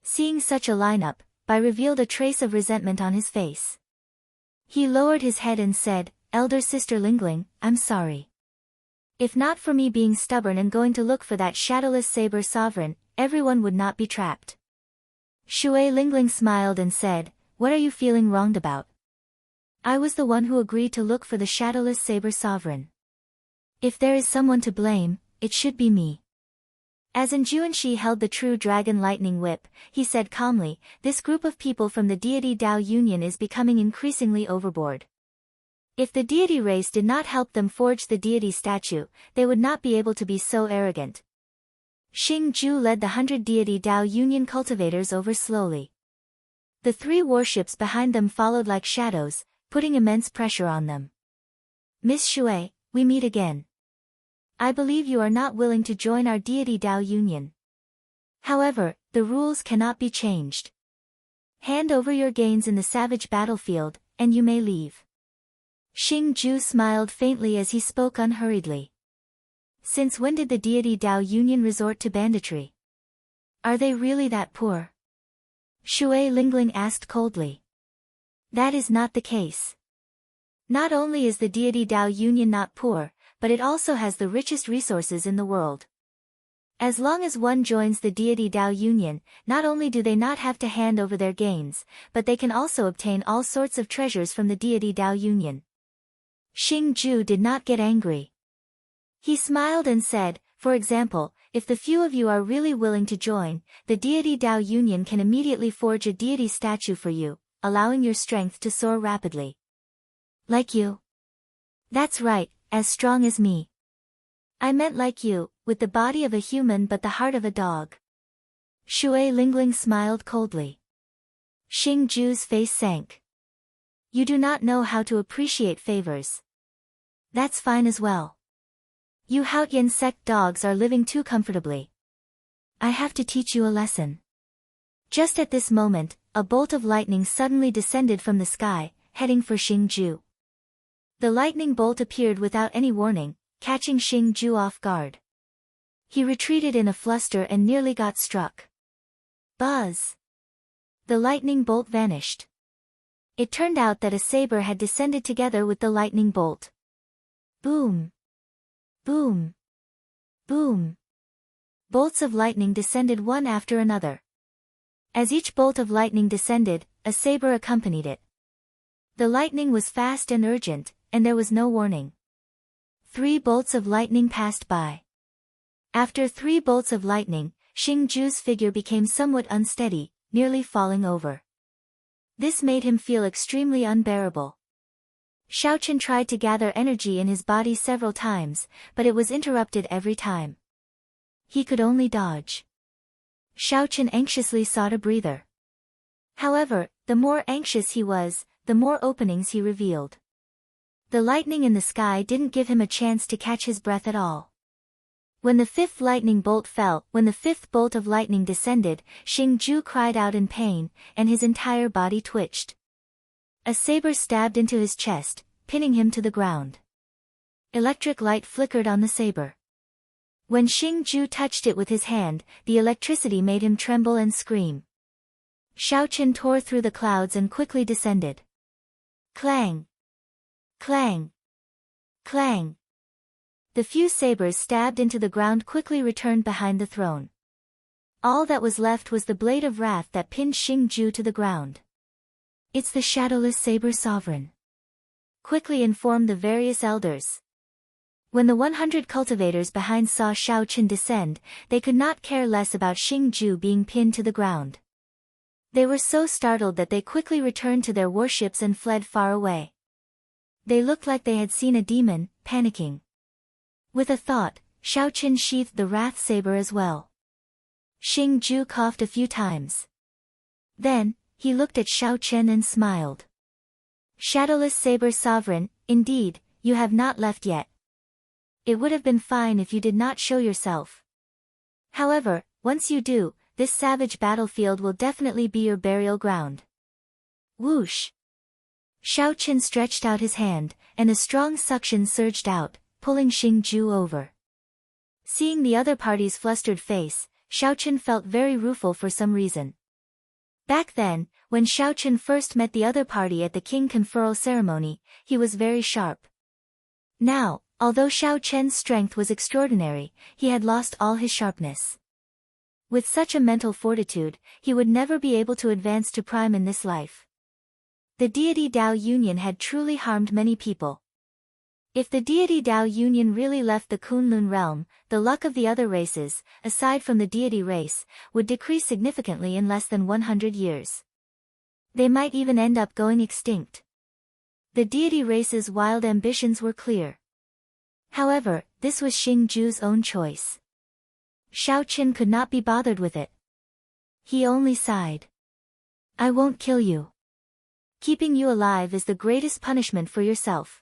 Seeing such a lineup, Bai revealed a trace of resentment on his face. He lowered his head and said, "Elder Sister Lingling, I'm sorry. If not for me being stubborn and going to look for that shadowless saber sovereign, everyone would not be trapped." Shui Lingling smiled and said, "What are you feeling wronged about? I was the one who agreed to look for the shadowless saber sovereign. If there is someone to blame, it should be me." As Juanxi held the true dragon lightning whip, he said calmly, "This group of people from the deity Dao Union is becoming increasingly overboard. If the deity race did not help them forge the deity statue, they would not be able to be so arrogant." Xing Ju led the 100 deity Dao Union cultivators over slowly. The 3 warships behind them followed like shadows, putting immense pressure on them. "Miss Shui, we meet again. I believe you are not willing to join our deity Dao Union. However, the rules cannot be changed. Hand over your gains in the savage battlefield, and you may leave." Xing Ju smiled faintly as he spoke unhurriedly. "Since when did the deity Dao Union resort to banditry? Are they really that poor?" Shui Lingling asked coldly. "That is not the case. Not only is the deity Dao Union not poor, but it also has the richest resources in the world. As long as one joins the deity Dao Union, not only do they not have to hand over their gains, but they can also obtain all sorts of treasures from the deity Dao Union." Xing Ju did not get angry. He smiled and said, "For example, if the few of you are really willing to join, the deity Dao Union can immediately forge a deity statue for you, allowing your strength to soar rapidly." "Like you?" "That's right, as strong as me." "I meant like you, with the body of a human but the heart of a dog." Shui Lingling smiled coldly. Xing Ju's face sank. "You do not know how to appreciate favors. That's fine as well. You Haotian sect dogs are living too comfortably. I have to teach you a lesson." Just at this moment, a bolt of lightning suddenly descended from the sky, heading for Xing Ju. The lightning bolt appeared without any warning, catching Xing Ju off guard. He retreated in a fluster and nearly got struck. Buzz! The lightning bolt vanished. It turned out that a saber had descended together with the lightning bolt. Boom! Boom! Boom! Bolts of lightning descended one after another. As each bolt of lightning descended, a saber accompanied it. The lightning was fast and urgent, and there was no warning. 3 bolts of lightning passed by. After 3 bolts of lightning, Xing Ju's figure became somewhat unsteady, nearly falling over. This made him feel extremely unbearable. Xiaochen tried to gather energy in his body several times, but it was interrupted every time. He could only dodge. Xiaochen anxiously sought a breather. However, the more anxious he was, the more openings he revealed. The lightning in the sky didn't give him a chance to catch his breath at all. When the 5th bolt of lightning descended, Xing Ju cried out in pain, and his entire body twitched. A saber stabbed into his chest, pinning him to the ground. Electric light flickered on the saber. When Xing Ju touched it with his hand, the electricity made him tremble and scream. Xiaochen tore through the clouds and quickly descended. Clang! Clang! Clang! The few sabers stabbed into the ground quickly returned behind the throne. All that was left was the blade of wrath that pinned Xing Ju to the ground. "It's the shadowless saber sovereign," quickly informed the various elders. When the 100 cultivators behind saw Xiaochen descend, they could not care less about Xing Ju being pinned to the ground. They were so startled that they quickly returned to their warships and fled far away. They looked like they had seen a demon, panicking. With a thought, Xiaochen sheathed the wrath saber as well. Xing Ju coughed a few times. Then, he looked at Xiaochen and smiled. "Shadowless saber sovereign, indeed, you have not left yet. It would have been fine if you did not show yourself. However, once you do, this savage battlefield will definitely be your burial ground." Whoosh! Xiaochen stretched out his hand, and a strong suction surged out, pulling Xing Ju over. Seeing the other party's flustered face, Xiaochen felt very rueful for some reason. Back then, when Xiaochen first met the other party at the king conferral ceremony, he was very sharp. Now, although Xiaochen's strength was extraordinary, he had lost all his sharpness. With such a mental fortitude, he would never be able to advance to prime in this life. The deity Dao Union had truly harmed many people. If the deity Dao Union really left the Kunlun realm, the luck of the other races, aside from the deity race, would decrease significantly in less than 100 years. They might even end up going extinct. The deity race's wild ambitions were clear. However, this was Xing Ju's own choice. Xiaochen could not be bothered with it. He only sighed. "I won't kill you. Keeping you alive is the greatest punishment for yourself."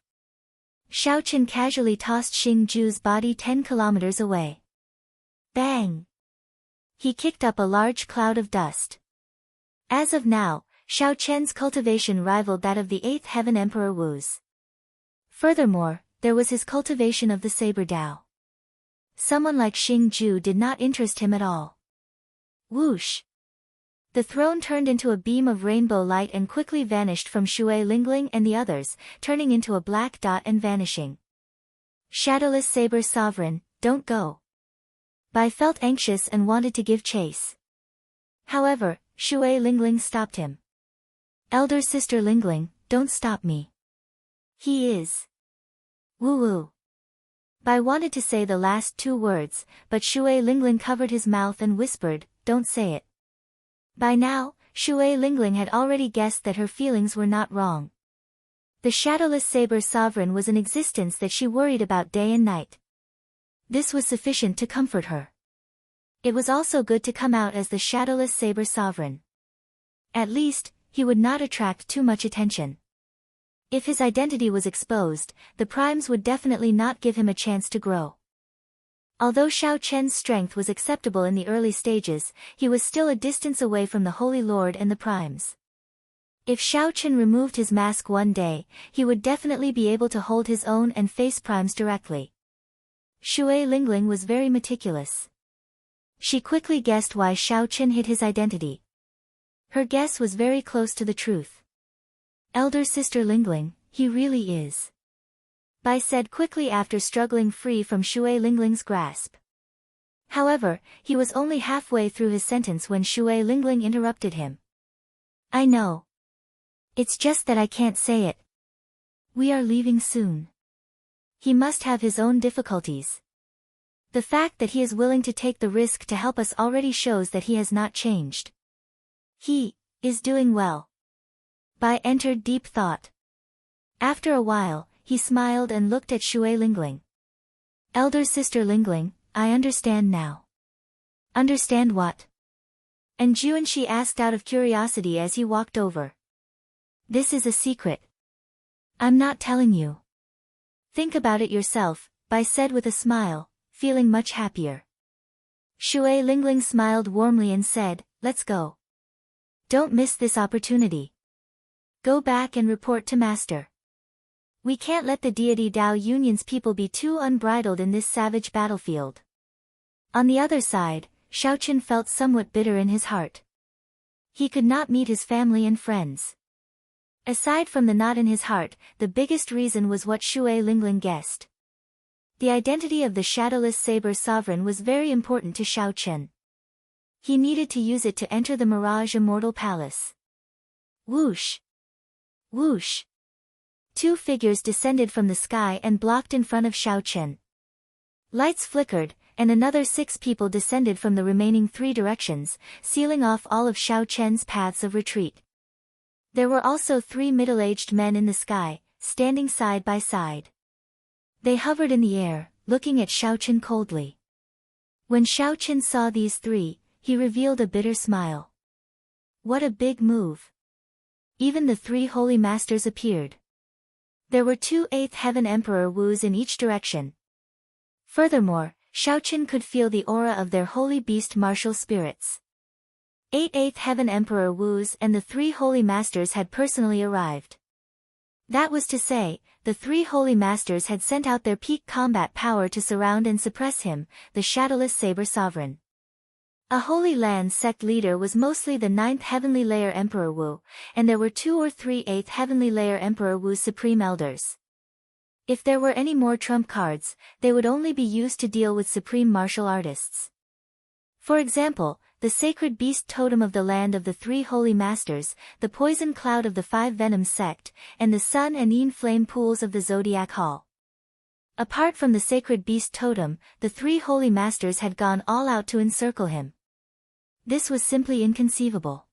Xiaochen casually tossed Xing Ju's body 10 kilometers away. Bang! He kicked up a large cloud of dust. As of now, Xiaochen's cultivation rivaled that of the 8th Heaven Emperor Wu's. Furthermore, there was his cultivation of the Saber Dao. Someone like Xing Ju did not interest him at all. Whoosh! The throne turned into a beam of rainbow light and quickly vanished from Shui Lingling and the others, turning into a black dot and vanishing. "Shadowless Saber Sovereign, don't go." Bai felt anxious and wanted to give chase. However, Shui Lingling stopped him. "Elder Sister Lingling, don't stop me. He is..." Woo-woo. Bai wanted to say the last 2 words, but Shui Lingling covered his mouth and whispered, "Don't say it." By now, Shui Lingling had already guessed that her feelings were not wrong. The Shadowless Saber Sovereign was an existence that she worried about day and night. This was sufficient to comfort her. It was also good to come out as the Shadowless Saber Sovereign. At least, he would not attract too much attention. If his identity was exposed, the primes would definitely not give him a chance to grow. Although Xiaochen's strength was acceptable in the early stages, he was still a distance away from the Holy Lord and the primes. If Xiaochen removed his mask one day, he would definitely be able to hold his own and face primes directly. Shui Lingling was very meticulous. She quickly guessed why Xiaochen hid his identity. Her guess was very close to the truth. "Elder Sister Lingling, he really is," Bai said quickly after struggling free from Shui Lingling's grasp. However, he was only halfway through his sentence when Shui Lingling interrupted him. "I know. It's just that I can't say it. We are leaving soon. He must have his own difficulties." The fact that he is willing to take the risk to help us already shows that he has not changed. He is doing well. Bai entered deep thought. After a while, he smiled and looked at Shui Lingling. Elder sister Lingling, I understand now. Understand what? And Juanshi asked out of curiosity as he walked over. This is a secret. I'm not telling you. Think about it yourself, Bai said with a smile, feeling much happier. Shui Lingling smiled warmly and said, let's go. Don't miss this opportunity. Go back and report to Master. We can't let the deity Dao Union's people be too unbridled in this savage battlefield. On the other side, Xiaoqin felt somewhat bitter in his heart. He could not meet his family and friends. Aside from the knot in his heart, the biggest reason was what Shui Lingling guessed. The identity of the shadowless saber sovereign was very important to Xiaoqin. He needed to use it to enter the Mirage Immortal Palace. Whoosh! Whoosh! Two figures descended from the sky and blocked in front of Xiaoqin. Lights flickered, and another 6 people descended from the remaining 3 directions, sealing off all of Xiaoqin's paths of retreat. There were also 3 middle-aged men in the sky, standing side by side. They hovered in the air, looking at Xiaoqin coldly. When Xiaoqin saw these 3, he revealed a bitter smile. What a big move! Even the 3 holy masters appeared. There were 2 8th Heaven Emperor Wus in each direction. Furthermore, Xiaoqin could feel the aura of their holy beast martial spirits. 8th Heaven Emperor Wus and the 3 holy masters had personally arrived. That was to say, the 3 holy masters had sent out their peak combat power to surround and suppress him, the shadowless saber sovereign. A Holy Land sect leader was mostly the 9th Heavenly Layer Emperor Wu, and there were 2 or 3 8th Heavenly Layer Emperor Wu's supreme elders. If there were any more trump cards, they would only be used to deal with supreme martial artists. For example, the sacred beast totem of the land of the 3 holy masters, the poison cloud of the 5 venom sect, and the sun and yin flame pools of the zodiac hall. Apart from the sacred beast totem, the 3 holy masters had gone all out to encircle him. This was simply inconceivable.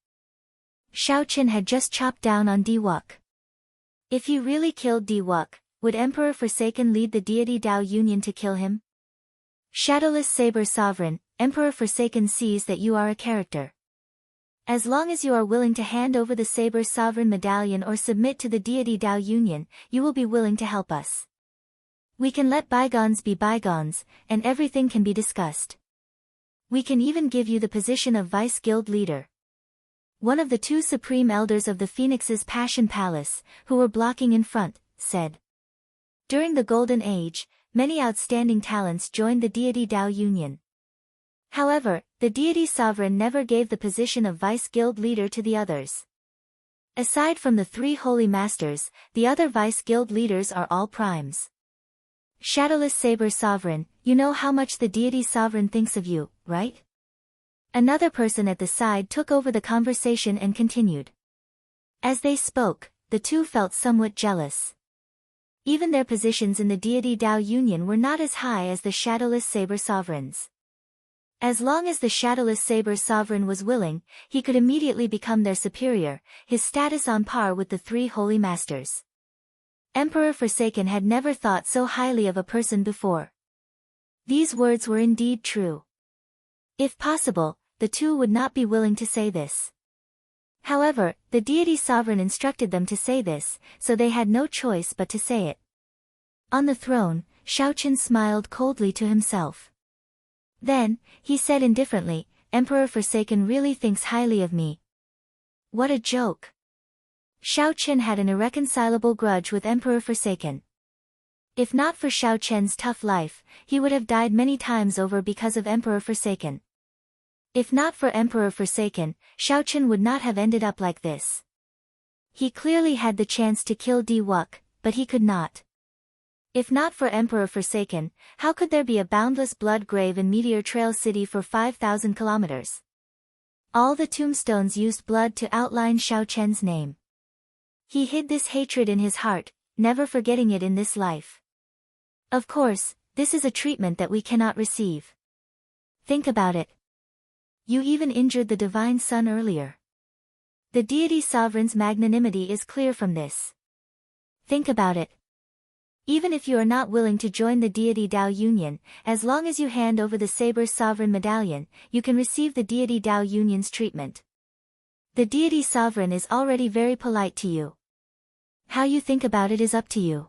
Xiaoqin had just chopped down on Diwuk. If he really killed Diwuk, would Emperor Forsaken lead the deity Dao Union to kill him? Shadowless Saber Sovereign, Emperor Forsaken sees that you are a character. As long as you are willing to hand over the Saber Sovereign medallion or submit to the deity Dao Union, you will be willing to help us. We can let bygones be bygones, and everything can be discussed. We can even give you the position of Vice Guild Leader. One of the 2 supreme elders of the Phoenix's Passion Palace, who were blocking in front, said. During the Golden Age, many outstanding talents joined the deity Dao Union. However, the deity sovereign never gave the position of Vice Guild Leader to the others. Aside from the 3 holy masters, the other Vice Guild leaders are all primes. Shadowless Saber Sovereign, you know how much the deity sovereign thinks of you, right? Another person at the side took over the conversation and continued. As they spoke, the 2 felt somewhat jealous. Even their positions in the deity Dao Union were not as high as the Shadowless Saber Sovereign's. As long as the Shadowless Saber Sovereign was willing, he could immediately become their superior, his status on par with the 3 holy masters. Emperor Forsaken had never thought so highly of a person before. These words were indeed true. If possible, the 2 would not be willing to say this. However, the deity sovereign instructed them to say this, so they had no choice but to say it. On the throne, Xiaoqin smiled coldly to himself. Then, he said indifferently, Emperor Forsaken really thinks highly of me. What a joke! Xiaoqin had an irreconcilable grudge with Emperor Forsaken. If not for Xiaoqian's tough life, he would have died many times over because of Emperor Forsaken. If not for Emperor Forsaken, Xiaoqin would not have ended up like this. He clearly had the chance to kill Diwuk, but he could not. If not for Emperor Forsaken, how could there be a boundless blood grave in Meteor Trail City for 5,000 kilometers? All the tombstones used blood to outline Xiaoqian's name. He hid this hatred in his heart, never forgetting it in this life. Of course, This is a treatment that we cannot receive. Think about it. You even injured the divine sun earlier. The deity sovereign's magnanimity is clear from this. Think about it. Even if you are not willing to join the deity Tao Union, as long as you hand over the Saber Sovereign Medallion, you can receive the deity Tao Union's treatment. The deity sovereign is already very polite to you. How you think about it is up to you.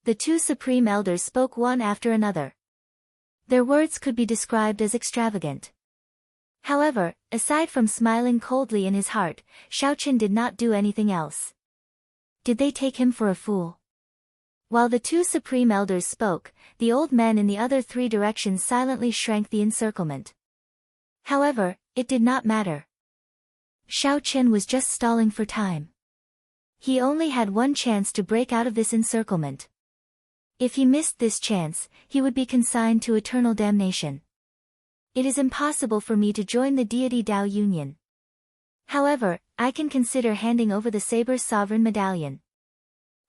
The two supreme elders spoke one after another. Their words could be described as extravagant. However, aside from smiling coldly in his heart, Xiaoqin did not do anything else. Did they take him for a fool? While the two supreme elders spoke, the old men in the other three directions silently shrank the encirclement. However, it did not matter. Xiaoqin was just stalling for time. He only had one chance to break out of this encirclement. If he missed this chance, he would be consigned to eternal damnation. It is impossible for me to join the deity Tao Union. However, I can consider handing over the Saber Sovereign Medallion.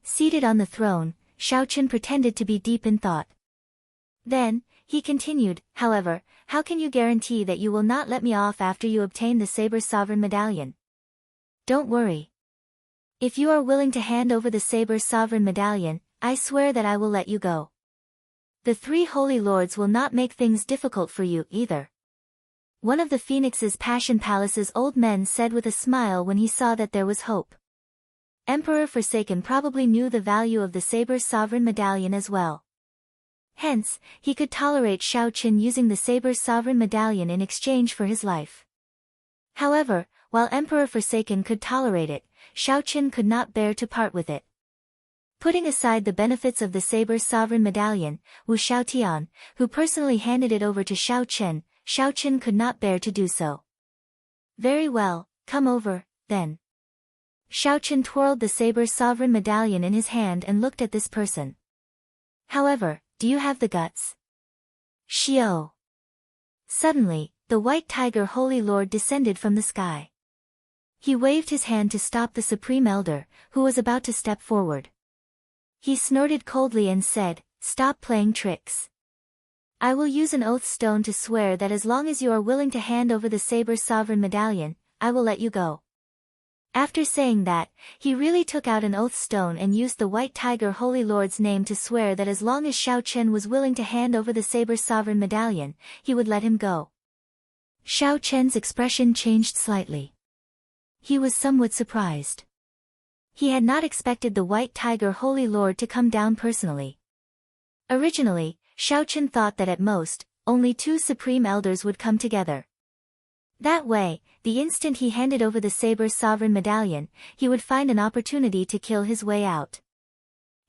Seated on the throne, Xiaoqin pretended to be deep in thought. Then, he continued, however, how can you guarantee that you will not let me off after you obtain the Saber Sovereign Medallion? Don't worry. If you are willing to hand over the Saber Sovereign Medallion, I swear that I will let you go. The three holy lords will not make things difficult for you either. One of the Phoenix's Passion Palace's old men said with a smile when he saw that there was hope. Emperor Forsaken probably knew the value of the Saber Sovereign Medallion as well. Hence, he could tolerate Xiaoqin using the Saber Sovereign Medallion in exchange for his life. However, while Emperor Forsaken could tolerate it, Xiaoqin could not bear to part with it. Putting aside the benefits of the Saber Sovereign Medallion, Wu Xiaotian, who personally handed it over to Xiaoqin, Xiaoqin could not bear to do so. Very well, come over, then. Xiaoqin twirled the Saber Sovereign Medallion in his hand and looked at this person. However, do you have the guts? Xiao. Suddenly, the White Tiger Holy Lord descended from the sky. He waved his hand to stop the Supreme Elder, who was about to step forward. He snorted coldly and said, "Stop playing tricks. I will use an oath stone to swear that as long as you are willing to hand over the Saber Sovereign Medallion, I will let you go." After saying that, he really took out an oath stone and used the White Tiger Holy Lord's name to swear that as long as Xiaoqin was willing to hand over the Saber Sovereign Medallion, he would let him go. Xiaoqian's expression changed slightly. He was somewhat surprised. He had not expected the White Tiger Holy Lord to come down personally. Originally, Xiaoqin thought that at most, only two Supreme Elders would come together. That way, the instant he handed over the Saber Sovereign Medallion, he would find an opportunity to kill his way out.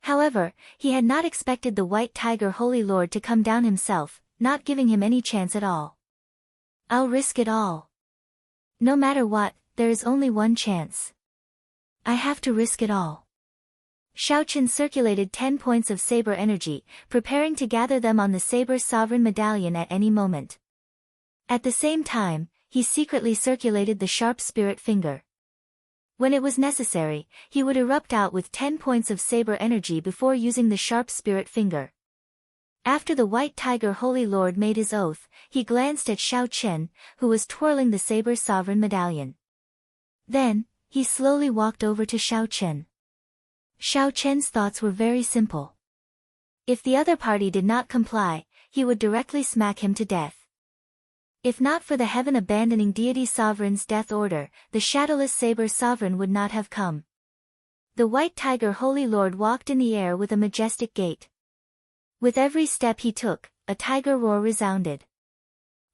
However, he had not expected the White Tiger Holy Lord to come down himself, not giving him any chance at all. I'll risk it all. No matter what, there is only one chance. I have to risk it all. Xiaoqin circulated 10 points of saber energy, preparing to gather them on the Saber Sovereign Medallion at any moment. At the same time, he secretly circulated the Sharp Spirit Finger. When it was necessary, he would erupt out with 10 points of saber energy before using the Sharp Spirit Finger. After the White Tiger Holy Lord made his oath, he glanced at Xiaoqin, who was twirling the Saber Sovereign Medallion. Then, he slowly walked over to Xiaoqin. Xiaoqin's thoughts were very simple. If the other party did not comply, he would directly smack him to death. If not for the heaven-abandoning deity sovereign's death order, the shadowless Saber Sovereign would not have come. The White Tiger Holy Lord walked in the air with a majestic gait. With every step he took, a tiger roar resounded.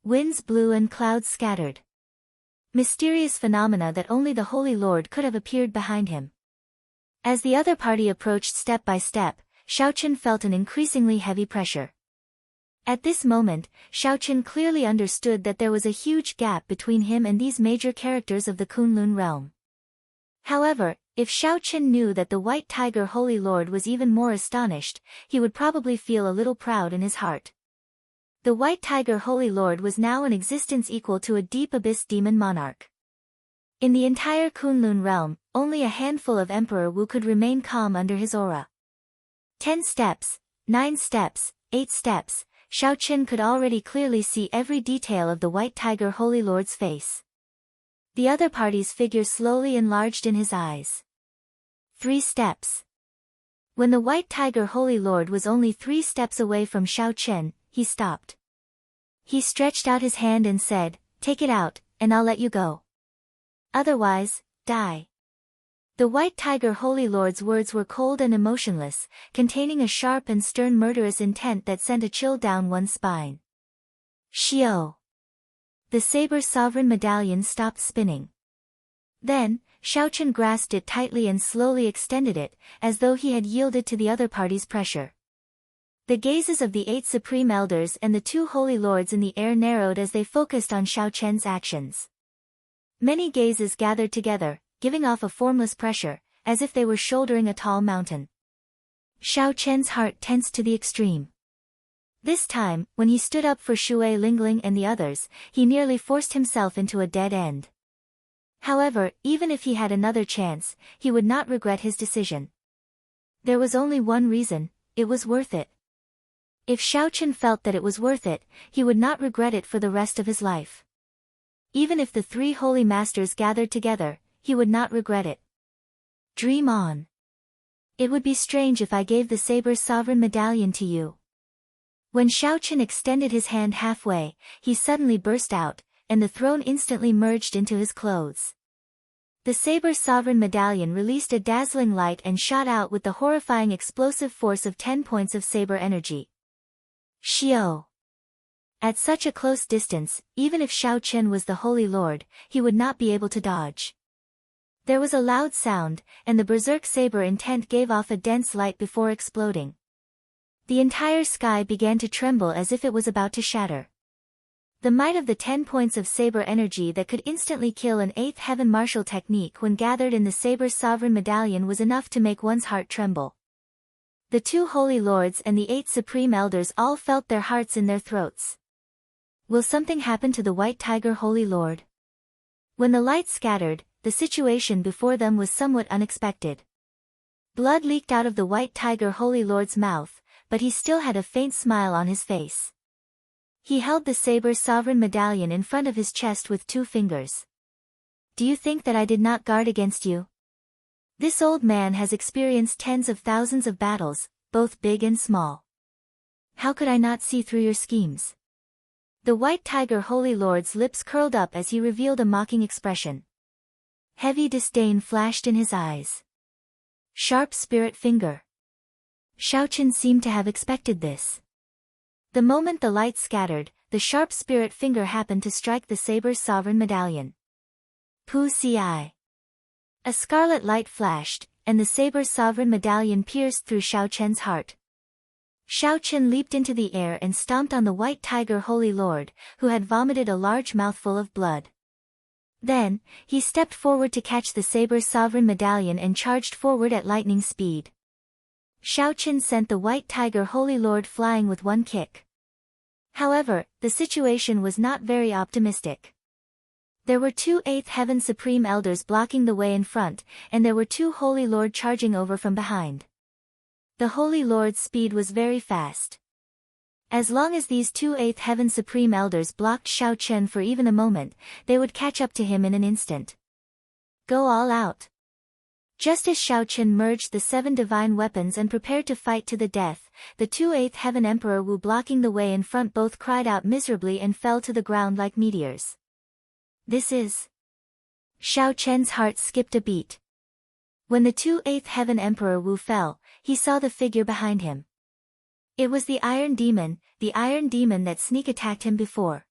Winds blew and clouds scattered. Mysterious phenomena that only the Holy Lord could have appeared behind him. As the other party approached step by step, Xiaoqin felt an increasingly heavy pressure. At this moment, Xiaoqin clearly understood that there was a huge gap between him and these major characters of the Kunlun realm. However, if Xiaoqin knew that the White Tiger Holy Lord was even more astonished, he would probably feel a little proud in his heart. The White Tiger Holy Lord was now in existence equal to a deep abyss demon monarch. In the entire Kunlun realm, only a handful of Emperor Wu could remain calm under his aura. 10 steps, 9 steps, 8 steps, Shao Chen could already clearly see every detail of the White Tiger Holy Lord's face. The other party's figure slowly enlarged in his eyes. 3 steps. When the White Tiger Holy Lord was only 3 steps away from Shao Chen, he stopped. He stretched out his hand and said, "Take it out, and I'll let you go. Otherwise, die." The White Tiger Holy Lord's words were cold and emotionless, containing a sharp and stern murderous intent that sent a chill down one's spine. Xiao. The saber sovereign medallion stopped spinning. Then, Shao Chen grasped it tightly and slowly extended it, as though he had yielded to the other party's pressure. The gazes of the 8 supreme elders and the 2 holy lords in the air narrowed as they focused on Shao Chen's actions. Many gazes gathered together, giving off a formless pressure, as if they were shouldering a tall mountain. Shao Chen's heart tensed to the extreme. This time, when he stood up for Shui Lingling and the others, he nearly forced himself into a dead end. However, even if he had another chance, he would not regret his decision. There was only one reason: it was worth it. If Shao Chen felt that it was worth it, he would not regret it for the rest of his life. Even if the 3 holy masters gathered together, he would not regret it. Dream on. It would be strange if I gave the Saber's sovereign medallion to you. When Shao Chen extended his hand halfway, he suddenly burst out, and the throne instantly merged into his clothes. The Saber's sovereign medallion released a dazzling light and shot out with the horrifying explosive force of 10 points of saber energy. Xiao. At such a close distance, even if Shao Chen was the Holy Lord, he would not be able to dodge. There was a loud sound, and the berserk saber intent gave off a dense light before exploding. The entire sky began to tremble as if it was about to shatter. The might of the 10 points of saber energy that could instantly kill an 8th heaven martial technique when gathered in the Saber's sovereign medallion was enough to make one's heart tremble. The 2 holy lords and the 8 supreme elders all felt their hearts in their throats. Will something happen to the White Tiger Holy Lord? When the light scattered, the situation before them was somewhat unexpected. Blood leaked out of the White Tiger Holy Lord's mouth, but he still had a faint smile on his face. He held the Saber's sovereign medallion in front of his chest with 2 fingers. Do you think that I did not guard against you? This old man has experienced tens of thousands of battles, both big and small. How could I not see through your schemes? The White Tiger Holy Lord's lips curled up as he revealed a mocking expression. Heavy disdain flashed in his eyes. Sharp spirit finger. Shao Chen seemed to have expected this. The moment the light scattered, the sharp spirit finger happened to strike the Saber's sovereign medallion. Pu Si. A scarlet light flashed, and the Saber's sovereign medallion pierced through Shao Chen's heart. Shao Chen leaped into the air and stomped on the White Tiger Holy Lord, who had vomited a large mouthful of blood. Then, he stepped forward to catch the Saber's sovereign medallion and charged forward at lightning speed. Shao Chen sent the White Tiger Holy Lord flying with one kick. However, the situation was not very optimistic. There were 2 8th Heaven Supreme Elders blocking the way in front, and there were 2 Holy Lord charging over from behind. The Holy Lord's speed was very fast. As long as these 2 8th Heaven Supreme Elders blocked Shao Chen for even a moment, they would catch up to him in an instant. Go all out. Just as Shao Chen merged the 7 divine weapons and prepared to fight to the death, the 2 8th Heaven Emperor Wu blocking the way in front both cried out miserably and fell to the ground like meteors. This is... Shao Chen's heart skipped a beat. When the 2 8th Heaven Emperor Wu fell, he saw the figure behind him. It was the Iron Demon that sneak attacked him before.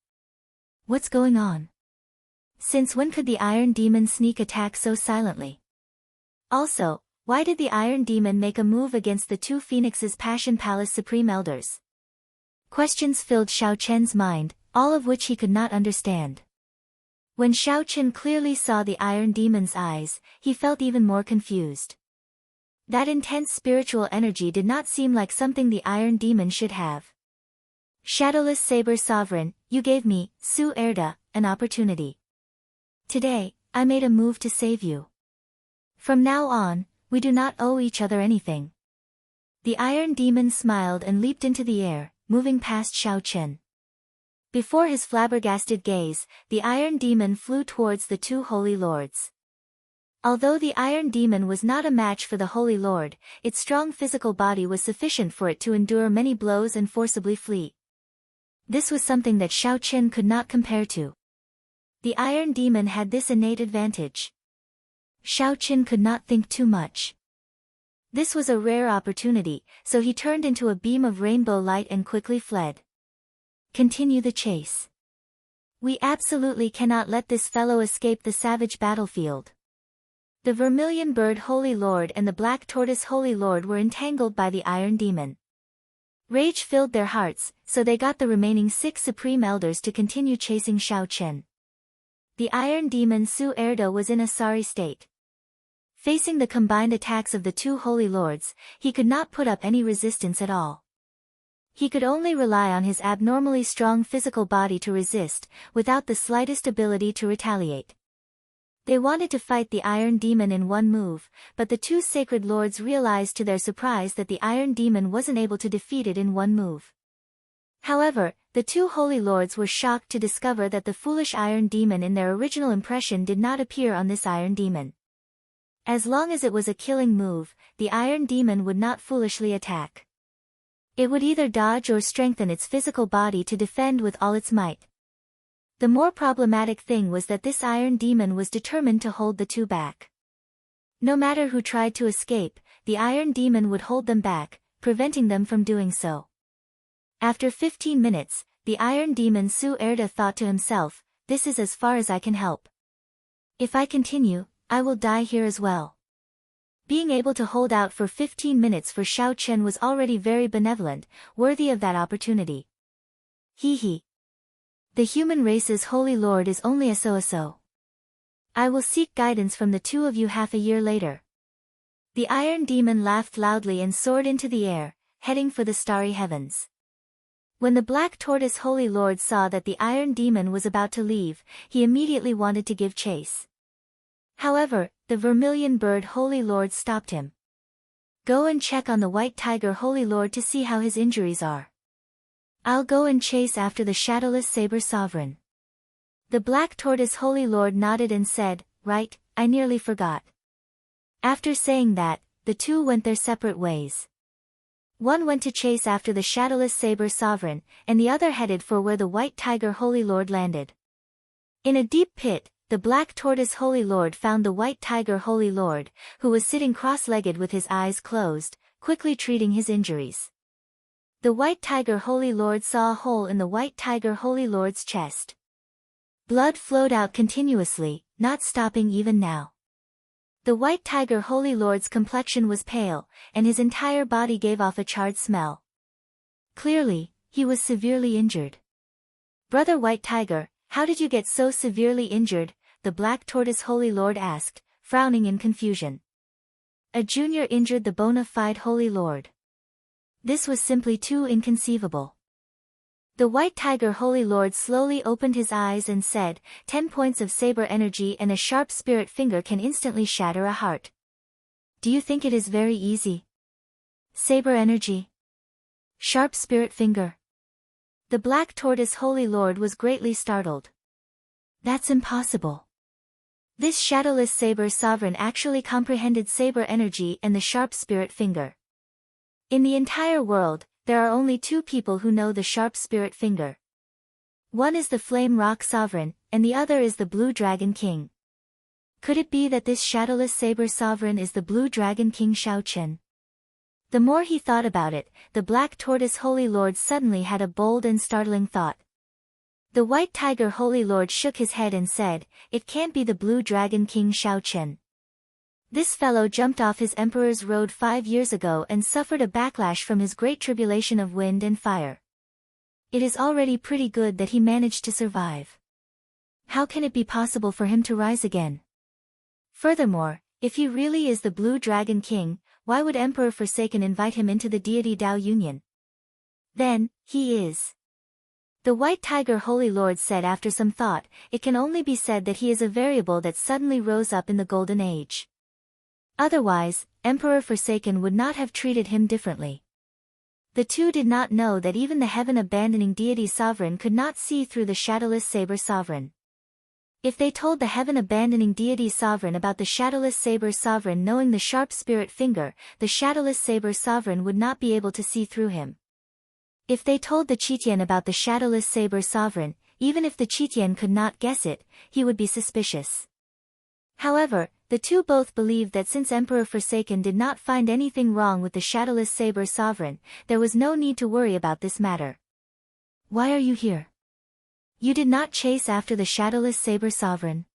What's going on? Since when could the Iron Demon sneak attack so silently? Also, why did the Iron Demon make a move against the 2 Phoenix's Passion Palace Supreme Elders? Questions filled Shao Chen's mind, all of which he could not understand. When Shao Chen clearly saw the Iron Demon's eyes, he felt even more confused. That intense spiritual energy did not seem like something the Iron Demon should have. Shadowless Saber Sovereign, you gave me, Su Erda, an opportunity. Today, I made a move to save you. From now on, we do not owe each other anything. The Iron Demon smiled and leaped into the air, moving past Xiao Chen. Before his flabbergasted gaze, the Iron Demon flew towards the two Holy Lords. Although the Iron Demon was not a match for the Holy Lord, its strong physical body was sufficient for it to endure many blows and forcibly flee. This was something that Xiao Chen could not compare to. The Iron Demon had this innate advantage. Xiao Chen could not think too much. This was a rare opportunity, so he turned into a beam of rainbow light and quickly fled. Continue the chase. We absolutely cannot let this fellow escape the savage battlefield. The Vermilion Bird Holy Lord and the Black Tortoise Holy Lord were entangled by the Iron Demon. Rage filled their hearts, so they got the remaining 6 Supreme Elders to continue chasing Xiao Chen. The Iron Demon Su Erda was in a sorry state. Facing the combined attacks of the two Holy Lords, he could not put up any resistance at all. He could only rely on his abnormally strong physical body to resist, without the slightest ability to retaliate. They wanted to fight the Iron Demon in one move, but the two Sacred Lords realized to their surprise that the Iron Demon wasn't able to defeat it in one move. However, the two Holy Lords were shocked to discover that the foolish Iron Demon in their original impression did not appear on this Iron Demon. As long as it was a killing move, the Iron Demon would not foolishly attack. It would either dodge or strengthen its physical body to defend with all its might. The more problematic thing was that this Iron Demon was determined to hold the two back. No matter who tried to escape, the Iron Demon would hold them back, preventing them from doing so. After 15 minutes, the Iron Demon Su Erda thought to himself, "This is as far as I can help. If I continue, I will die here as well." Being able to hold out for 15 minutes for Xiao Chen was already very benevolent, worthy of that opportunity. Hee. The human race's Holy Lord is only a so-so. I will seek guidance from the two of you half a year later. The Iron Demon laughed loudly and soared into the air, heading for the starry heavens. When the Black Tortoise Holy Lord saw that the Iron Demon was about to leave, he immediately wanted to give chase. However, the Vermilion Bird Holy Lord stopped him. Go and check on the White Tiger Holy Lord to see how his injuries are. I'll go and chase after the Shadowless Saber Sovereign. The Black Tortoise Holy Lord nodded and said, "Right, I nearly forgot." After saying that, the two went their separate ways. One went to chase after the Shadowless Saber Sovereign, and the other headed for where the White Tiger Holy Lord landed. In a deep pit, the Black Tortoise Holy Lord found the White Tiger Holy Lord, who was sitting cross-legged with his eyes closed, quickly treating his injuries. The White Tiger Holy Lord saw a hole in the White Tiger Holy Lord's chest. Blood flowed out continuously, not stopping even now. The White Tiger Holy Lord's complexion was pale, and his entire body gave off a charred smell. Clearly, he was severely injured. "Brother White Tiger, how did you get so severely injured?" the Black Tortoise Holy Lord asked, frowning in confusion. A junior injured the bona fide Holy Lord. This was simply too inconceivable. The White Tiger Holy Lord slowly opened his eyes and said, 10 points of saber energy and a sharp spirit finger can instantly shatter a heart. Do you think it is very easy? Saber energy. Sharp spirit finger. The Black Tortoise Holy Lord was greatly startled. That's impossible. This Shadowless Saber Sovereign actually comprehended saber energy and the sharp spirit finger. In the entire world, there are only two people who know the sharp spirit finger. One is the Flame Rock Sovereign, and the other is the Blue Dragon King. Could it be that this Shadowless Saber Sovereign is the Blue Dragon King Xiao Chen? The more he thought about it, the Black Tortoise Holy Lord suddenly had a bold and startling thought. The White Tiger Holy Lord shook his head and said, "It can't be the Blue Dragon King Xiao Chen. This fellow jumped off his Emperor's Road 5 years ago and suffered a backlash from his great tribulation of wind and fire. It is already pretty good that he managed to survive. How can it be possible for him to rise again? Furthermore, if he really is the Blue Dragon King, why would Emperor Forsaken invite him into the Deity Dao Union? Then, he is." The White Tiger Holy Lord said after some thought, "It can only be said that he is a variable that suddenly rose up in the Golden Age. Otherwise, Emperor Forsaken would not have treated him differently. The two did not know that even the heaven-abandoning deity sovereign could not see through the shadowless saber sovereign. If they told the heaven-abandoning deity sovereign about the shadowless saber sovereign knowing the sharp spirit finger, the shadowless saber sovereign would not be able to see through him. If they told the Qitian about the shadowless saber sovereign, even if the Qitian could not guess it, he would be suspicious. However, the two both believed that since Emperor Forsaken did not find anything wrong with the shadowless saber sovereign, there was no need to worry about this matter. Why are you here? You did not chase after the shadowless saber sovereign.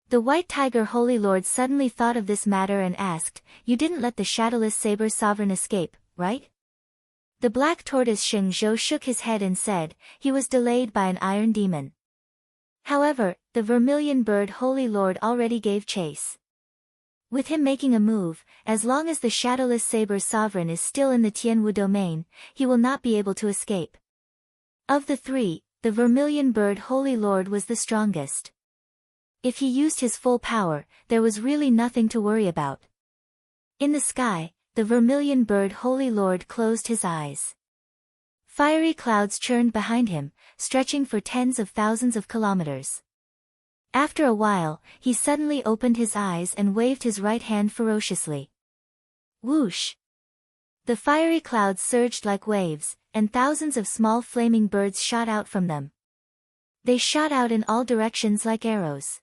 The White Tiger Holy Lord suddenly thought of this matter and asked, you didn't let the shadowless saber sovereign escape, right? The Black Tortoise Sheng Zhou shook his head and said, he was delayed by an iron demon. However, the Vermilion Bird Holy Lord already gave chase. With him making a move, as long as the shadowless saber sovereign is still in the Tianwu domain, he will not be able to escape. Of the three, the Vermilion Bird Holy Lord was the strongest. If he used his full power, there was really nothing to worry about. In the sky, the Vermilion Bird Holy Lord closed his eyes. Fiery clouds churned behind him, stretching for tens of thousands of kilometers. After a while, he suddenly opened his eyes and waved his right hand ferociously. Whoosh! The fiery clouds surged like waves, and thousands of small flaming birds shot out from them. They shot out in all directions like arrows.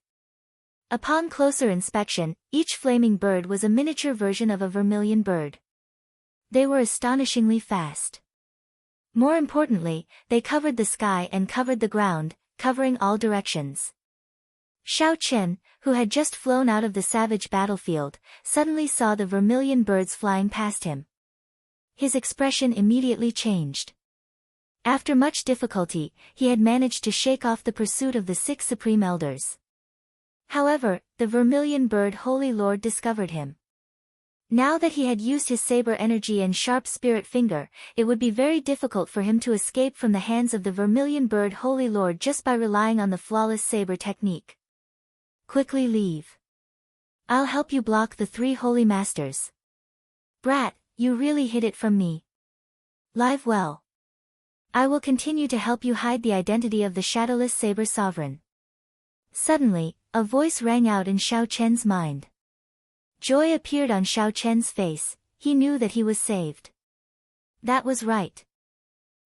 Upon closer inspection, each flaming bird was a miniature version of a vermilion bird. They were astonishingly fast. More importantly, they covered the sky and covered the ground, covering all directions. Xiao Chen, who had just flown out of the savage battlefield, suddenly saw the vermilion birds flying past him. His expression immediately changed. After much difficulty, he had managed to shake off the pursuit of the 6 Supreme Elders. However, the Vermilion Bird Holy Lord discovered him. Now that he had used his saber energy and sharp spirit finger, it would be very difficult for him to escape from the hands of the Vermilion Bird Holy Lord just by relying on the flawless saber technique. Quickly leave. I'll help you block the 3 Holy Masters. Brat, you really hid it from me. Live well. I will continue to help you hide the identity of the shadowless saber sovereign. Suddenly, a voice rang out in Xiao Chen's mind. Joy appeared on Xiao Chen's face, he knew that he was saved. That was right.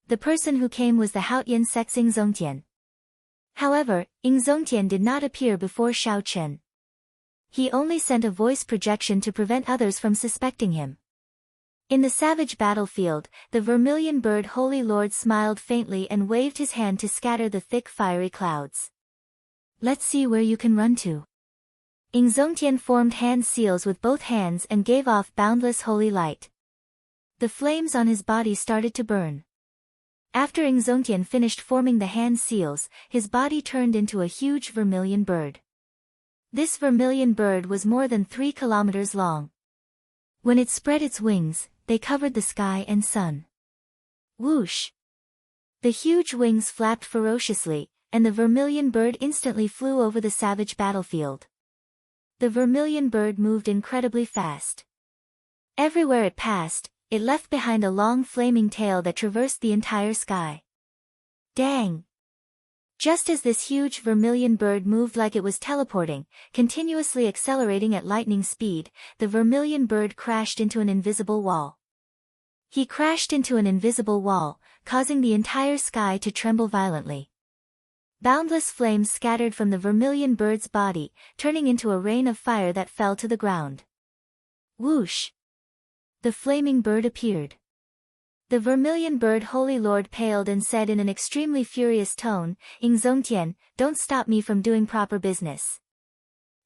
The person who came was the Haotian sect's Ing Zongtian. However, Ing Zongtian did not appear before Xiao Chen. He only sent a voice projection to prevent others from suspecting him. In the savage battlefield, the Vermilion Bird Holy Lord smiled faintly and waved his hand to scatter the thick fiery clouds. Let's see where you can run to. Ing Zongtian formed hand seals with both hands and gave off boundless holy light. The flames on his body started to burn. After Ing Zongtian finished forming the hand seals, his body turned into a huge vermilion bird. This vermilion bird was more than 3 kilometers long. When it spread its wings, they covered the sky and sun. Whoosh! The huge wings flapped ferociously, and the vermilion bird instantly flew over the savage battlefield. The vermilion bird moved incredibly fast. Everywhere it passed, it left behind a long flaming tail that traversed the entire sky. Dang! Just as this huge vermilion bird moved like it was teleporting, continuously accelerating at lightning speed, the vermilion bird crashed into an invisible wall. He crashed into an invisible wall, causing the entire sky to tremble violently. Boundless flames scattered from the vermilion bird's body, turning into a rain of fire that fell to the ground. Whoosh! The flaming bird appeared. The Vermilion Bird Holy Lord paled and said in an extremely furious tone, Ing Zongtian, don't stop me from doing proper business.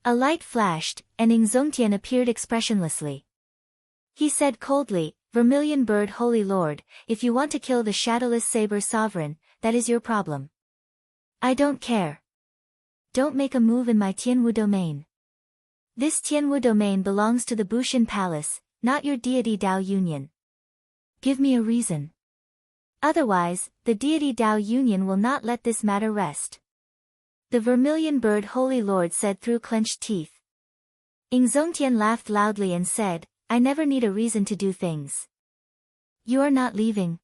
A light flashed, and Ing Zongtian appeared expressionlessly. He said coldly, Vermilion Bird Holy Lord, if you want to kill the shadowless saber sovereign, that is your problem. I don't care. Don't make a move in my Tianwu domain. This Tianwu domain belongs to the Bushin Palace, not your deity Dao Union. Give me a reason. Otherwise, the deity Dao Union will not let this matter rest. The Vermilion Bird Holy Lord said through clenched teeth. Zongtian laughed loudly and said, I never need a reason to do things. You are not leaving.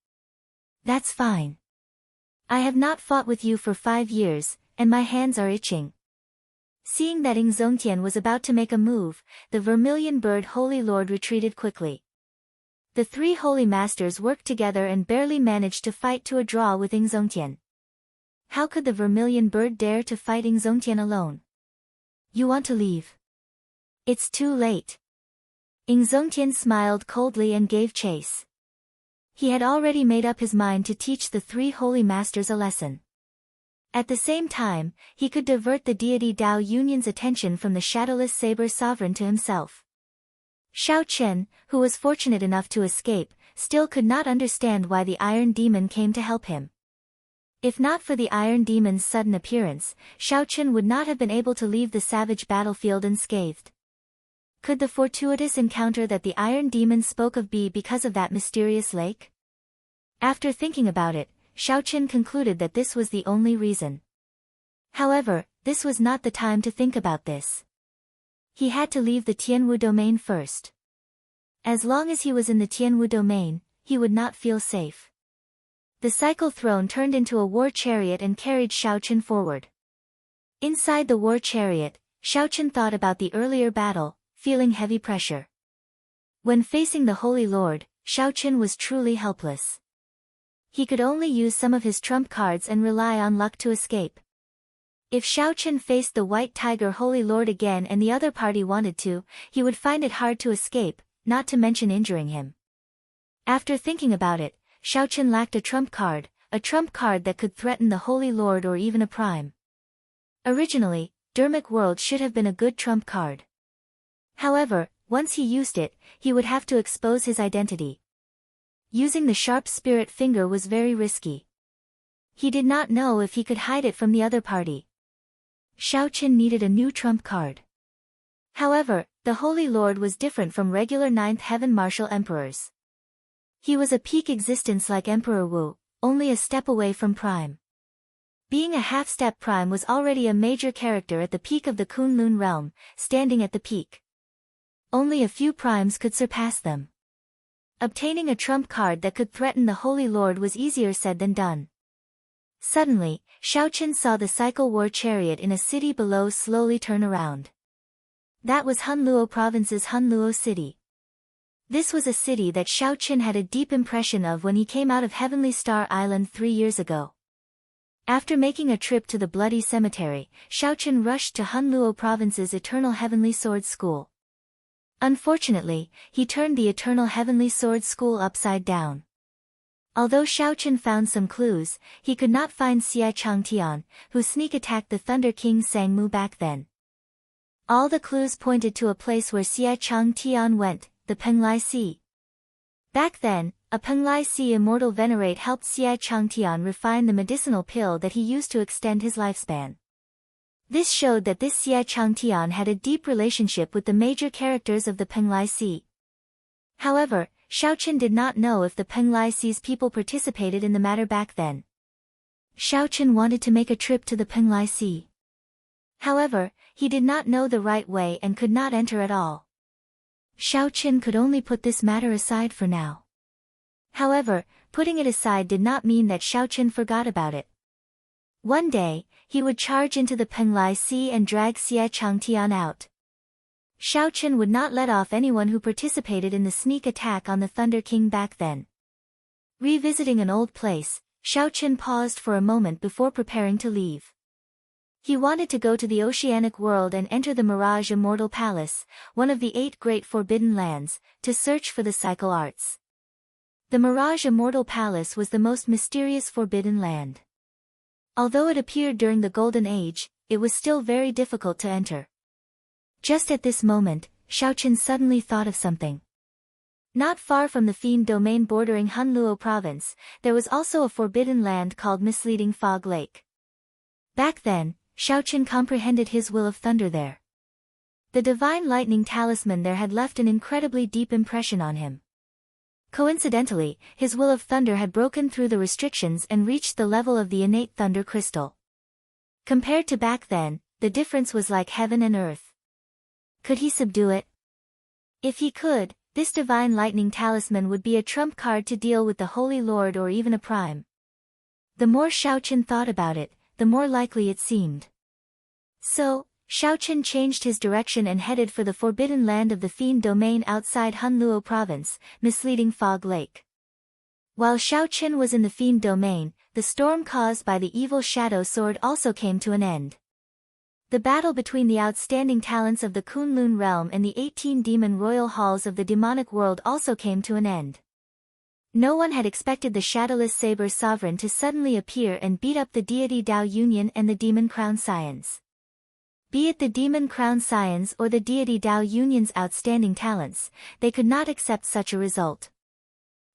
That's fine. I have not fought with you for 5 years, and my hands are itching. Seeing that Zongtian was about to make a move, the vermilion bird Holy Lord retreated quickly. The 3 holy masters worked together and barely managed to fight to a draw with Zongtian. How could the vermilion bird dare to fight Zongtian alone? You want to leave? It's too late. Zongtian smiled coldly and gave chase. He had already made up his mind to teach the 3 holy masters a lesson. At the same time, he could divert the deity Dao Yunyan's attention from the shadowless saber sovereign to himself. Shao Chen, who was fortunate enough to escape, still could not understand why the Iron Demon came to help him. If not for the Iron Demon's sudden appearance, Shao Chen would not have been able to leave the savage battlefield unscathed. Could the fortuitous encounter that the Iron Demon spoke of be because of that mysterious lake? After thinking about it, Shao Chen concluded that this was the only reason. However, this was not the time to think about this. He had to leave the Tianwu domain first. As long as he was in the Tianwu domain, he would not feel safe. The cycle throne turned into a war chariot and carried Shao Chen forward. Inside the war chariot, Shao Chen thought about the earlier battle, feeling heavy pressure. When facing the Holy Lord, Shao Chen was truly helpless. He could only use some of his trump cards and rely on luck to escape. If Shao Chen faced the White Tiger Holy Lord again and the other party wanted to, he would find it hard to escape, not to mention injuring him. After thinking about it, Shao Chen lacked a trump card that could threaten the Holy Lord or even a prime. Originally, Dermic World should have been a good trump card. However, once he used it, he would have to expose his identity. Using the sharp spirit finger was very risky. He did not know if he could hide it from the other party. Shao Chen needed a new trump card. However, the Holy Lord was different from regular 9th Heaven Martial Emperors. He was a peak existence like Emperor Wu, only a step away from Prime. Being a half-step Prime was already a major character at the peak of the Kunlun realm, standing at the peak. Only a few Primes could surpass them. Obtaining a trump card that could threaten the Holy Lord was easier said than done. Suddenly, Shao Chen saw the cycle war chariot in a city below slowly turn around. That was Hunluo Province's Hunluo City. This was a city that Shao Chen had a deep impression of when he came out of Heavenly Star Island 3 years ago. After making a trip to the Bloody Cemetery, Shao Chen rushed to Hunluo Province's Eternal Heavenly Sword School. Unfortunately, he turned the Eternal Heavenly Sword School upside down. Although Shao Chen found some clues, he could not find Xia Changtian, who sneak attacked the Thunder King Sangmu back then. All the clues pointed to a place where Xia Changtian went, the Penglai Sea. Back then, a Penglai Sea immortal venerate helped Xia Changtian refine the medicinal pill that he used to extend his lifespan. This showed that this Xia Changtian had a deep relationship with the major characters of the Penglai Sea. However, Shao Chen did not know if the Penglai Sea's people participated in the matter back then. Shao Chen wanted to make a trip to the Penglai Sea. However, he did not know the right way and could not enter at all. Shao Chen could only put this matter aside for now. However, putting it aside did not mean that Shao Chen forgot about it. One day, he would charge into the Penglai Sea and drag Xia Changtian out. Shao Chen would not let off anyone who participated in the sneak attack on the Thunder King back then. Revisiting an old place, Shao Chen paused for a moment before preparing to leave. He wanted to go to the oceanic world and enter the Mirage Immortal Palace, one of the 8 great forbidden lands, to search for the cycle arts. The Mirage Immortal Palace was the most mysterious forbidden land. Although it appeared during the Golden Age, it was still very difficult to enter. Just at this moment, Shao Chen suddenly thought of something. Not far from the Fiend domain bordering Hunluo province, there was also a forbidden land called Misleading Fog Lake. Back then, Shao Chen comprehended his will of thunder there. The divine lightning talisman there had left an incredibly deep impression on him. Coincidentally, his will of thunder had broken through the restrictions and reached the level of the innate thunder crystal. Compared to back then, the difference was like heaven and earth. Could he subdue it? If he could, this divine lightning talisman would be a trump card to deal with the Holy Lord or even a prime. The more Xiaoqian thought about it, the more likely it seemed. So, Xiaoqian changed his direction and headed for the forbidden land of the Fiend domain outside Hunluo province, misleading Fog Lake. While Xiaoqian was in the Fiend domain, the storm caused by the evil shadow sword also came to an end. The battle between the outstanding talents of the Kunlun realm and the 18 demon royal halls of the demonic world also came to an end. No one had expected the shadowless saber sovereign to suddenly appear and beat up the deity Dao Union and the demon crown scions. Be it the demon crown scions or the deity Dao Union's outstanding talents, they could not accept such a result.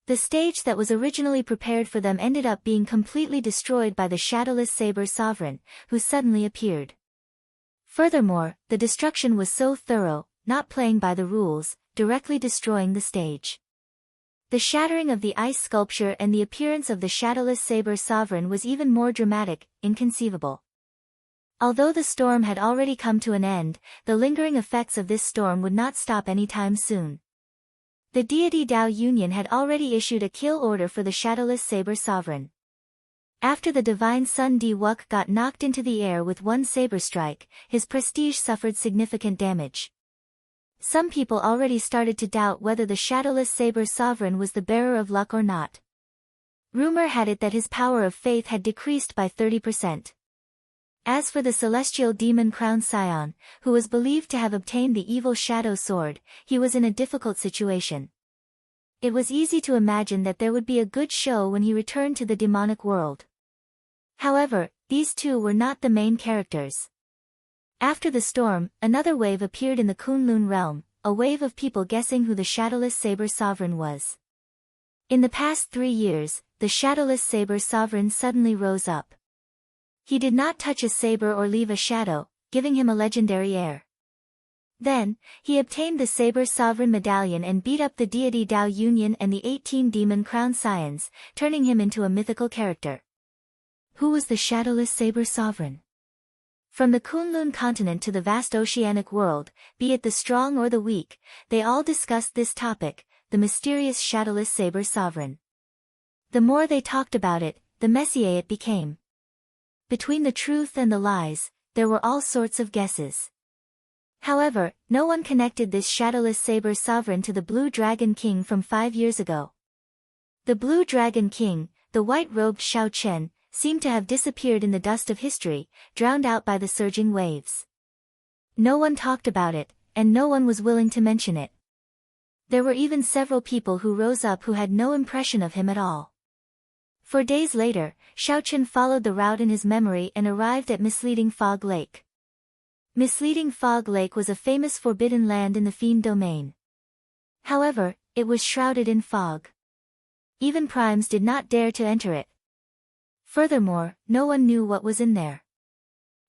The stage that was originally prepared for them ended up being completely destroyed by the shadowless saber sovereign, who suddenly appeared. Furthermore, the destruction was so thorough, not playing by the rules, directly destroying the stage. The shattering of the ice sculpture and the appearance of the shadowless saber sovereign was even more dramatic, inconceivable. Although the storm had already come to an end, the lingering effects of this storm would not stop anytime soon. The deity Dao Union had already issued a kill order for the shadowless saber sovereign. After the divine Sun Di Wuk got knocked into the air with one saber strike, his prestige suffered significant damage. Some people already started to doubt whether the shadowless saber sovereign was the bearer of luck or not. Rumor had it that his power of faith had decreased by 30%. As for the celestial demon crown scion, who was believed to have obtained the evil shadow sword, he was in a difficult situation. It was easy to imagine that there would be a good show when he returned to the demonic world. However, these two were not the main characters. After the storm, another wave appeared in the Kunlun realm, a wave of people guessing who the shadowless saber sovereign was. In the past 3 years, the shadowless saber sovereign suddenly rose up. He did not touch a saber or leave a shadow, giving him a legendary air. Then, he obtained the Saber Sovereign Medallion and beat up the deity Dao Union and the 18 demon crown scions, turning him into a mythical character. Who was the shadowless Saber Sovereign? From the Kunlun continent to the vast oceanic world, be it the strong or the weak, they all discussed this topic, the mysterious shadowless Saber Sovereign. The more they talked about it, the messier it became. Between the truth and the lies, there were all sorts of guesses. However, no one connected this shadowless saber sovereign to the Blue Dragon King from 5 years ago. The Blue Dragon King, the white-robed Xiaoqian, seemed to have disappeared in the dust of history, drowned out by the surging waves. No one talked about it, and no one was willing to mention it. There were even several people who rose up who had no impression of him at all. For days later, Xiaoqian followed the route in his memory and arrived at Misleading Fog Lake. Misleading Fog Lake was a famous forbidden land in the Fiend domain. However, it was shrouded in fog. Even primes did not dare to enter it. Furthermore, no one knew what was in there.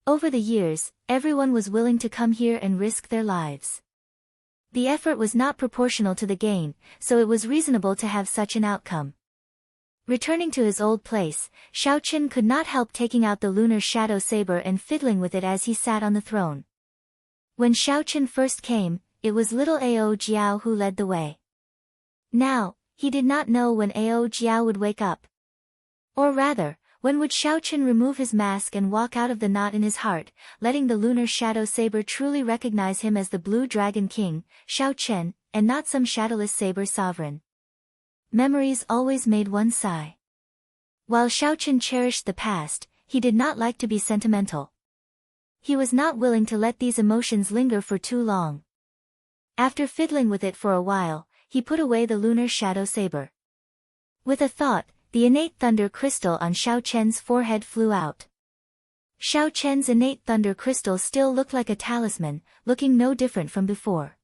Over the years, everyone was willing to come here and risk their lives. The effort was not proportional to the gain, so it was reasonable to have such an outcome. Returning to his old place, Xiaoqian could not help taking out the lunar shadow saber and fiddling with it as he sat on the throne. When Xiaoqian first came, it was little Ao Jiao who led the way. Now, he did not know when Ao Jiao would wake up. Or rather, when would Xiaoqian remove his mask and walk out of the knot in his heart, letting the lunar shadow saber truly recognize him as the Blue Dragon King, Xiaoqian, and not some shadowless saber sovereign. Memories always made one sigh. While Xiaoqian cherished the past, he did not like to be sentimental. He was not willing to let these emotions linger for too long. After fiddling with it for a while, he put away the lunar shadow saber. With a thought, the innate thunder crystal on Xiaoqian's forehead flew out. Xiaoqian's innate thunder crystal still looked like a talisman, looking no different from before.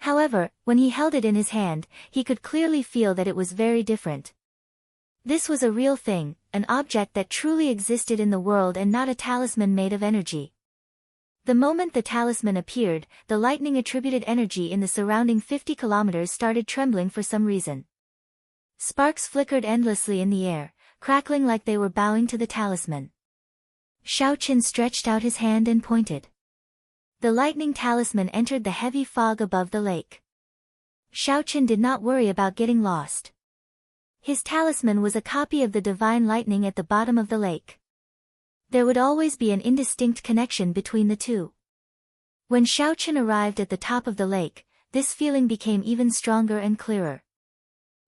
However, when he held it in his hand, he could clearly feel that it was very different. This was a real thing, an object that truly existed in the world and not a talisman made of energy. The moment the talisman appeared, the lightning-attributed energy in the surrounding 50 kilometers started trembling for some reason. Sparks flickered endlessly in the air, crackling like they were bowing to the talisman. Xiaoqian stretched out his hand and pointed. The lightning talisman entered the heavy fog above the lake. Xiaochen did not worry about getting lost. His talisman was a copy of the divine lightning at the bottom of the lake. There would always be an indistinct connection between the two. When Xiaochen arrived at the top of the lake, this feeling became even stronger and clearer.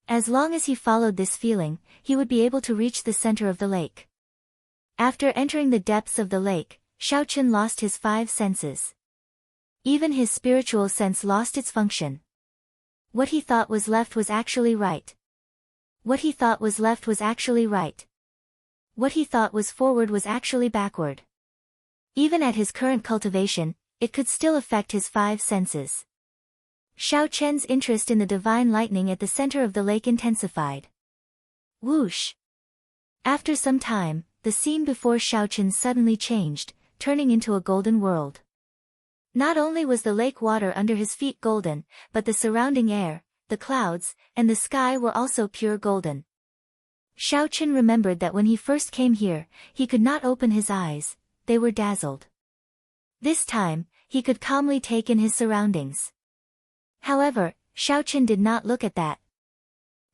As long as he followed this feeling, he would be able to reach the center of the lake. After entering the depths of the lake, Xiaochen lost his 5 senses. Even his spiritual sense lost its function. What he thought was left was actually right. What he thought was left was actually right. What he thought was forward was actually backward. Even at his current cultivation, it could still affect his 5 senses. Xiaochen's interest in the divine lightning at the center of the lake intensified. Whoosh! After some time, the scene before Xiaochen suddenly changed, turning into a golden world. Not only was the lake water under his feet golden, but the surrounding air, the clouds, and the sky were also pure golden. Xiaochen remembered that when he first came here, he could not open his eyes, they were dazzled. This time, he could calmly take in his surroundings. However, Xiaochen did not look at that.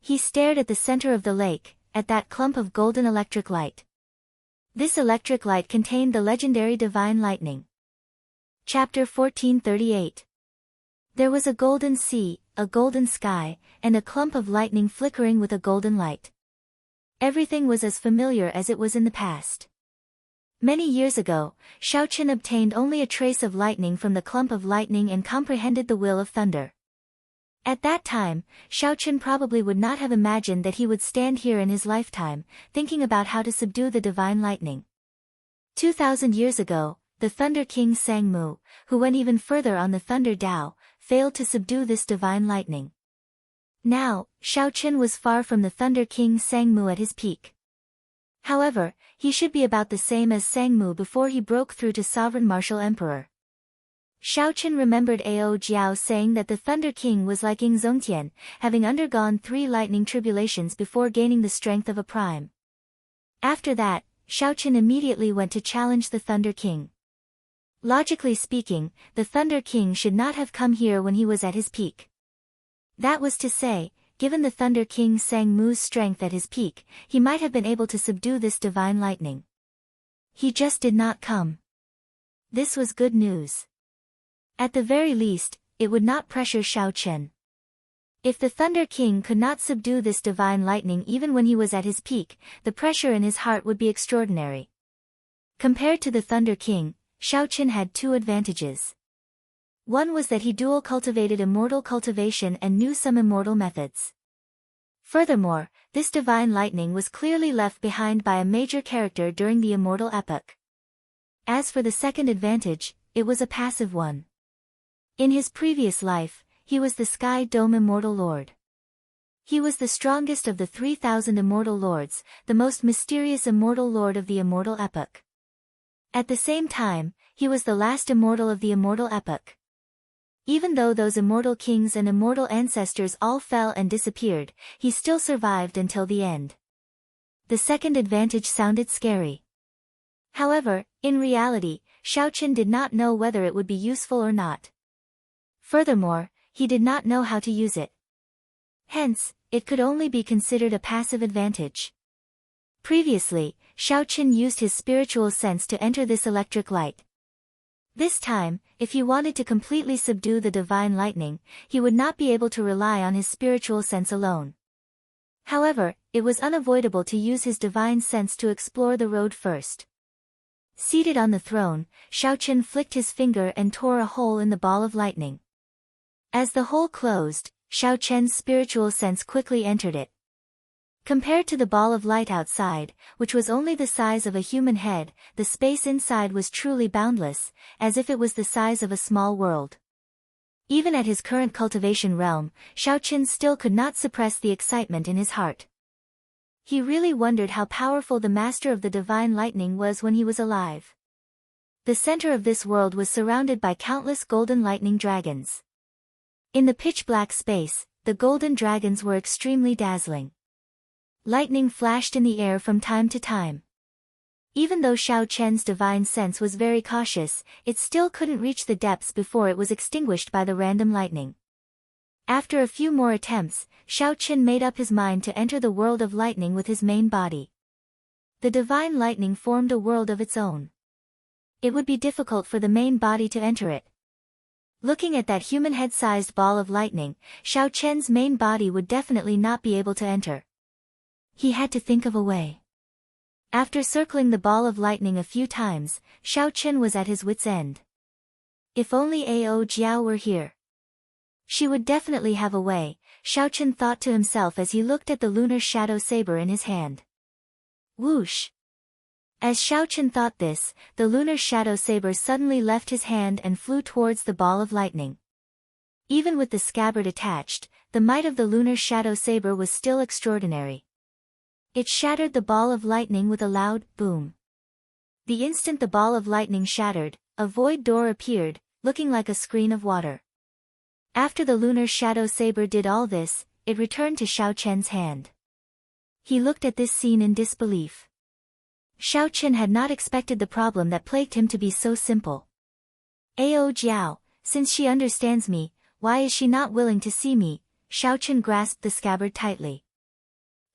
He stared at the center of the lake, at that clump of golden electric light. This electric light contained the legendary divine lightning. Chapter 1438. There was a golden sea, a golden sky, and a clump of lightning flickering with a golden light. Everything was as familiar as it was in the past. Many years ago, Xiaochen obtained only a trace of lightning from the clump of lightning and comprehended the will of thunder. At that time, Xiaochen probably would not have imagined that he would stand here in his lifetime, thinking about how to subdue the divine lightning. 2,000 years ago, the Thunder King Sangmu, who went even further on the Thunder Dao, failed to subdue this divine lightning. Now, Xiaochen was far from the Thunder King Sangmu at his peak. However, he should be about the same as Sangmu before he broke through to Sovereign Martial Emperor. Xiaochen remembered Ao Jiao saying that the Thunder King was like Ying Zongtian, having undergone 3 lightning tribulations before gaining the strength of a prime. After that, Xiaochen immediately went to challenge the Thunder King. Logically speaking, the Thunder King should not have come here when he was at his peak. That was to say, given the Thunder King Sangmu's strength at his peak, he might have been able to subdue this divine lightning. He just did not come. This was good news. At the very least, it would not pressure Xiaochen. If the Thunder King could not subdue this divine lightning even when he was at his peak, the pressure in his heart would be extraordinary. Compared to the Thunder King, Xiaochen had 2 advantages. One was that he dual cultivated immortal cultivation and knew some immortal methods. Furthermore, this divine lightning was clearly left behind by a major character during the immortal epoch. As for the second advantage, it was a passive one. In his previous life, he was the Sky Dome Immortal Lord. He was the strongest of the 3,000 immortal lords, the most mysterious immortal lord of the immortal epoch. At the same time, he was the last immortal of the immortal epoch. Even though those immortal kings and immortal ancestors all fell and disappeared, he still survived until the end. The second advantage sounded scary. However, in reality, Xiaochen did not know whether it would be useful or not. Furthermore, he did not know how to use it. Hence, it could only be considered a passive advantage. Previously, Xiaochen used his spiritual sense to enter this electric light. This time, if he wanted to completely subdue the divine lightning, he would not be able to rely on his spiritual sense alone. However, it was unavoidable to use his divine sense to explore the road first. Seated on the throne, Xiaochen flicked his finger and tore a hole in the ball of lightning. As the hole closed, Xiaochen's spiritual sense quickly entered it. Compared to the ball of light outside, which was only the size of a human head, the space inside was truly boundless, as if it was the size of a small world. Even at his current cultivation realm, Xiaochen still could not suppress the excitement in his heart. He really wondered how powerful the master of the divine lightning was when he was alive. The center of this world was surrounded by countless golden lightning dragons. In the pitch-black space, the golden dragons were extremely dazzling. Lightning flashed in the air from time to time. Even though Xiao Chen's divine sense was very cautious, it still couldn't reach the depths before it was extinguished by the random lightning. After a few more attempts, Xiao Chen made up his mind to enter the world of lightning with his main body. The divine lightning formed a world of its own. It would be difficult for the main body to enter it. Looking at that human head-sized ball of lightning, Xiao Chen's main body would definitely not be able to enter. He had to think of a way. After circling the ball of lightning a few times, Xiao Chen was at his wit's end. If only Ao Jiao were here. She would definitely have a way, Xiao Chen thought to himself as he looked at the lunar shadow saber in his hand. Whoosh! As Xiao Chen thought this, the lunar shadow saber suddenly left his hand and flew towards the ball of lightning. Even with the scabbard attached, the might of the lunar shadow saber was still extraordinary. It shattered the ball of lightning with a loud boom. The instant the ball of lightning shattered, a void door appeared, looking like a screen of water. After the lunar shadow saber did all this, it returned to Xiao Chen's hand. He looked at this scene in disbelief. Xiao Chen had not expected the problem that plagued him to be so simple. Ao Jiao, since she understands me, why is she not willing to see me? Xiao Chen grasped the scabbard tightly.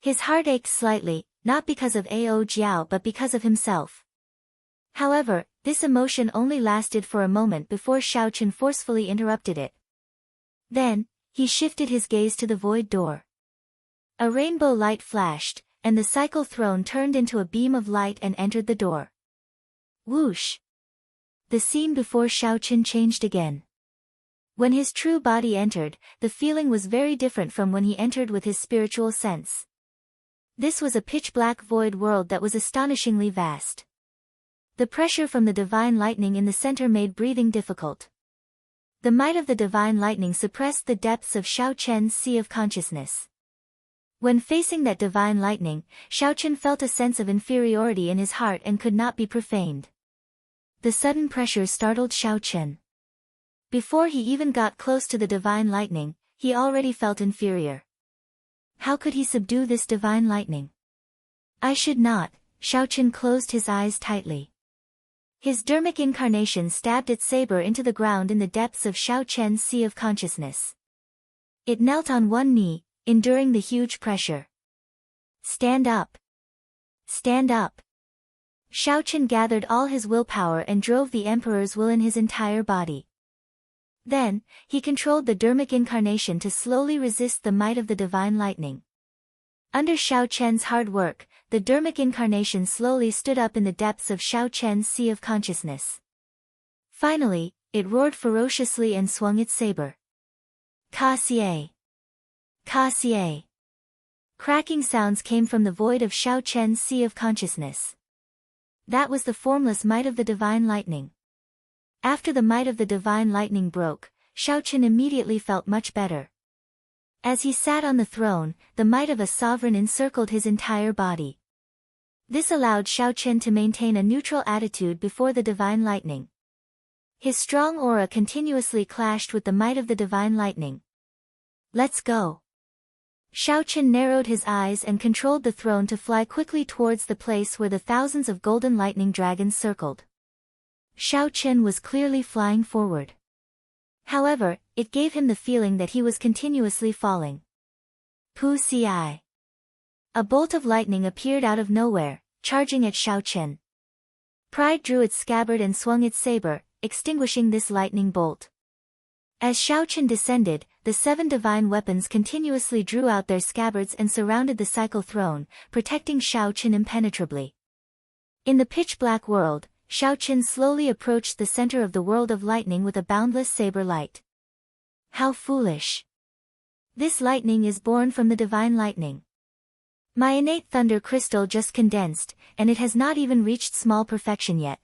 His heart ached slightly, not because of Ao Jiao but because of himself. However, this emotion only lasted for a moment before Xiao Chen forcefully interrupted it. Then, he shifted his gaze to the void door. A rainbow light flashed, and the cycle throne turned into a beam of light and entered the door. Whoosh! The scene before Xiao Chen changed again. When his true body entered, the feeling was very different from when he entered with his spiritual sense. This was a pitch-black void world that was astonishingly vast. The pressure from the divine lightning in the center made breathing difficult. The might of the divine lightning suppressed the depths of Xiao Chen's sea of consciousness. When facing that divine lightning, Xiao Chen felt a sense of inferiority in his heart and could not be profaned. The sudden pressure startled Xiao Chen. Before he even got close to the divine lightning, he already felt inferior. How could he subdue this divine lightning? I should not. Xiao Chen closed his eyes tightly. His dermic incarnation stabbed its saber into the ground in the depths of Xiao Chen's sea of consciousness. It knelt on one knee, enduring the huge pressure. Stand up! Stand up! Xiao Chen gathered all his willpower and drove the emperor's will in his entire body. Then, he controlled the dermic incarnation to slowly resist the might of the divine lightning. Under Xiao Chen's hard work, the dermic incarnation slowly stood up in the depths of Xiao Chen's sea of consciousness. Finally, it roared ferociously and swung its saber. Ka-xie! Ka-xie! Cracking sounds came from the void of Xiao Chen's sea of consciousness. That was the formless might of the divine lightning. After the might of the divine lightning broke, Xiao Chen immediately felt much better. As he sat on the throne, the might of a sovereign encircled his entire body. This allowed Xiao Chen to maintain a neutral attitude before the divine lightning. His strong aura continuously clashed with the might of the divine lightning. Let's go! Xiao Chen narrowed his eyes and controlled the throne to fly quickly towards the place where the thousands of golden lightning dragons circled. Xiao Chen was clearly flying forward. However, it gave him the feeling that he was continuously falling. Pu-ci! A bolt of lightning appeared out of nowhere, charging at Xiao Chen. Pride drew its scabbard and swung its saber, extinguishing this lightning bolt. As Xiao Chen descended, the 7 divine weapons continuously drew out their scabbards and surrounded the cycle throne, protecting Xiao Chen impenetrably. In the pitch-black world, Xiao Chen slowly approached the center of the world of lightning with a boundless saber light. How foolish! This lightning is born from the divine lightning. My innate thunder crystal just condensed, and it has not even reached small perfection yet.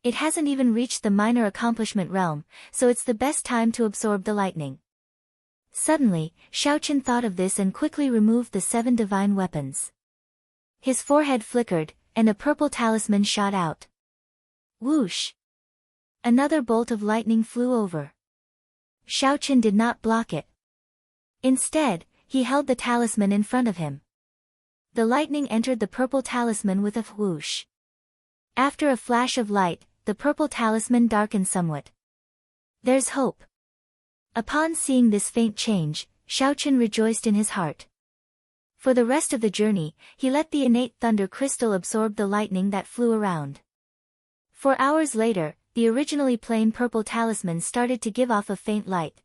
It hasn't even reached the minor accomplishment realm, so it's the best time to absorb the lightning. Suddenly, Xiao Chen thought of this and quickly removed the 7 divine weapons. His forehead flickered, and a purple talisman shot out. Whoosh! Another bolt of lightning flew over. Xiao Chen did not block it. Instead, he held the talisman in front of him. The lightning entered the purple talisman with a whoosh. After a flash of light, the purple talisman darkened somewhat. There's hope. Upon seeing this faint change, Xiaochen rejoiced in his heart. For the rest of the journey, he let the innate thunder crystal absorb the lightning that flew around. 4 hours later, the originally plain purple talisman started to give off a faint light.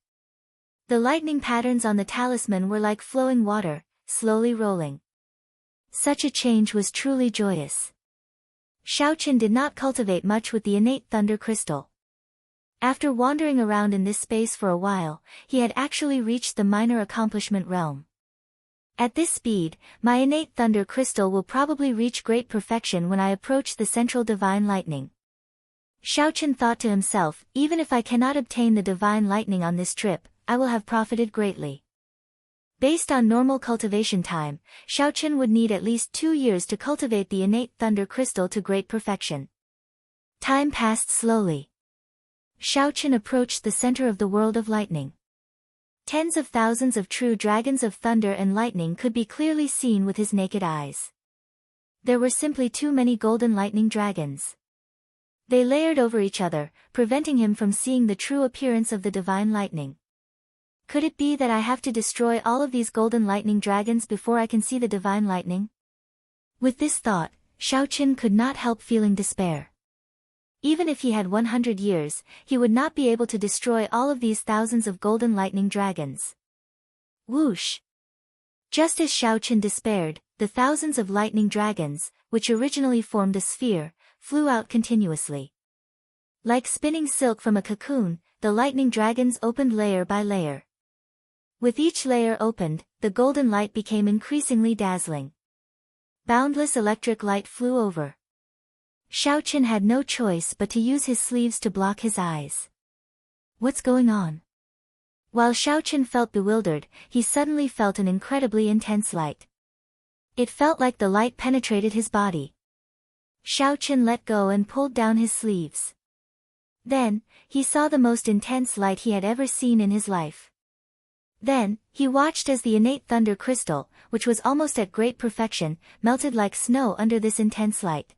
The lightning patterns on the talisman were like flowing water, slowly rolling. Such a change was truly joyous. Xiaochen did not cultivate much with the innate thunder crystal. After wandering around in this space for a while, he had actually reached the minor accomplishment realm. At this speed, my innate thunder crystal will probably reach great perfection when I approach the central divine lightning. Xiaochen thought to himself, even if I cannot obtain the divine lightning on this trip, I will have profited greatly. Based on normal cultivation time, Xiaochen would need at least 2 years to cultivate the innate thunder crystal to great perfection. Time passed slowly. Xiaochen approached the center of the world of lightning. Tens of thousands of true dragons of thunder and lightning could be clearly seen with his naked eyes. There were simply too many golden lightning dragons. They layered over each other, preventing him from seeing the true appearance of the divine lightning. Could it be that I have to destroy all of these golden lightning dragons before I can see the divine lightning? With this thought, Xiaochen could not help feeling despair. Even if he had 100 years, he would not be able to destroy all of these thousands of golden lightning dragons. Whoosh! Just as Xiaochen despaired, the thousands of lightning dragons, which originally formed a sphere, flew out continuously. Like spinning silk from a cocoon, the lightning dragons opened layer by layer. With each layer opened, the golden light became increasingly dazzling. Boundless electric light flew over. Xiaochen had no choice but to use his sleeves to block his eyes. What's going on? While Xiaochen felt bewildered, he suddenly felt an incredibly intense light. It felt like the light penetrated his body. Xiaochen let go and pulled down his sleeves. Then, he saw the most intense light he had ever seen in his life. Then, he watched as the innate thunder crystal, which was almost at great perfection, melted like snow under this intense light.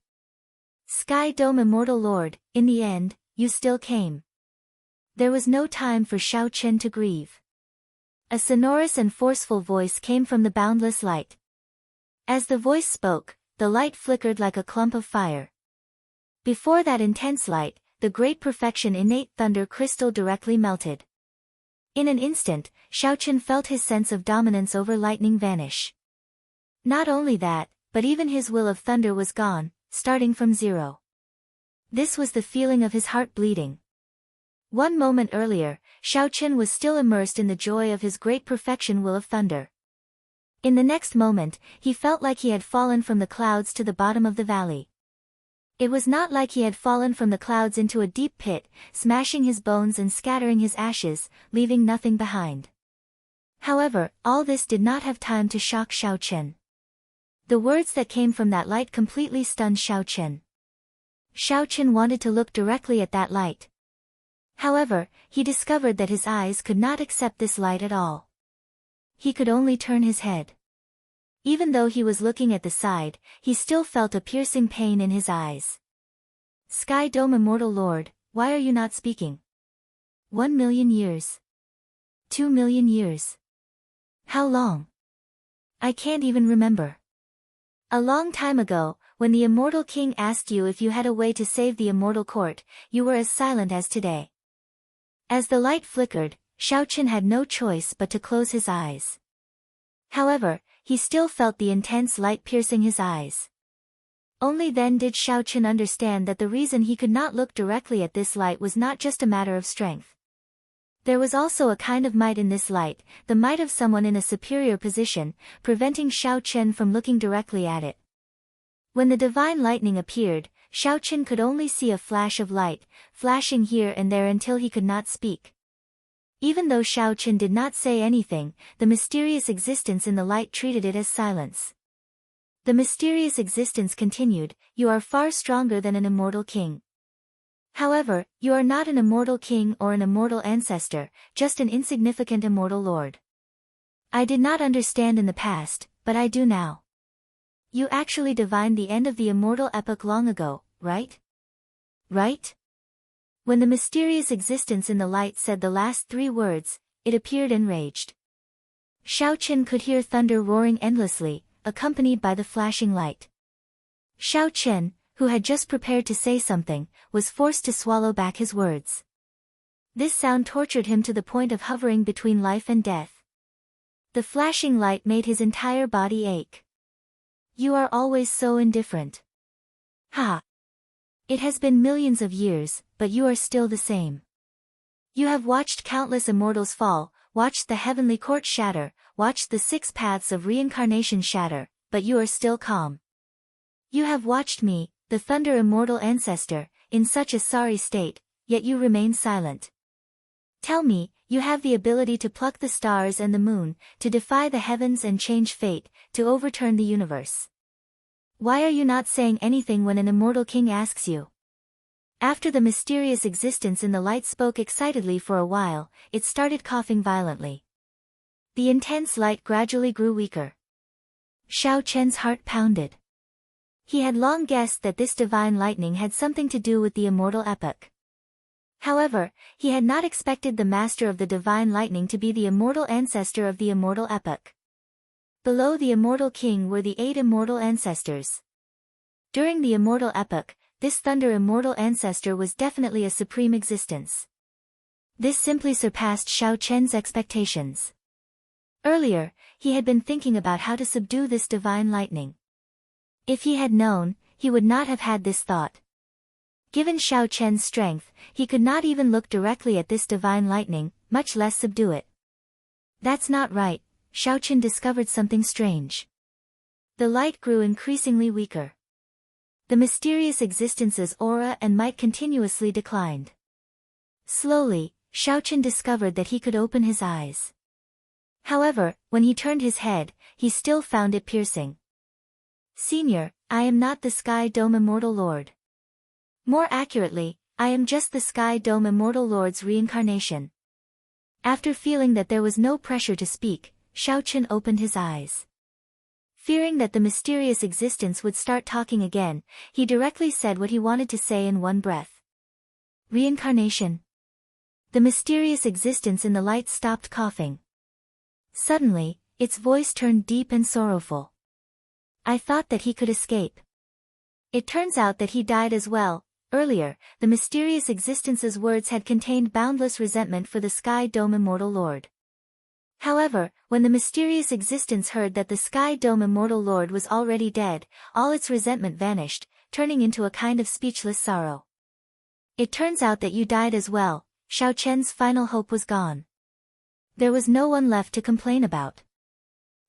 Sky Dome Immortal Lord, in the end, you still came. There was no time for Xiaochen to grieve. A sonorous and forceful voice came from the boundless light. As the voice spoke, the light flickered like a clump of fire. Before that intense light, the great perfection innate thunder crystal directly melted. In an instant, Xiaochen felt his sense of dominance over lightning vanish. Not only that, but even his will of thunder was gone, starting from zero. This was the feeling of his heart bleeding. 1 moment earlier, Xiaochen was still immersed in the joy of his great perfection will of thunder. In the next moment, he felt like he had fallen from the clouds to the bottom of the valley. It was not like he had fallen from the clouds into a deep pit, smashing his bones and scattering his ashes, leaving nothing behind. However, all this did not have time to shock Xiaochen. The words that came from that light completely stunned Xiaochen. Xiaochen wanted to look directly at that light. However, he discovered that his eyes could not accept this light at all. He could only turn his head. Even though he was looking at the side, he still felt a piercing pain in his eyes. Sky Dome Immortal Lord, why are you not speaking? 1 million years. 2 million years. How long? I can't even remember. A long time ago, when the Immortal King asked you if you had a way to save the Immortal Court, you were as silent as today. As the light flickered, Xiaochen had no choice but to close his eyes. However, he still felt the intense light piercing his eyes. Only then did Xiaochen understand that the reason he could not look directly at this light was not just a matter of strength. There was also a kind of might in this light, the might of someone in a superior position, preventing Xiaochen from looking directly at it. When the divine lightning appeared, Xiaochen could only see a flash of light, flashing here and there until he could not speak. Even though Xiaochen did not say anything, the mysterious existence in the light treated it as silence. The mysterious existence continued, you are far stronger than an immortal king. However, you are not an immortal king or an immortal ancestor, just an insignificant immortal lord. I did not understand in the past, but I do now. You actually divined the end of the immortal epoch long ago, right? Right? When the mysterious existence in the light said the last 3 words, it appeared enraged. Xiao Qian could hear thunder roaring endlessly, accompanied by the flashing light. Xiao Qian, who had just prepared to say something, was forced to swallow back his words. This sound tortured him to the point of hovering between life and death. The flashing light made his entire body ache. You are always so indifferent. Ha! It has been millions of years, but you are still the same. You have watched countless immortals fall, watched the heavenly court shatter, watched the 6 paths of reincarnation shatter, but you are still calm. You have watched me, the thunder immortal ancestor, in such a sorry state, yet you remain silent. Tell me, you have the ability to pluck the stars and the moon, to defy the heavens and change fate, to overturn the universe. Why are you not saying anything when an immortal king asks you? After the mysterious existence in the light spoke excitedly for a while, it started coughing violently. The intense light gradually grew weaker. Xiao Qian's heart pounded. He had long guessed that this divine lightning had something to do with the immortal epoch. However, he had not expected the master of the divine lightning to be the immortal ancestor of the immortal epoch. Below the immortal king were the 8 immortal ancestors. During the immortal epoch, this thunder immortal ancestor was definitely a supreme existence. This simply surpassed Xiao Qian's expectations. Earlier, he had been thinking about how to subdue this divine lightning. If he had known, he would not have had this thought. Given Xiao Qian's strength, he could not even look directly at this divine lightning, much less subdue it. That's not right, Xiao Qian discovered something strange. The light grew increasingly weaker. The mysterious existence's aura and might continuously declined. Slowly, Xiao Qian discovered that he could open his eyes. However, when he turned his head, he still found it piercing. Senior, I am not the Sky Dome Immortal Lord. More accurately, I am just the Sky Dome Immortal Lord's reincarnation. After feeling that there was no pressure to speak, Xiao Qian opened his eyes. Fearing that the mysterious existence would start talking again, he directly said what he wanted to say in one breath. Reincarnation. The mysterious existence in the light stopped coughing. Suddenly, its voice turned deep and sorrowful. I thought that he could escape. It turns out that he died as well. Earlier, the mysterious existence's words had contained boundless resentment for the Sky Dome Immortal Lord. However, when the mysterious existence heard that the Sky Dome Immortal Lord was already dead, all its resentment vanished, turning into a kind of speechless sorrow. It turns out that you died as well. Xiao Qian's final hope was gone. There was no one left to complain about.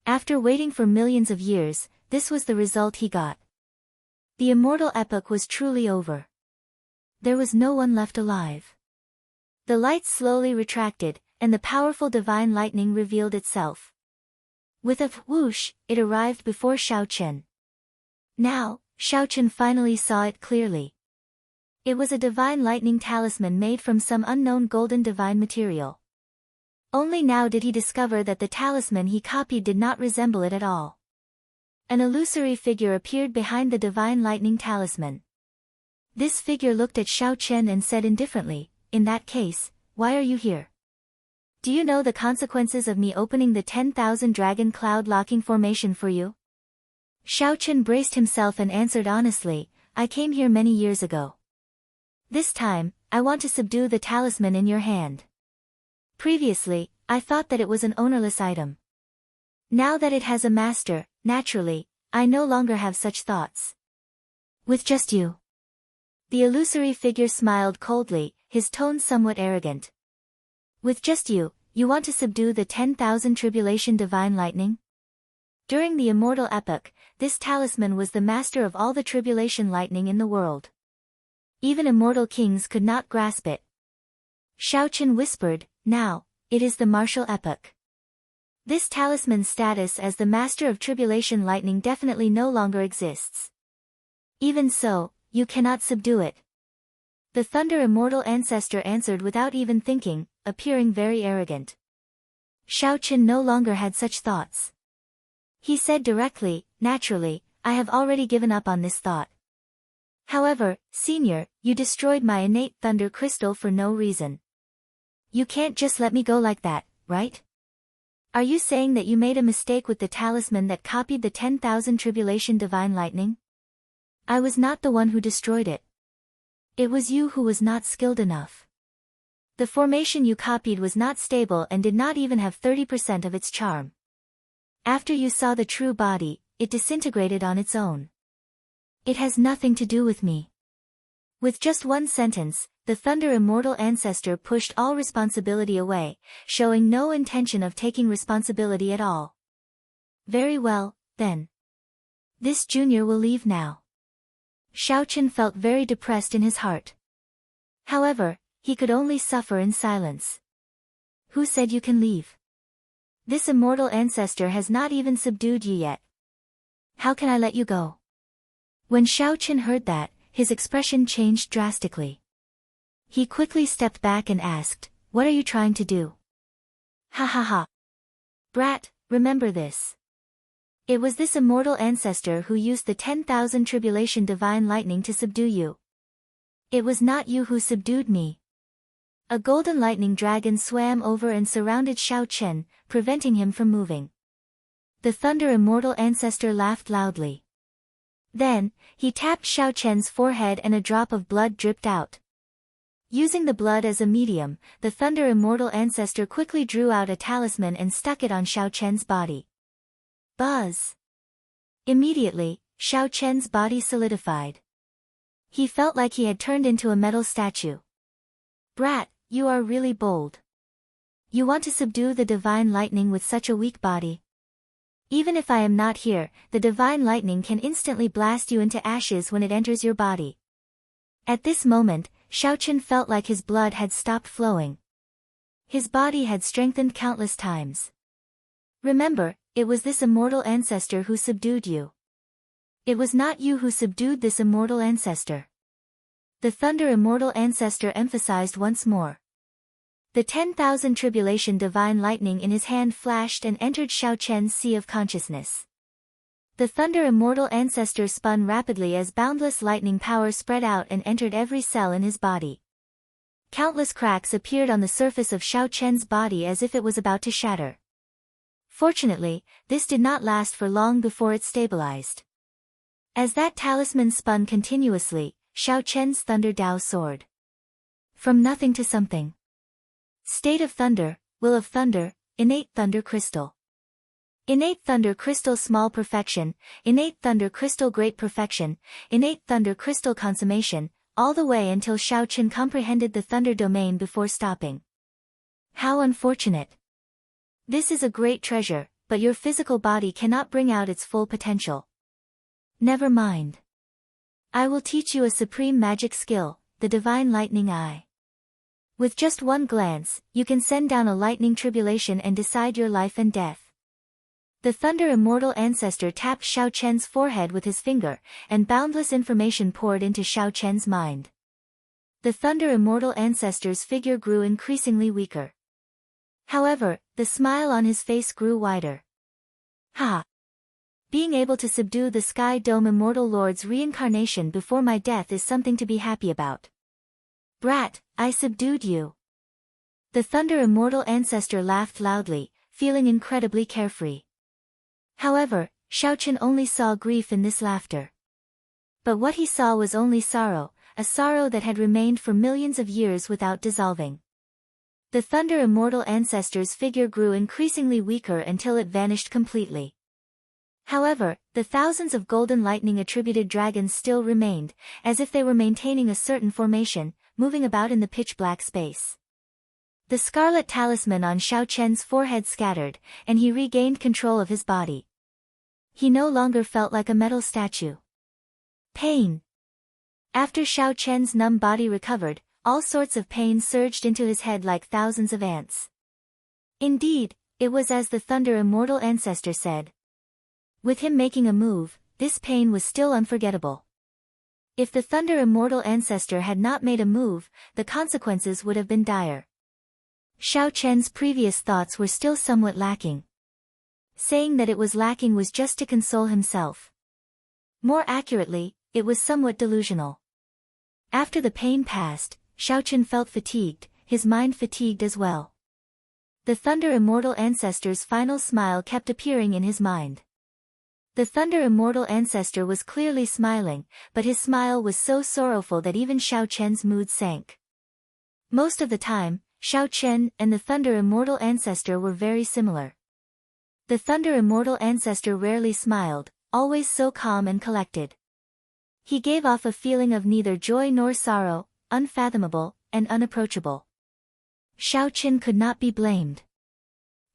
After waiting for millions of years, this was the result he got. The immortal epoch was truly over. There was no one left alive. The light slowly retracted, and the powerful divine lightning revealed itself. With a whoosh, it arrived before Xiao Qian. Now, Xiao Qian finally saw it clearly. It was a divine lightning talisman made from some unknown golden divine material. Only now did he discover that the talisman he copied did not resemble it at all. An illusory figure appeared behind the divine lightning talisman. This figure looked at Xiao Qian and said indifferently, "In that case, why are you here? Do you know the consequences of me opening the 10,000 dragon cloud locking formation for you?" Xiao Qian braced himself and answered honestly, "I came here many years ago. This time, I want to subdue the talisman in your hand. Previously, I thought that it was an ownerless item. Now that it has a master, naturally, I no longer have such thoughts. With just you." The illusory figure smiled coldly, his tone somewhat arrogant. "With just you, you want to subdue the 10,000 tribulation divine lightning?" During the immortal epoch, this talisman was the master of all the tribulation lightning in the world. Even immortal kings could not grasp it. Xiao Qian whispered, "Now, it is the martial epoch. This talisman's status as the master of tribulation lightning definitely no longer exists. Even so, you cannot subdue it." The thunder immortal ancestor answered without even thinking, appearing very arrogant. Xiao Qian no longer had such thoughts. He said directly, "Naturally, I have already given up on this thought." However, Senior, you destroyed my innate thunder crystal for no reason. You can't just let me go like that, right? Are you saying that you made a mistake with the talisman that copied the 10,000 tribulation divine lightning? I was not the one who destroyed it. It was you who was not skilled enough. The formation you copied was not stable and did not even have 30% of its charm. After you saw the true body, it disintegrated on its own. It has nothing to do with me. With just one sentence, the Thunder Immortal Ancestor pushed all responsibility away, showing no intention of taking responsibility at all. Very well, then. This junior will leave now. Xiaochen felt very depressed in his heart. However, he could only suffer in silence. Who said you can leave? This immortal ancestor has not even subdued you yet. How can I let you go? When Xiaochen heard that, his expression changed drastically. He quickly stepped back and asked, "What are you trying to do?" Ha ha ha. Brat, remember this. It was this immortal ancestor who used the 10,000 tribulation divine lightning to subdue you. It was not you who subdued me. A golden lightning dragon swam over and surrounded Xiaochen, preventing him from moving. The Thunder Immortal Ancestor laughed loudly. Then, he tapped Xiaochen's forehead and a drop of blood dripped out. Using the blood as a medium, the Thunder Immortal Ancestor quickly drew out a talisman and stuck it on Xiaochen's body. Buzz! Immediately, Xiaochen's body solidified. He felt like he had turned into a metal statue. Brat, you are really bold. You want to subdue the divine lightning with such a weak body? Even if I am not here, the divine lightning can instantly blast you into ashes when it enters your body. At this moment, Xiaochen felt like his blood had stopped flowing. His body had strengthened countless times. Remember, it was this immortal ancestor who subdued you. It was not you who subdued this immortal ancestor. The Thunder Immortal Ancestor emphasized once more. The 10,000 tribulation divine lightning in his hand flashed and entered Xiaochen's sea of consciousness. The Thunder Immortal Ancestor spun rapidly as boundless lightning power spread out and entered every cell in his body. Countless cracks appeared on the surface of Xiaochen's body as if it was about to shatter. Fortunately, this did not last for long before it stabilized. As that talisman spun continuously, Xiaochen's Thunder Dao soared. From nothing to something. State of Thunder, Will of Thunder, Innate Thunder Crystal. Innate Thunder Crystal Small Perfection, Innate Thunder Crystal Great Perfection, Innate Thunder Crystal Consummation, all the way until Xiaochen comprehended the Thunder Domain before stopping. How unfortunate. This is a great treasure, but your physical body cannot bring out its full potential. Never mind. I will teach you a supreme magic skill, the Divine Lightning Eye. With just one glance, you can send down a lightning tribulation and decide your life and death. The Thunder Immortal Ancestor tapped Xiaochen's forehead with his finger, and boundless information poured into Xiaochen's mind. The Thunder Immortal Ancestor's figure grew increasingly weaker. However, the smile on his face grew wider. Ha! Being able to subdue the Sky Dome Immortal Lord's reincarnation before my death is something to be happy about. Brat, I subdued you. The Thunder Immortal Ancestor laughed loudly, feeling incredibly carefree. However, Xiaochen only saw grief in this laughter. But what he saw was only sorrow, a sorrow that had remained for millions of years without dissolving. The Thunder Immortal Ancestor's figure grew increasingly weaker until it vanished completely. However, the thousands of golden lightning-attributed dragons still remained, as if they were maintaining a certain formation, moving about in the pitch-black space. The scarlet talisman on Xiaochen's forehead scattered, and he regained control of his body. He no longer felt like a metal statue. Pain. After Xiaochen's numb body recovered, all sorts of pain surged into his head like thousands of ants. Indeed, it was as the Thunder Immortal Ancestor said. With him making a move, this pain was still unforgettable. If the Thunder Immortal Ancestor had not made a move, the consequences would have been dire. Xiaochen's previous thoughts were still somewhat lacking. Saying that it was lacking was just to console himself. More accurately, it was somewhat delusional. After the pain passed, Xiaochen felt fatigued, his mind fatigued as well. The Thunder Immortal Ancestor's final smile kept appearing in his mind. The Thunder Immortal Ancestor was clearly smiling, but his smile was so sorrowful that even Xiaochen's mood sank. Most of the time, Xiaochen and the Thunder Immortal Ancestor were very similar. The Thunder Immortal Ancestor rarely smiled, always so calm and collected. He gave off a feeling of neither joy nor sorrow, unfathomable and unapproachable. Xiaochen could not be blamed.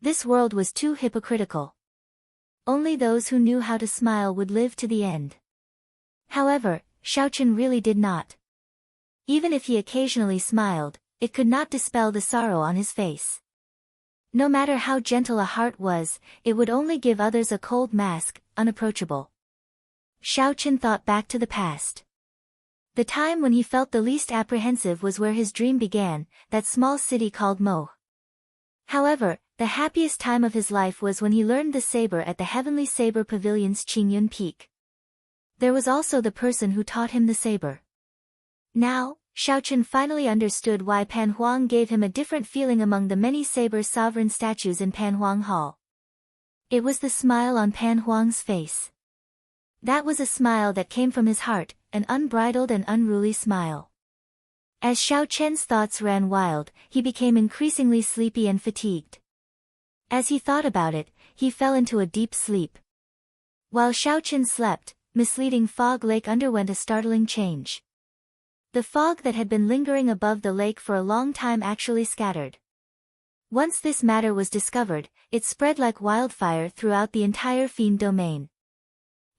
This world was too hypocritical. Only those who knew how to smile would live to the end. However, Xiaochen really did not. Even if he occasionally smiled, it could not dispel the sorrow on his face. No matter how gentle a heart was, it would only give others a cold mask, unapproachable. Xiaochen thought back to the past. The time when he felt the least apprehensive was where his dream began, that small city called Mo. However, the happiest time of his life was when he learned the saber at the Heavenly Saber Pavilion's Qingyun Peak. There was also the person who taught him the saber. Now, Xiaochen finally understood why Panhuang gave him a different feeling among the many saber sovereign statues in Panhuang Hall. It was the smile on Panhuang's face. That was a smile that came from his heart, an unbridled and unruly smile. As Xiaochen's thoughts ran wild, he became increasingly sleepy and fatigued. As he thought about it, he fell into a deep sleep. While Xiaochen slept, misleading fog lake underwent a startling change. The fog that had been lingering above the lake for a long time actually scattered. Once this matter was discovered, it spread like wildfire throughout the entire Fiend domain.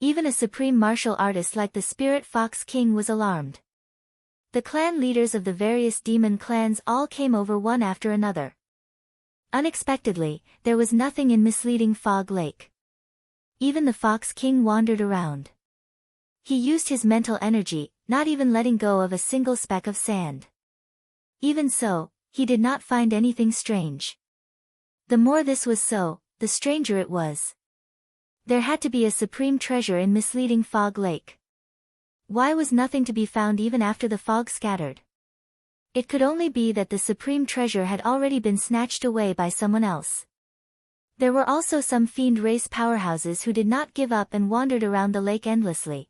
Even a supreme martial artist like the Spirit Fox King was alarmed. The clan leaders of the various demon clans all came over one after another. Unexpectedly, there was nothing in misleading Fog Lake. Even the Fox King wandered around. He used his mental energy, not even letting go of a single speck of sand. Even so, he did not find anything strange. The more this was so, the stranger it was. There had to be a supreme treasure in misleading Fog Lake. Why was nothing to be found even after the fog scattered? It could only be that the supreme treasure had already been snatched away by someone else. There were also some fiend race powerhouses who did not give up and wandered around the lake endlessly.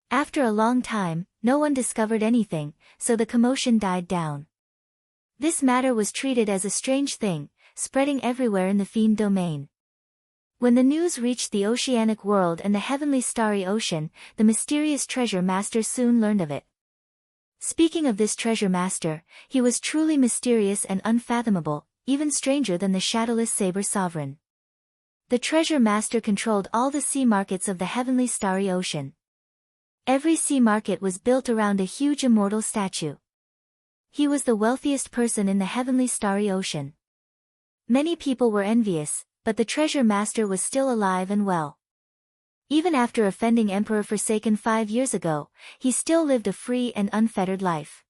After a long time, no one discovered anything, so the commotion died down. This matter was treated as a strange thing, spreading everywhere in the fiend domain. When the news reached the oceanic world and the heavenly starry ocean, the mysterious treasure master soon learned of it. Speaking of this treasure master, he was truly mysterious and unfathomable, even stranger than the shadowless saber sovereign. The treasure master controlled all the sea markets of the heavenly starry ocean. Every sea market was built around a huge immortal statue. He was the wealthiest person in the heavenly starry ocean. Many people were envious, but the treasure master was still alive and well. Even after offending Emperor Forsaken 5 years ago, he still lived a free and unfettered life.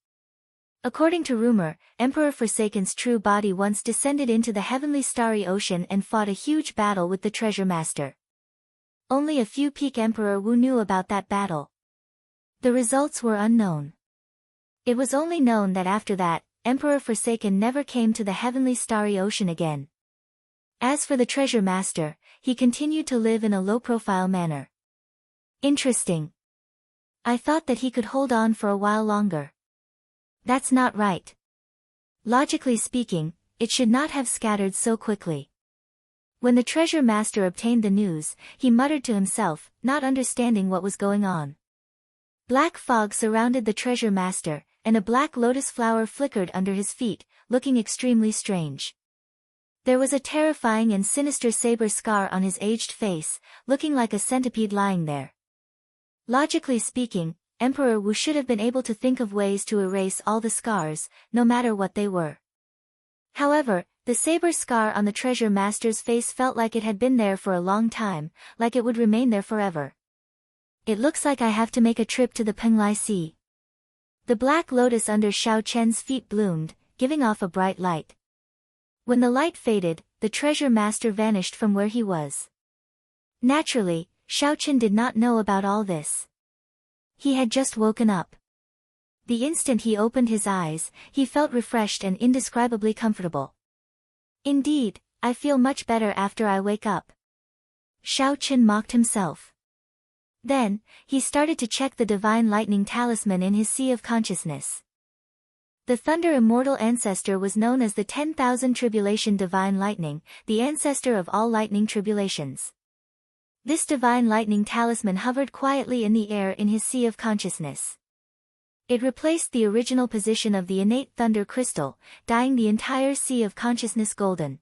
According to rumor, Emperor Forsaken's true body once descended into the heavenly starry ocean and fought a huge battle with the treasure master. Only a few peak Emperor Wu knew about that battle. The results were unknown. It was only known that after that, Emperor Forsaken never came to the heavenly starry ocean again. As for the treasure master, he continued to live in a low-profile manner. Interesting. I thought that he could hold on for a while longer. That's not right. Logically speaking, it should not have scattered so quickly. When the treasure master obtained the news, he muttered to himself, not understanding what was going on. Black fog surrounded the treasure master, and a black lotus flower flickered under his feet, looking extremely strange. There was a terrifying and sinister saber scar on his aged face, looking like a centipede lying there. Logically speaking, Emperor Wu should have been able to think of ways to erase all the scars, no matter what they were. However, the saber scar on the treasure master's face felt like it had been there for a long time, like it would remain there forever. It looks like I have to make a trip to the Penglai Sea. The black lotus under Xiaochen's feet bloomed, giving off a bright light. When the light faded, the treasure master vanished from where he was. Naturally, Xiaochen did not know about all this. He had just woken up. The instant he opened his eyes, he felt refreshed and indescribably comfortable. Indeed, I feel much better after I wake up. Xiao Chen mocked himself. Then, he started to check the divine lightning talisman in his sea of consciousness. The Thunder Immortal Ancestor was known as the 10,000 Tribulation Divine Lightning, the ancestor of all lightning tribulations. This divine lightning talisman hovered quietly in the air in his sea of consciousness. It replaced the original position of the innate thunder crystal, dyeing the entire sea of consciousness golden.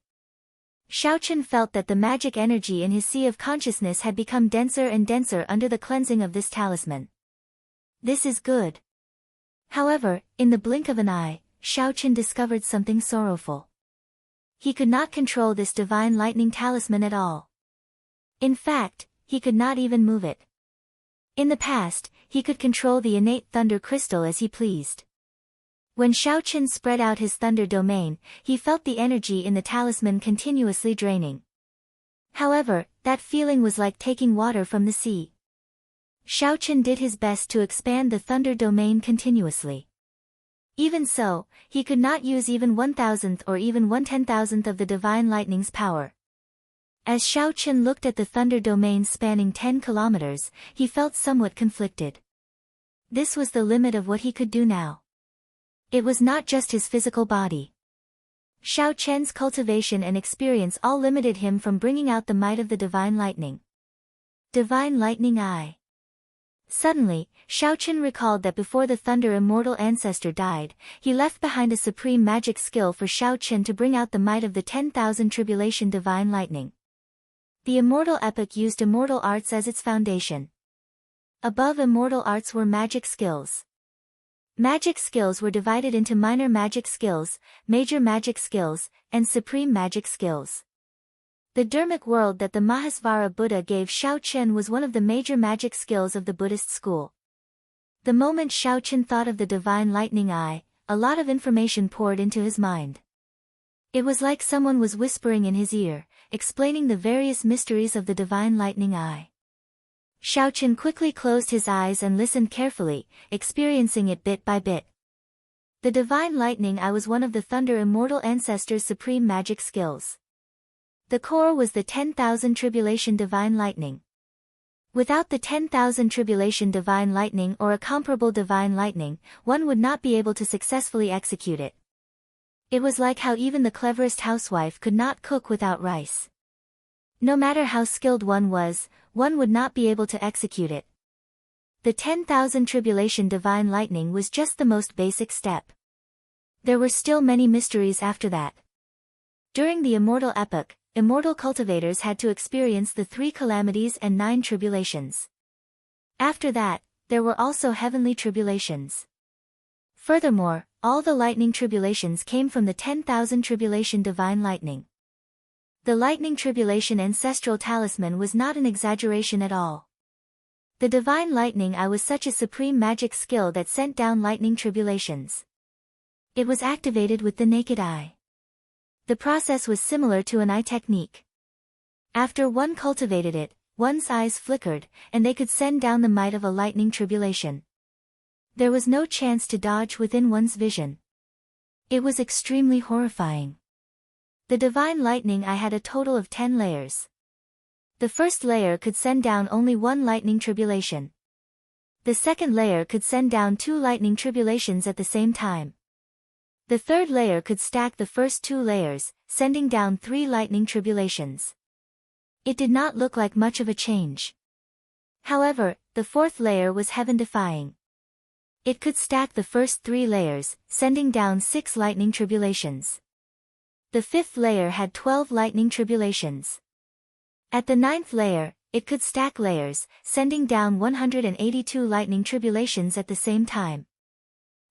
Xiao Chen felt that the magic energy in his sea of consciousness had become denser and denser under the cleansing of this talisman. This is good. However, in the blink of an eye, Xiao Chen discovered something sorrowful. He could not control this divine lightning talisman at all. In fact, he could not even move it. In the past, he could control the innate thunder crystal as he pleased. When Xiao Chen spread out his thunder domain, he felt the energy in the talisman continuously draining. However, that feeling was like taking water from the sea. Xiao Chen did his best to expand the thunder domain continuously. Even so, he could not use even 1,000th or even 1/10,000th of the divine lightning's power. As Xiao Chen looked at the thunder domain spanning 10 kilometers, he felt somewhat conflicted. This was the limit of what he could do now. It was not just his physical body. Xiao Chen's cultivation and experience all limited him from bringing out the might of the divine lightning. Divine Lightning Eye. Suddenly, Xiao Chen recalled that before the Thunder Immortal Ancestor died, he left behind a supreme magic skill for Xiao Chen to bring out the might of the 10,000 Tribulation Divine Lightning. The Immortal Epic used immortal arts as its foundation. Above immortal arts were magic skills. Magic skills were divided into minor magic skills, major magic skills, and supreme magic skills. The Dharmic world that the Mahasvara Buddha gave Xiao Chen was one of the major magic skills of the Buddhist school. The moment Xiao Chen thought of the Divine Lightning Eye, a lot of information poured into his mind. It was like someone was whispering in his ear, explaining the various mysteries of the Divine Lightning Eye. Xiao Chen quickly closed his eyes and listened carefully, experiencing it bit by bit. The Divine Lightning Eye was one of the Thunder Immortal Ancestor's supreme magic skills. The core was the 10,000 Tribulation Divine Lightning. Without the 10,000 Tribulation Divine Lightning or a comparable Divine Lightning, one would not be able to successfully execute it. It was like how even the cleverest housewife could not cook without rice. No matter how skilled one would not be able to execute it. The 10,000 Tribulation Divine Lightning was just the most basic step. There were still many mysteries after that. During the Immortal Epoch, immortal cultivators had to experience the 3 calamities and 9 tribulations. After that, there were also heavenly tribulations. Furthermore, all the lightning tribulations came from the 10,000 Tribulation Divine Lightning. The Lightning Tribulation Ancestral Talisman was not an exaggeration at all. The Divine Lightning Eye was such a supreme magic skill that sent down lightning tribulations. It was activated with the naked eye. The process was similar to an eye technique. After one cultivated it, one's eyes flickered, and they could send down the might of a lightning tribulation. There was no chance to dodge within one's vision. It was extremely horrifying. The Divine Lightning Eye had a total of 10 layers. The first layer could send down only one lightning tribulation. The second layer could send down 2 lightning tribulations at the same time. The third layer could stack the first 2 layers, sending down 3 lightning tribulations. It did not look like much of a change. However, the fourth layer was heaven-defying. It could stack the first 3 layers, sending down 6 lightning tribulations. The fifth layer had 12 lightning tribulations. At the 9th layer, it could stack layers, sending down 182 lightning tribulations at the same time.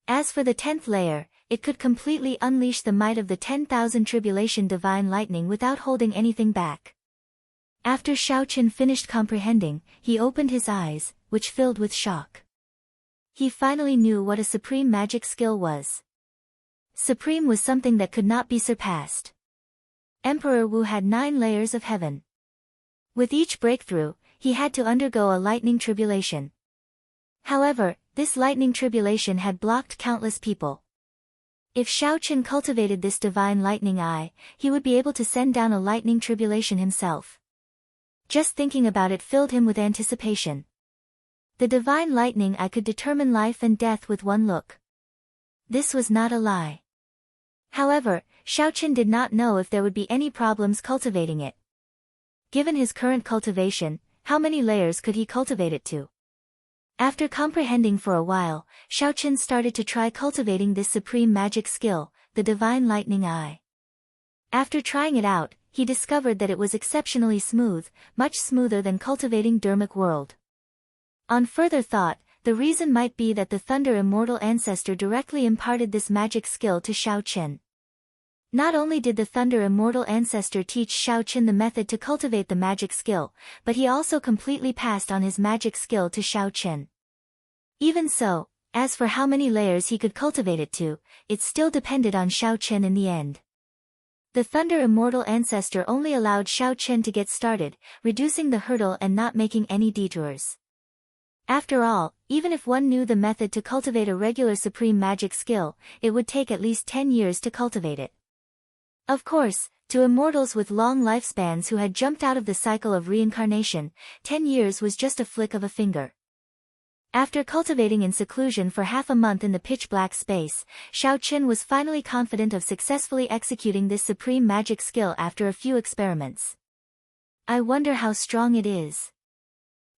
As for the 10th layer, it could completely unleash the might of the 10,000 Tribulation Divine Lightning without holding anything back. After Xiao Chen finished comprehending, he opened his eyes, which filled with shock. He finally knew what a supreme magic skill was. Supreme was something that could not be surpassed. Emperor Wu had 9 layers of heaven. With each breakthrough, he had to undergo a lightning tribulation. However, this lightning tribulation had blocked countless people. If Xiaoqin cultivated this divine lightning eye, he would be able to send down a lightning tribulation himself. Just thinking about it filled him with anticipation. The divine lightning eye could determine life and death with one look. This was not a lie. However, Xiaoqin did not know if there would be any problems cultivating it. Given his current cultivation, how many layers could he cultivate it to? After comprehending for a while, Xiaoqin started to try cultivating this supreme magic skill, the divine lightning eye. After trying it out, he discovered that it was exceptionally smooth, much smoother than cultivating Dermic World. On further thought, the reason might be that the Thunder Immortal Ancestor directly imparted this magic skill to Xiaoqin. Not only did the Thunder Immortal Ancestor teach Xiaoqin the method to cultivate the magic skill, but he also completely passed on his magic skill to Xiaoqin. Even so, as for how many layers he could cultivate it to, it still depended on Xiaoqin in the end. The Thunder Immortal Ancestor only allowed Xiaoqin to get started, reducing the hurdle and not making any detours. After all, even if one knew the method to cultivate a regular supreme magic skill, it would take at least 10 years to cultivate it. Of course, to immortals with long lifespans who had jumped out of the cycle of reincarnation, 10 years was just a flick of a finger. After cultivating in seclusion for half a month in the pitch-black space, Xiaoqin was finally confident of successfully executing this supreme magic skill after a few experiments. I wonder how strong it is.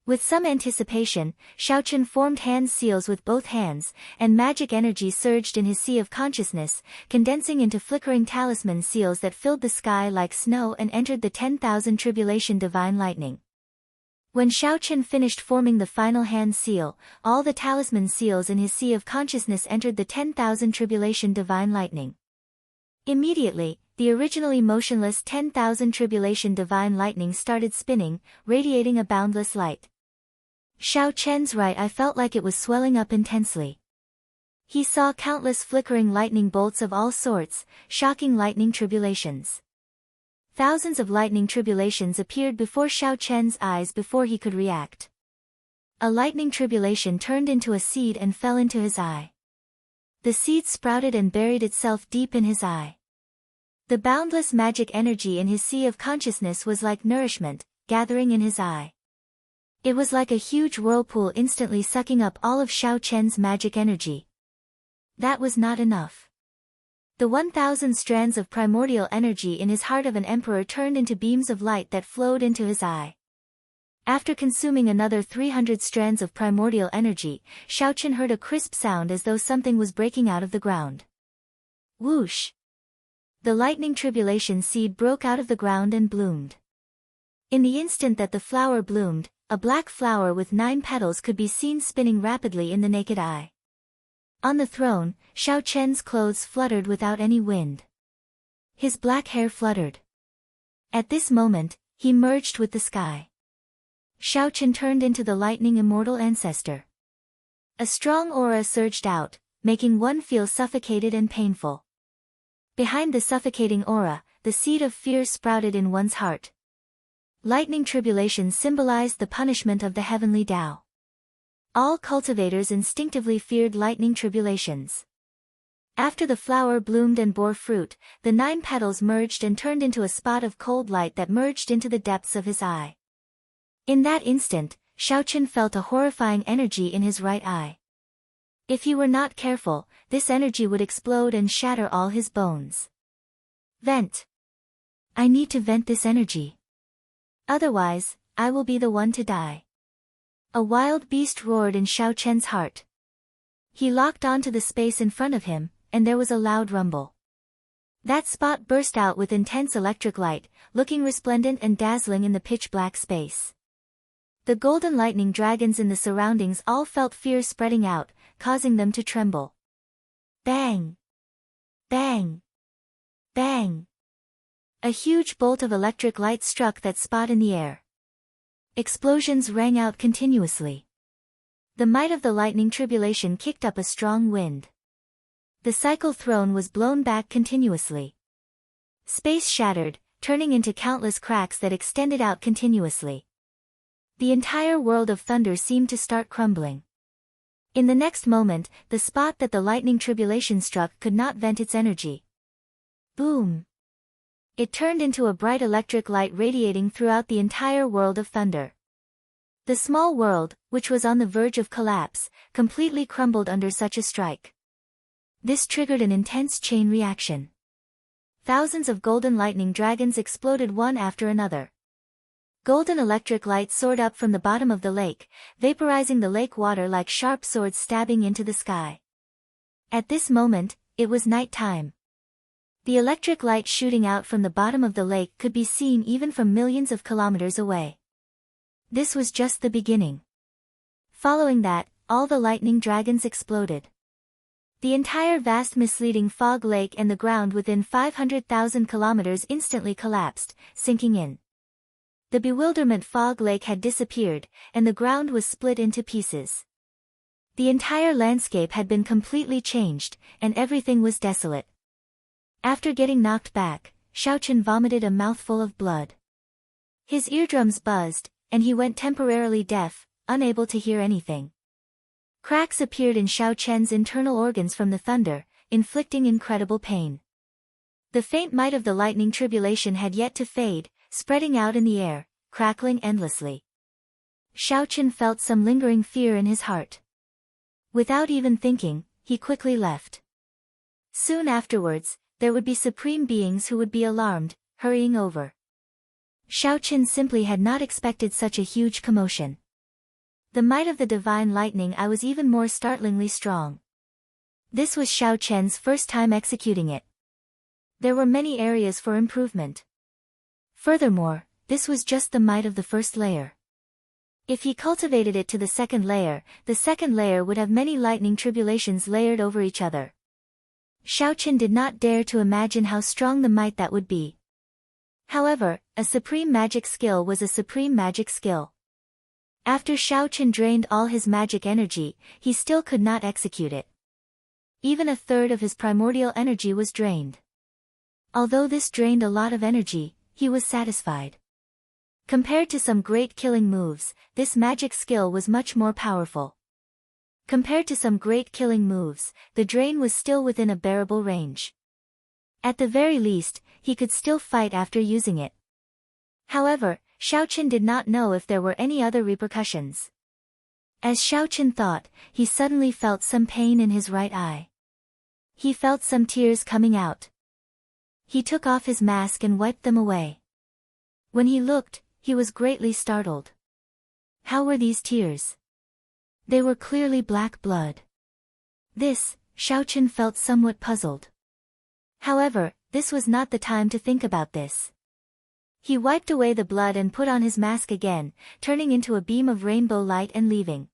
With some anticipation, Xiaoqin formed hand seals with both hands, and magic energy surged in his sea of consciousness, condensing into flickering talisman seals that filled the sky like snow and entered the 10,000 tribulation divine lightning. When Xiaoqin finished forming the final hand seal, all the talisman seals in his sea of consciousness entered the 10,000 tribulation divine lightning. Immediately, the originally motionless 10,000 tribulation divine lightning started spinning, radiating a boundless light. Xiaoqin's right eye felt like it was swelling up intensely. He saw countless flickering lightning bolts of all sorts, shocking lightning tribulations. Thousands of lightning tribulations appeared before Xiaoqin's eyes before he could react. A lightning tribulation turned into a seed and fell into his eye. The seed sprouted and buried itself deep in his eye. The boundless magic energy in his sea of consciousness was like nourishment, gathering in his eye. It was like a huge whirlpool instantly sucking up all of Xiaoqin's magic energy. That was not enough. The 1,000 strands of primordial energy in his heart of an emperor turned into beams of light that flowed into his eye. After consuming another 300 strands of primordial energy, Xiaoqin heard a crisp sound as though something was breaking out of the ground. Whoosh! The lightning tribulation seed broke out of the ground and bloomed. In the instant that the flower bloomed, a black flower with 9 petals could be seen spinning rapidly in the naked eye. On the throne, Xiaoqin's clothes fluttered without any wind. His black hair fluttered. At this moment, he merged with the sky. Xiaoqin turned into the lightning immortal ancestor. A strong aura surged out, making one feel suffocated and painful. Behind the suffocating aura, the seed of fear sprouted in one's heart. Lightning tribulation symbolized the punishment of the heavenly Tao. All cultivators instinctively feared lightning tribulations. After the flower bloomed and bore fruit, the 9 petals merged and turned into a spot of cold light that merged into the depths of his eye. In that instant, Xiaoqin felt a horrifying energy in his right eye. If he were not careful, this energy would explode and shatter all his bones. Vent. I need to vent this energy. Otherwise, I will be the one to die. A wild beast roared in Xiaoqin's heart. He locked onto the space in front of him, and there was a loud rumble. That spot burst out with intense electric light, looking resplendent and dazzling in the pitch-black space. The golden lightning dragons in the surroundings all felt fear spreading out, causing them to tremble. Bang! Bang! Bang! A huge bolt of electric light struck that spot in the air. Explosions rang out continuously. The might of the lightning tribulation kicked up a strong wind. The cycle throne was blown back continuously. Space shattered, turning into countless cracks that extended out continuously. The entire world of thunder seemed to start crumbling. In the next moment, the spot that the lightning tribulation struck could not vent its energy. Boom! It turned into a bright electric light radiating throughout the entire world of thunder. The small world, which was on the verge of collapse, completely crumbled under such a strike. This triggered an intense chain reaction. Thousands of golden lightning dragons exploded one after another. Golden electric light soared up from the bottom of the lake, vaporizing the lake water like sharp swords stabbing into the sky. At this moment, it was night time. The electric light shooting out from the bottom of the lake could be seen even from millions of kilometers away. This was just the beginning. Following that, all the lightning dragons exploded. The entire vast misleading fog lake and the ground within 500,000 kilometers instantly collapsed, sinking in. The bewilderment fog lake had disappeared, and the ground was split into pieces. The entire landscape had been completely changed, and everything was desolate. After getting knocked back, Xiaochen vomited a mouthful of blood. His eardrums buzzed, and he went temporarily deaf, unable to hear anything. Cracks appeared in Xiaochen's internal organs from the thunder, inflicting incredible pain. The faint might of the lightning tribulation had yet to fade, spreading out in the air, crackling endlessly. Xiaochen felt some lingering fear in his heart. Without even thinking, he quickly left. Soon afterwards, there would be supreme beings who would be alarmed, hurrying over. Xiaochen simply had not expected such a huge commotion. The might of the divine lightning was even more startlingly strong. This was Xiaochen's first time executing it. There were many areas for improvement. Furthermore, this was just the might of the first layer. If he cultivated it to the second layer would have many lightning tribulations layered over each other. Xiaochen did not dare to imagine how strong the might that would be. However, a supreme magic skill was a supreme magic skill. After Xiaochen drained all his magic energy, he still could not execute it. Even a third of his primordial energy was drained. Although this drained a lot of energy, he was satisfied. Compared to some great killing moves, this magic skill was much more powerful. Compared to some great killing moves, the drain was still within a bearable range. At the very least, he could still fight after using it. However, Xiaochen did not know if there were any other repercussions. As Xiaochen thought, he suddenly felt some pain in his right eye. He felt some tears coming out. He took off his mask and wiped them away. When he looked, he was greatly startled. How were these tears? They were clearly black blood. This, Xiaochen felt somewhat puzzled. However, this was not the time to think about this. He wiped away the blood and put on his mask again, turning into a beam of rainbow light and leaving.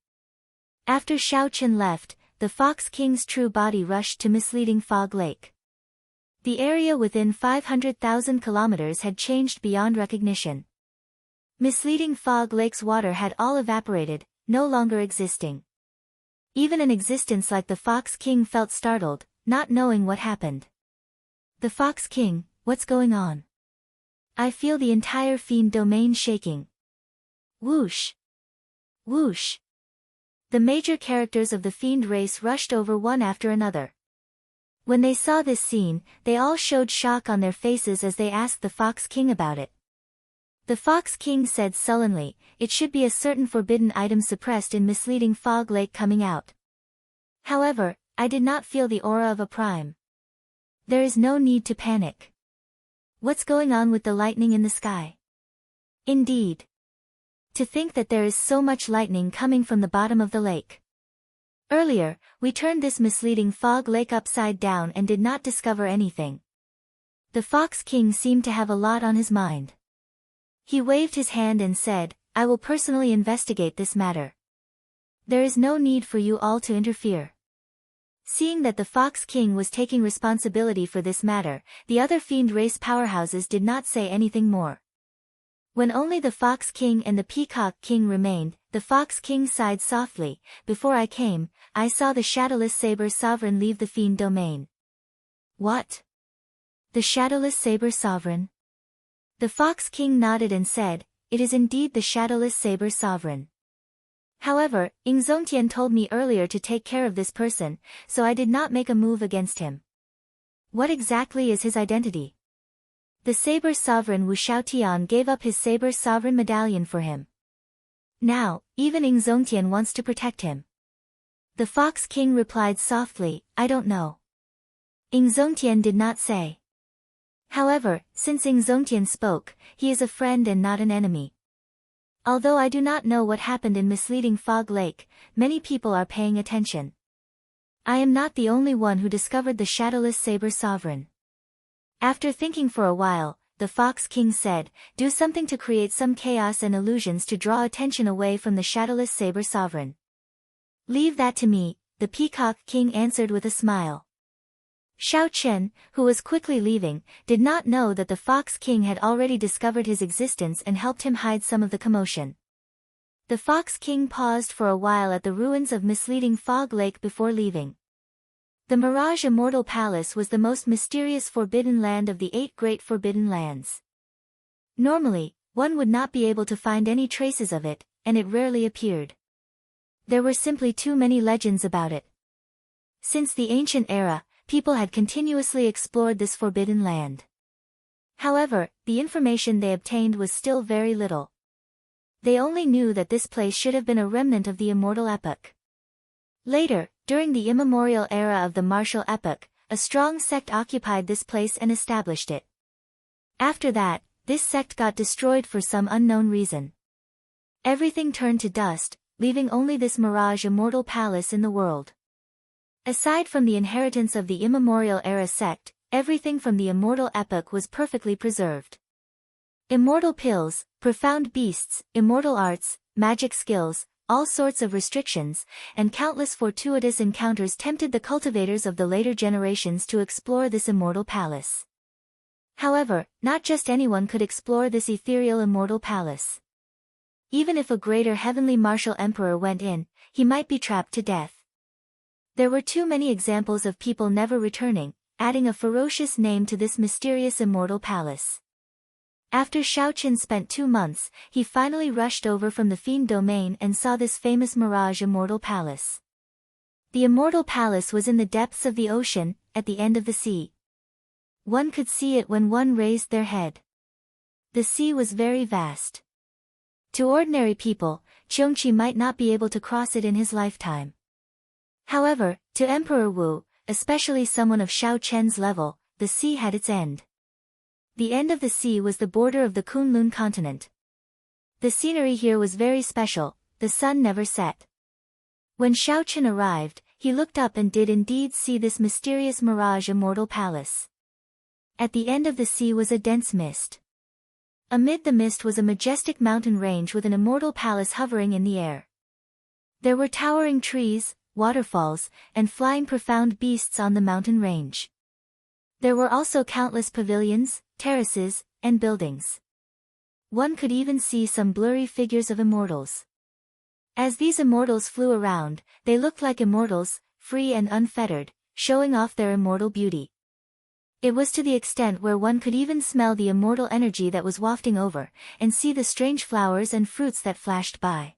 After Xiaochen left, the Fox King's true body rushed to misleading Fog Lake. The area within 500,000 kilometers had changed beyond recognition. Misleading Fog Lake's water had all evaporated, no longer existing. Even an existence like the Fox King felt startled, not knowing what happened. The Fox King, what's going on? I feel the entire fiend domain shaking. Whoosh! Whoosh! The major characters of the fiend race rushed over one after another. When they saw this scene, they all showed shock on their faces as they asked the Fox King about it. The Fox King said sullenly, it should be a certain forbidden item suppressed in misleading Fog Lake coming out. However, I did not feel the aura of a prime. There is no need to panic. What's going on with the lightning in the sky? Indeed. To think that there is so much lightning coming from the bottom of the lake. Earlier, we turned this misleading Fog Lake upside down and did not discover anything. The Fox King seemed to have a lot on his mind. He waved his hand and said, I will personally investigate this matter. There is no need for you all to interfere. Seeing that the Fox King was taking responsibility for this matter, the other fiend race powerhouses did not say anything more. When only the Fox King and the Peacock King remained, the Fox King sighed softly, before I came, I saw the Shadowless Saber Sovereign leave the fiend domain. What? The Shadowless Saber Sovereign? The Fox King nodded and said, it is indeed the Shadowless Saber Sovereign. However, Ingzongtian told me earlier to take care of this person, so I did not make a move against him. What exactly is his identity? The Saber Sovereign Wu Shaotian gave up his Saber Sovereign medallion for him. Now, even Ingzongtian wants to protect him. The Fox King replied softly, I don't know. Ingzongtian did not say. However, since Ingzongtian spoke, he is a friend and not an enemy. Although I do not know what happened in misleading Fog Lake, many people are paying attention. I am not the only one who discovered the Shadowless Saber Sovereign. After thinking for a while, the Fox King said, do something to create some chaos and illusions to draw attention away from the Shadowless Saber Sovereign. Leave that to me, the Peacock King answered with a smile. Xiao Chen, who was quickly leaving, did not know that the Fox King had already discovered his existence and helped him hide some of the commotion. The Fox King paused for a while at the ruins of misleading Fog Lake before leaving. The Mirage Immortal Palace was the most mysterious forbidden land of the 8 great forbidden lands. Normally, one would not be able to find any traces of it, and it rarely appeared. There were simply too many legends about it. Since the ancient era, people had continuously explored this forbidden land. However, the information they obtained was still very little. They only knew that this place should have been a remnant of the immortal epoch. Later, during the immemorial era of the martial epoch, a strong sect occupied this place and established it. After that, this sect got destroyed for some unknown reason. Everything turned to dust, leaving only this Mirage Immortal Palace in the world. Aside from the inheritance of the immemorial era sect, everything from the immortal epoch was perfectly preserved. Immortal pills, profound beasts, immortal arts, magic skills, all sorts of restrictions, and countless fortuitous encounters tempted the cultivators of the later generations to explore this immortal palace. However, not just anyone could explore this ethereal immortal palace. Even if a greater heavenly martial emperor went in, he might be trapped to death. There were too many examples of people never returning, adding a ferocious name to this mysterious immortal palace. After Xiao Chen spent 2 months, he finally rushed over from the Fiend Domain and saw this famous Mirage Immortal Palace. The Immortal Palace was in the depths of the ocean, at the end of the sea. One could see it when one raised their head. The sea was very vast. To ordinary people, Qiongqi might not be able to cross it in his lifetime. However, to Emperor Wu, especially someone of Xiao Chen's level, the sea had its end. The end of the sea was the border of the Kunlun continent. The scenery here was very special, the sun never set. When Xiao Chen arrived, he looked up and did indeed see this mysterious Mirage Immortal Palace. At the end of the sea was a dense mist. Amid the mist was a majestic mountain range with an immortal palace hovering in the air. There were towering trees, waterfalls, and flying profound beasts on the mountain range. There were also countless pavilions, terraces, and buildings. One could even see some blurry figures of immortals. As these immortals flew around, they looked like immortals, free and unfettered, showing off their immortal beauty. It was to the extent where one could even smell the immortal energy that was wafting over, and see the strange flowers and fruits that flashed by.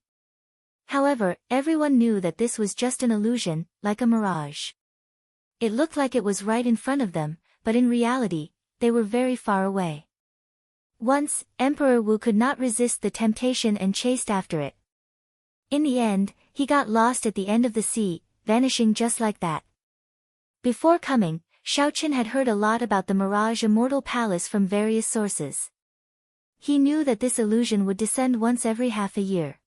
However, everyone knew that this was just an illusion, like a mirage. It looked like it was right in front of them, but in reality, they were very far away. Once, Emperor Wu could not resist the temptation and chased after it. In the end, he got lost at the end of the sea, vanishing just like that. Before coming, Xiao Chen had heard a lot about the Mirage Immortal Palace from various sources. He knew that this illusion would descend once every half a year.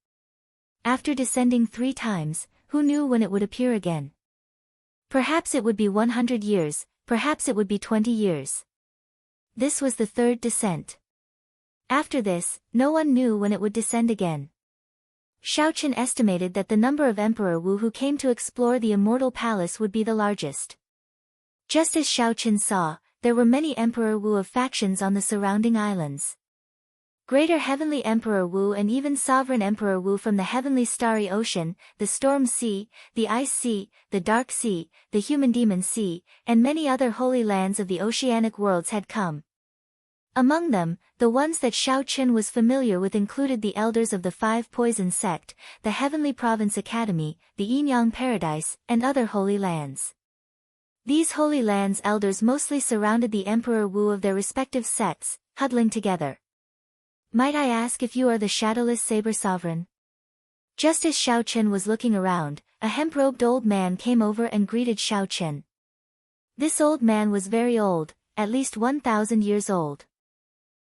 After descending 3 times, who knew when it would appear again? Perhaps it would be 100 years, perhaps it would be 20 years. This was the 3rd descent. After this, no one knew when it would descend again. Xiao Chen estimated that the number of Emperor Wu who came to explore the Immortal Palace would be the largest. Just as Xiao Chen saw, there were many Emperor Wu of factions on the surrounding islands. Greater Heavenly Emperor Wu and even Sovereign Emperor Wu from the Heavenly Starry Ocean, the Storm Sea, the Ice Sea, the Dark Sea, the Human Demon Sea, and many other holy lands of the oceanic worlds had come. Among them, the ones that Xiao Chen was familiar with included the elders of the Five Poison Sect, the Heavenly Province Academy, the Yin-Yang Paradise, and other holy lands. These holy lands' elders mostly surrounded the Emperor Wu of their respective sects, huddling together. "Might I ask if you are the Shadowless Saber Sovereign?" Just as Xiao Chen was looking around, a hemp-robed old man came over and greeted Xiao Chen. This old man was very old, at least 1,000 years old.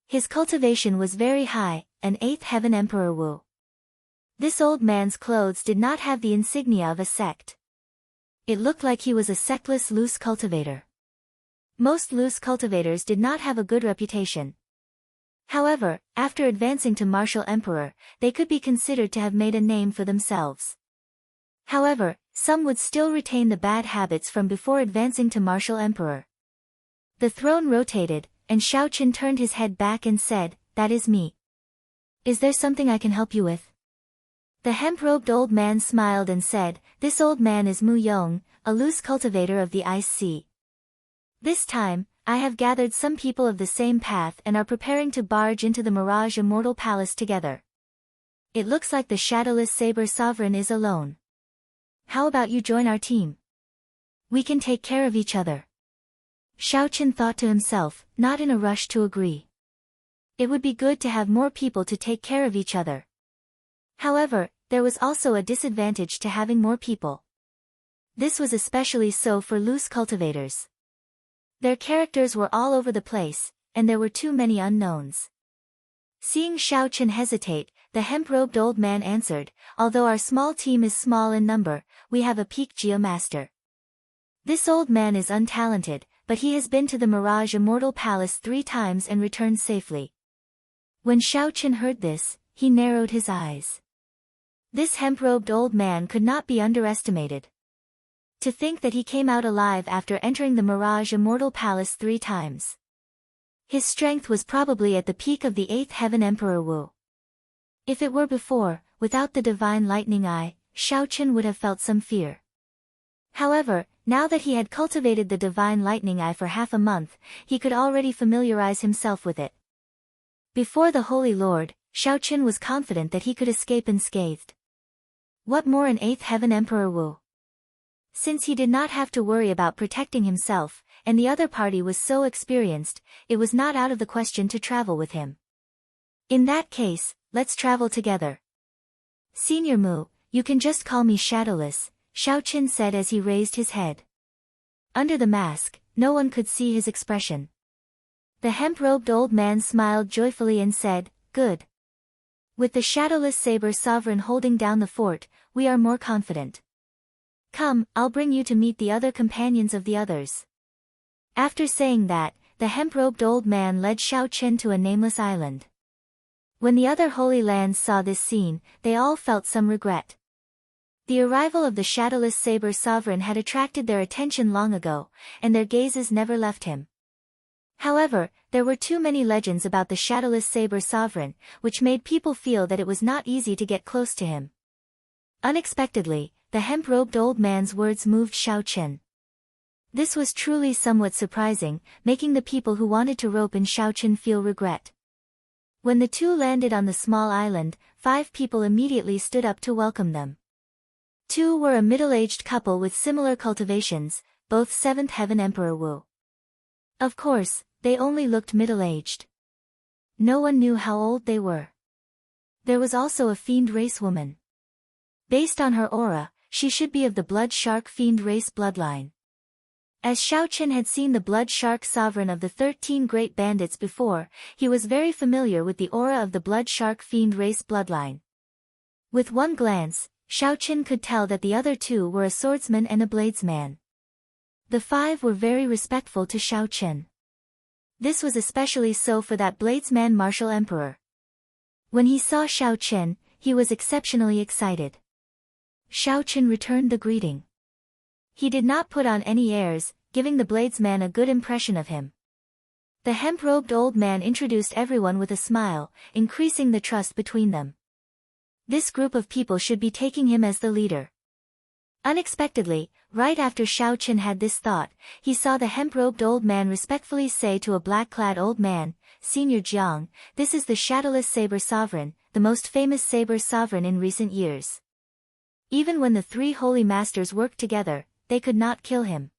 His cultivation was very high, an 8th heaven Emperor Wu. This old man's clothes did not have the insignia of a sect. It looked like he was a sectless loose cultivator. Most loose cultivators did not have a good reputation. However, after advancing to Martial Emperor, they could be considered to have made a name for themselves. However, some would still retain the bad habits from before advancing to Martial Emperor. The throne rotated, and Xiao Chen turned his head back and said, "That is me. Is there something I can help you with?" The hemp-robed old man smiled and said, "This old man is Mu Yong, a loose cultivator of the Ice Sea. This time, I have gathered some people of the same path and are preparing to barge into the Mirage Immortal Palace together. It looks like the Shadowless Saber Sovereign is alone. How about you join our team? We can take care of each other." Xiao Chen thought to himself, not in a rush to agree. It would be good to have more people to take care of each other. However, there was also a disadvantage to having more people. This was especially so for loose cultivators. Their characters were all over the place, and there were too many unknowns. Seeing Xiao Chen hesitate, the hemp-robed old man answered, "Although our small team is small in number, we have a peak geomaster. This old man is untalented, but he has been to the Mirage Immortal Palace 3 times and returned safely." When Xiao Chen heard this, he narrowed his eyes. This hemp-robed old man could not be underestimated. To think that he came out alive after entering the Mirage Immortal Palace 3 times. His strength was probably at the peak of the 8th heaven Emperor Wu. If it were before, without the Divine Lightning Eye, Xiao Chen would have felt some fear. However, now that he had cultivated the Divine Lightning Eye for half a month, he could already familiarize himself with it. Before the Holy Lord, Xiao Chen was confident that he could escape unscathed. What more an 8th heaven Emperor Wu? Since he did not have to worry about protecting himself, and the other party was so experienced, it was not out of the question to travel with him. "In that case, let's travel together. Senior Mu, you can just call me Shadowless," Xiao Chen said as he raised his head. Under the mask, no one could see his expression. The hemp-robed old man smiled joyfully and said, "Good. With the Shadowless Saber Sovereign holding down the fort, we are more confident. Come, I'll bring you to meet the other companions of the others." After saying that, the hemp-robed old man led Xiao Chen to a nameless island. When the other Holy Lands saw this scene, they all felt some regret. The arrival of the Shadowless Saber Sovereign had attracted their attention long ago, and their gazes never left him. However, there were too many legends about the Shadowless Saber Sovereign, which made people feel that it was not easy to get close to him. Unexpectedly, the hemp-robed old man's words moved Xiao Chen. This was truly somewhat surprising, making the people who wanted to rope in Xiao Chen feel regret. When the two landed on the small island, 5 people immediately stood up to welcome them. 2 were a middle-aged couple with similar cultivations, both 7th heaven Emperor Wu. Of course, they only looked middle-aged. No one knew how old they were. There was also a fiend race woman. Based on her aura, she should be of the blood shark fiend race bloodline. As Xiao Chen had seen the blood shark sovereign of the 13 great bandits before, he was very familiar with the aura of the blood shark fiend race bloodline. With one glance, Xiao Chen could tell that the other 2 were a swordsman and a bladesman. The 5 were very respectful to Xiao Chen. This was especially so for that bladesman Martial Emperor. When he saw Xiao Chen, he was exceptionally excited. Xiao Chen returned the greeting. He did not put on any airs, giving the bladesman a good impression of him. The hemp-robed old man introduced everyone with a smile, increasing the trust between them. This group of people should be taking him as the leader. Unexpectedly, Right after Shao Chen had this thought, he saw the hemp-robed old man respectfully say to a black-clad old man, "Senior Jiang, this is the shadowless saber sovereign, the most famous saber sovereign in recent years. Even when the three holy masters worked together, they could not kill him."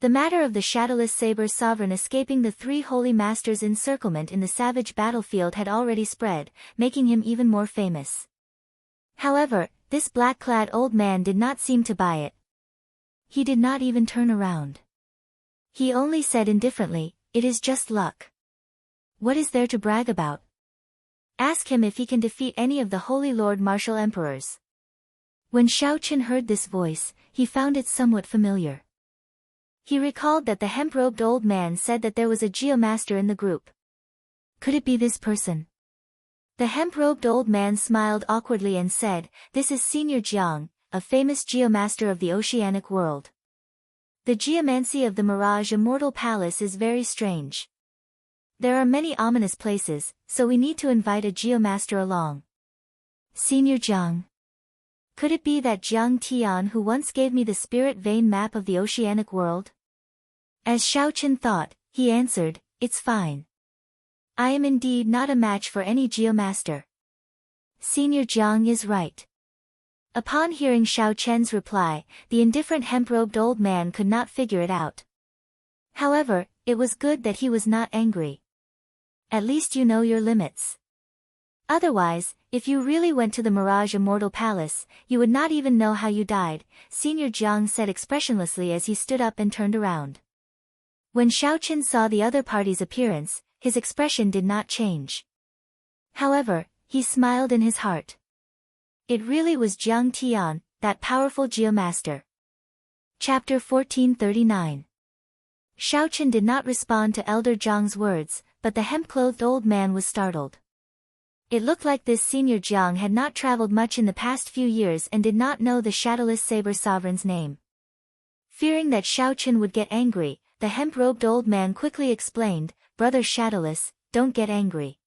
The matter of the shadowless saber sovereign escaping the three holy masters' encirclement in the savage battlefield had already spread, making him even more famous. However, this black-clad old man did not seem to buy it. He did not even turn around. He only said indifferently, "It is just luck. What is there to brag about? Ask him if he can defeat any of the Holy Lord Martial Emperors." When Shao Chen heard this voice, he found it somewhat familiar. He recalled that the hemp-robed old man said that there was a geomaster in the group. Could it be this person? The hemp-robed old man smiled awkwardly and said, "This is Senior Jiang, a famous geomaster of the oceanic world. The geomancy of the Mirage Immortal Palace is very strange. There are many ominous places, so we need to invite a geomaster along." Senior Jiang. Could it be that Jiang Tian who once gave me the spirit vein map of the oceanic world? As Shao Chen thought, he answered, "It's fine. I am indeed not a match for any geomaster. Senior Jiang is right." Upon hearing Shao Chen's reply, the indifferent hemp-robed old man could not figure it out. However, it was good that he was not angry. At least you know your limits. Otherwise, if you really went to the Mirage Immortal Palace, you would not even know how you died, Senior Jiang said expressionlessly as he stood up and turned around. When Shao Chen saw the other party's appearance, his expression did not change. However, he smiled in his heart. It really was Jiang Tian, that powerful geomaster. Chapter 1439. Shao Chen did not respond to Elder Jiang's words, but the hemp-clothed old man was startled. It looked like this Senior Jiang had not traveled much in the past few years and did not know the shadowless saber sovereign's name. Fearing that Shao Chen would get angry, the hemp-robed old man quickly explained, "Brother Shadowless, don't get angry.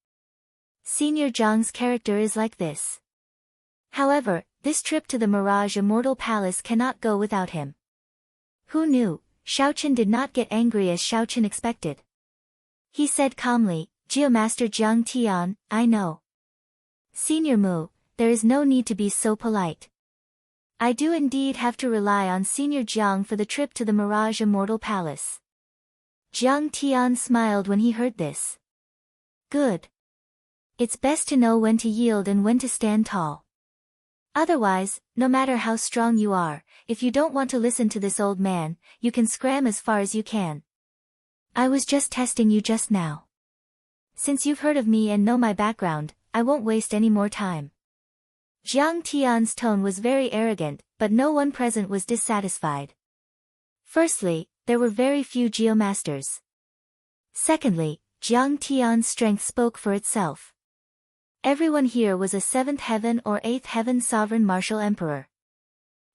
Senior Jiang's character is like this. However, this trip to the Mirage Immortal Palace cannot go without him." Who knew? Shao Chen did not get angry as Shao Chen expected. He said calmly, "Geomaster Jiang Tian, I know. Senior Mu, there is no need to be so polite. I do indeed have to rely on Senior Jiang for the trip to the Mirage Immortal Palace." Jiang Tian smiled when he heard this. Good. It's best to know when to yield and when to stand tall. Otherwise, no matter how strong you are, if you don't want to listen to this old man, you can scram as far as you can. I was just testing you just now. Since you've heard of me and know my background, I won't waste any more time. Jiang Tian's tone was very arrogant, but no one present was dissatisfied. Firstly, there were very few geomasters. Secondly, Jiang Tian's strength spoke for itself. Everyone here was a 7th heaven or 8th heaven sovereign martial emperor.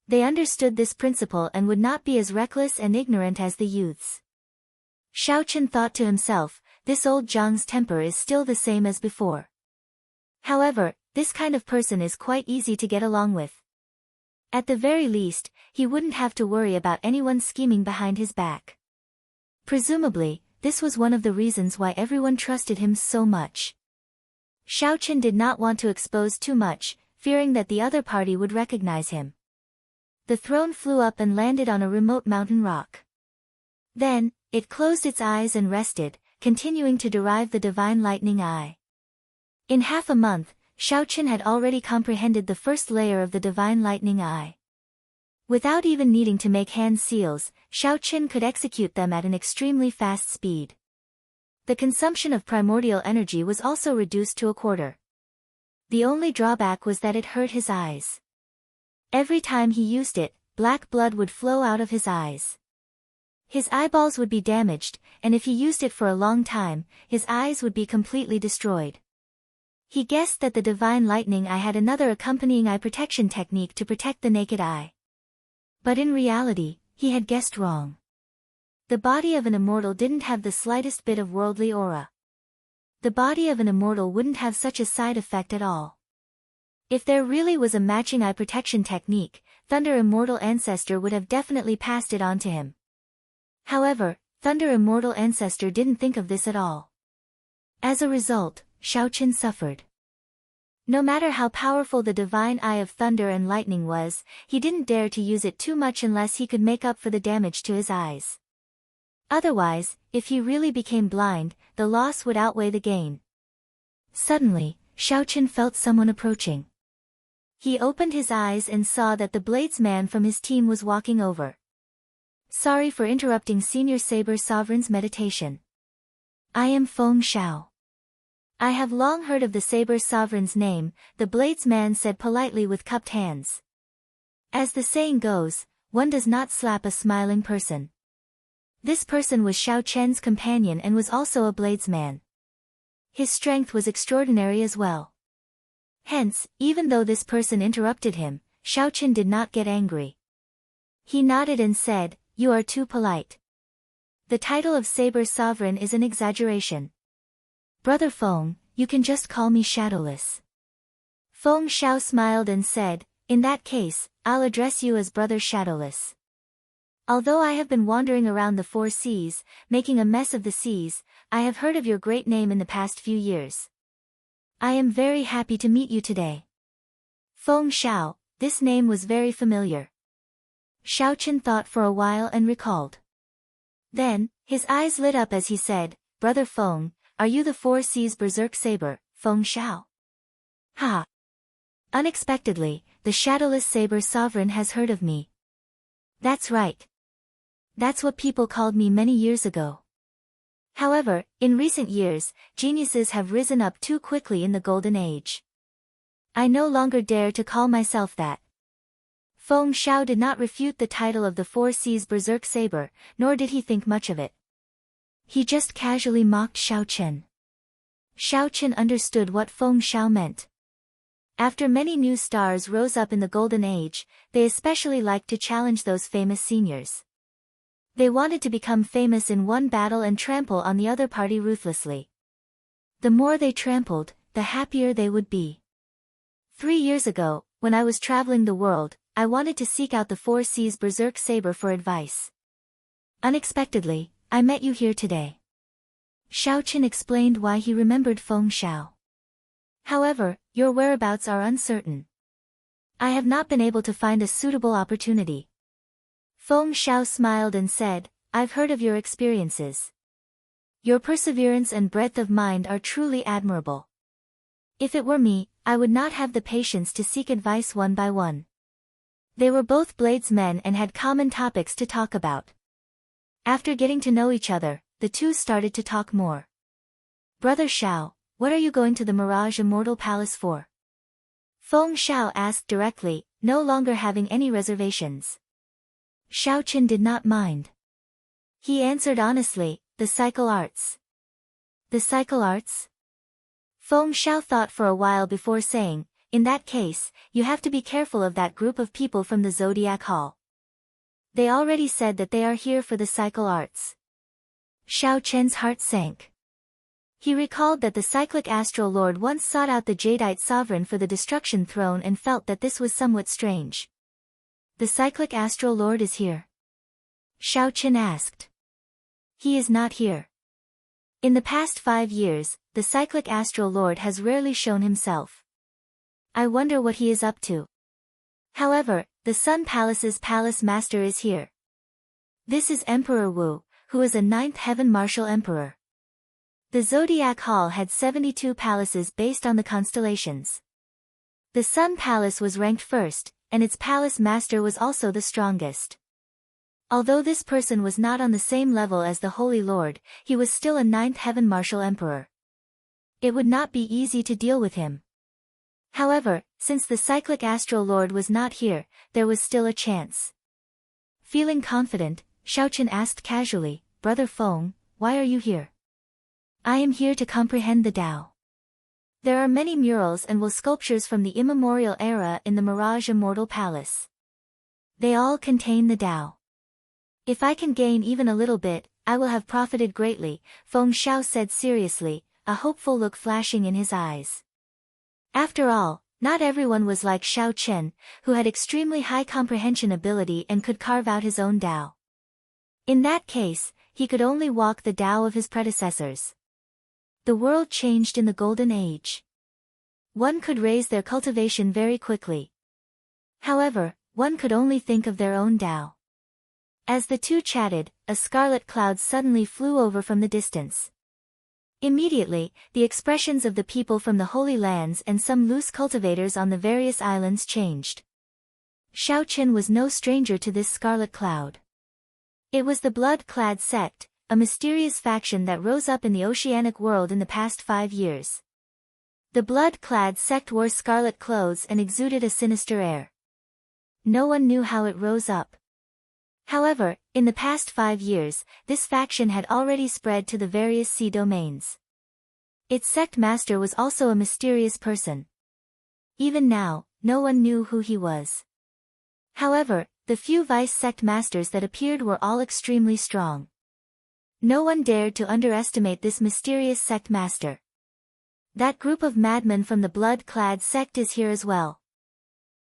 They understood this principle and would not be as reckless and ignorant as the youths. Shao Chen thought to himself, this old Jiang's temper is still the same as before. However, this kind of person is quite easy to get along with. At the very least, he wouldn't have to worry about anyone scheming behind his back. Presumably, this was one of the reasons why everyone trusted him so much. Shao Chen did not want to expose too much, fearing that the other party would recognize him. The throne flew up and landed on a remote mountain rock. Then, it closed its eyes and rested, continuing to derive the divine lightning eye. In half a month, Shao Chen had already comprehended the first layer of the divine lightning eye. Without even needing to make hand seals, Shao Chen could execute them at an extremely fast speed. The consumption of primordial energy was also reduced to a quarter. The only drawback was that it hurt his eyes. Every time he used it, black blood would flow out of his eyes. His eyeballs would be damaged, and if he used it for a long time, his eyes would be completely destroyed. He guessed that the divine lightning eye had another accompanying eye protection technique to protect the naked eye. But in reality, he had guessed wrong. The body of an immortal didn't have the slightest bit of worldly aura. The body of an immortal wouldn't have such a side effect at all. If there really was a matching eye protection technique, Thunder Immortal Ancestor would have definitely passed it on to him. However, Thunder Immortal Ancestor didn't think of this at all. As a result, Xiaoqin suffered. No matter how powerful the divine eye of thunder and lightning was, he didn't dare to use it too much unless he could make up for the damage to his eyes. Otherwise, if he really became blind, the loss would outweigh the gain. Suddenly, Xiaoqin felt someone approaching. He opened his eyes and saw that the bladesman from his team was walking over. Sorry for interrupting Senior Saber Sovereign's meditation. I am Feng Xiao. I have long heard of the Saber Sovereign's name, the bladesman said politely with cupped hands. As the saying goes, one does not slap a smiling person. This person was Xiaoqian's companion and was also a bladesman. His strength was extraordinary as well. Hence, even though this person interrupted him, Xiaoqian did not get angry. He nodded and said, "You are too polite. The title of Saber Sovereign is an exaggeration. Brother Feng, you can just call me Shadowless." Feng Xiao smiled and said, "In that case, I'll address you as Brother Shadowless. Although I have been wandering around the 4 seas, making a mess of the seas, I have heard of your great name in the past few years. I am very happy to meet you today." Feng Xiao, this name was very familiar. Xiaoqian thought for a while and recalled. Then, his eyes lit up as he said, "Brother Feng, are you the 4 Seas Berserk Saber, Feng Xiao?" Ha! Unexpectedly, the Shadowless Saber Sovereign has heard of me. That's right. That's what people called me many years ago. However, in recent years, geniuses have risen up too quickly in the Golden Age. I no longer dare to call myself that. Feng Xiao did not refute the title of the 4 Seas Berserk Saber, nor did he think much of it. He just casually mocked Xiaoqian. Xiaoqian understood what Feng Xiao meant. After many new stars rose up in the Golden Age, they especially liked to challenge those famous seniors. They wanted to become famous in one battle and trample on the other party ruthlessly. The more they trampled, the happier they would be. 3 years ago, when I was traveling the world, I wanted to seek out the 4 Seas Berserk Saber for advice. Unexpectedly, I met you here today. Xiaoqian explained why he remembered Feng Xiao. However, your whereabouts are uncertain. I have not been able to find a suitable opportunity. Feng Xiao smiled and said, I've heard of your experiences. Your perseverance and breadth of mind are truly admirable. If it were me, I would not have the patience to seek advice one by one. They were both bladesmen and had common topics to talk about. After getting to know each other, the two started to talk more. Brother Xiao, what are you going to the Mirage Immortal Palace for? Feng Xiao asked directly, no longer having any reservations. Xiaoqian did not mind. He answered honestly, the cycle arts. The cycle arts? Feng Xiao thought for a while before saying, in that case, you have to be careful of that group of people from the Zodiac Hall. They already said that they are here for the cycle arts. Xiaoqian's heart sank. He recalled that the cyclic astral lord once sought out the Jadeite sovereign for the destruction throne and felt that this was somewhat strange. The cyclic astral lord is here? Xiaoqian asked. He is not here. In the past 5 years, the cyclic astral lord has rarely shown himself. I wonder what he is up to. However, the Sun Palace's palace master is here. This is Emperor Wu, who is a 9th heaven martial emperor. The Zodiac Hall had 72 palaces based on the constellations. The Sun Palace was ranked first, and its palace master was also the strongest. Although this person was not on the same level as the Holy Lord, he was still a 9th heaven martial emperor. It would not be easy to deal with him. However, since the cyclic astral lord was not here, there was still a chance. Feeling confident, Xiaoqian asked casually, Brother Feng, why are you here? I am here to comprehend the Tao. There are many murals and sculptures from the immemorial era in the Mirage Immortal Palace. They all contain the Tao. If I can gain even a little bit, I will have profited greatly, Feng Xiao said seriously, a hopeful look flashing in his eyes. After all, Not everyone was like Xiao Chen, who had extremely high comprehension ability and could carve out his own Tao. In that case, he could only walk the Tao of his predecessors. The world changed in the Golden Age. One could raise their cultivation very quickly. However, one could only think of their own Tao. As the two chatted, a scarlet cloud suddenly flew over from the distance. Immediately, the expressions of the people from the Holy Lands and some loose cultivators on the various islands changed. Xiao Chen was no stranger to this scarlet cloud. It was the blood-clad sect, a mysterious faction that rose up in the oceanic world in the past 5 years. The blood-clad sect wore scarlet clothes and exuded a sinister air. No one knew how it rose up. However, in the past 5 years, this faction had already spread to the various sea domains. Its sect master was also a mysterious person. Even now, no one knew who he was. However, the few vice sect masters that appeared were all extremely strong. No one dared to underestimate this mysterious sect master. That group of madmen from the blood-clad sect is here as well.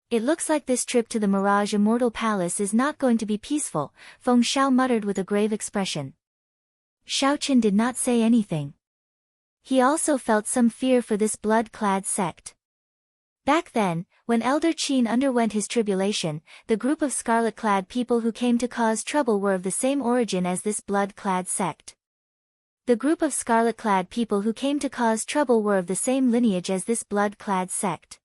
It looks like this trip to the Mirage Immortal Palace is not going to be peaceful, Feng Xiao muttered with a grave expression. Xiao Chen did not say anything. He also felt some fear for this blood-clad sect. Back then, when Elder Qin underwent his tribulation, the group of scarlet-clad people who came to cause trouble were of the same origin as this blood-clad sect. The group of scarlet-clad people who came to cause trouble were of the same lineage as this blood-clad sect.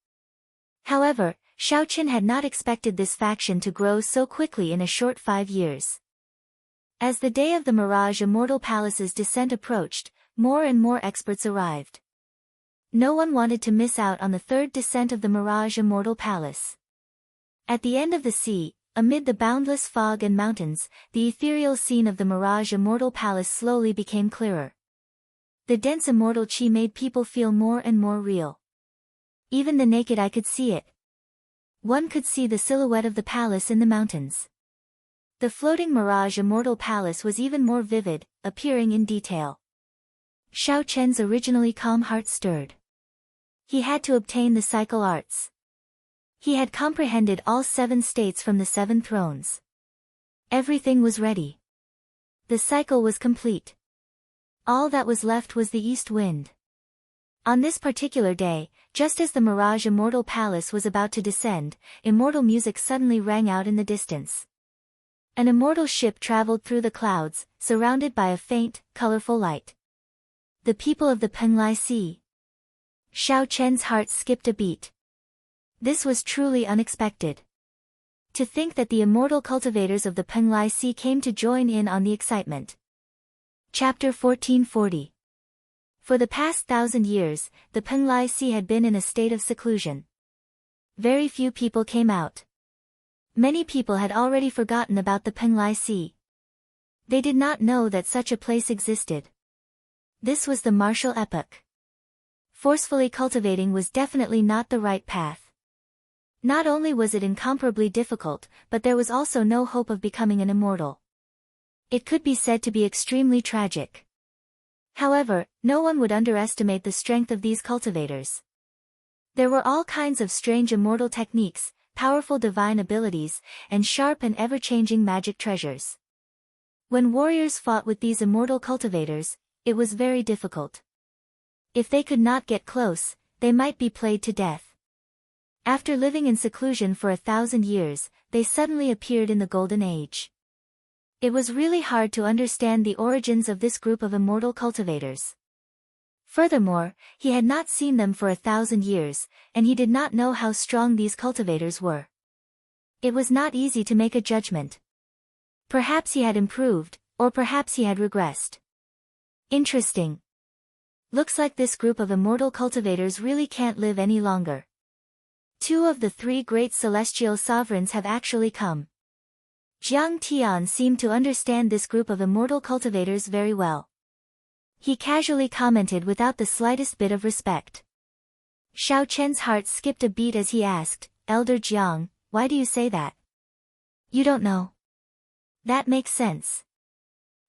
However, Xiao Chen had not expected this faction to grow so quickly in a short 5 years. As the day of the Mirage Immortal Palace's descent approached, more and more experts arrived. No one wanted to miss out on the third descent of the Mirage Immortal Palace. At the end of the sea, amid the boundless fog and mountains, the ethereal scene of the Mirage Immortal Palace slowly became clearer. The dense immortal chi made people feel more and more real. Even the naked eye could see it. One could see the silhouette of the palace in the mountains. The floating Mirage Immortal Palace was even more vivid, appearing in detail. Xiao Chen's originally calm heart stirred. He had to obtain the cycle arts. He had comprehended all 7 states from the 7 thrones. Everything was ready. The cycle was complete. All that was left was the east wind. On this particular day, just as the Mirage Immortal Palace was about to descend, immortal music suddenly rang out in the distance. An immortal ship traveled through the clouds, surrounded by a faint, colorful light. The people of the Penglai Sea. Xiao Chen's heart skipped a beat. This was truly unexpected. To think that the immortal cultivators of the Penglai Sea came to join in on the excitement. Chapter 1440. For the past 1,000 years, the Penglai Sea had been in a state of seclusion. Very few people came out. Many people had already forgotten about the Penglai Sea. They did not know that such a place existed. This was the martial epoch. Forcefully cultivating was definitely not the right path. Not only was it incomparably difficult, but there was also no hope of becoming an immortal. It could be said to be extremely tragic. However, no one would underestimate the strength of these cultivators. There were all kinds of strange immortal techniques, powerful divine abilities, and sharp and ever-changing magic treasures. When warriors fought with these immortal cultivators, it was very difficult. If they could not get close, they might be played to death. After living in seclusion for 1,000 years, they suddenly appeared in the Golden Age. It was really hard to understand the origins of this group of immortal cultivators. Furthermore, he had not seen them for 1,000 years, and he did not know how strong these cultivators were. It was not easy to make a judgment. Perhaps he had improved, or perhaps he had regressed. Interesting. Looks like this group of immortal cultivators really can't live any longer. 2 of the 3 great celestial sovereigns have actually come. Jiang Tian seemed to understand this group of immortal cultivators very well. He casually commented without the slightest bit of respect. Xiao Chen's heart skipped a beat as he asked, "Elder Jiang, why do you say that?" "You don't know." "That makes sense.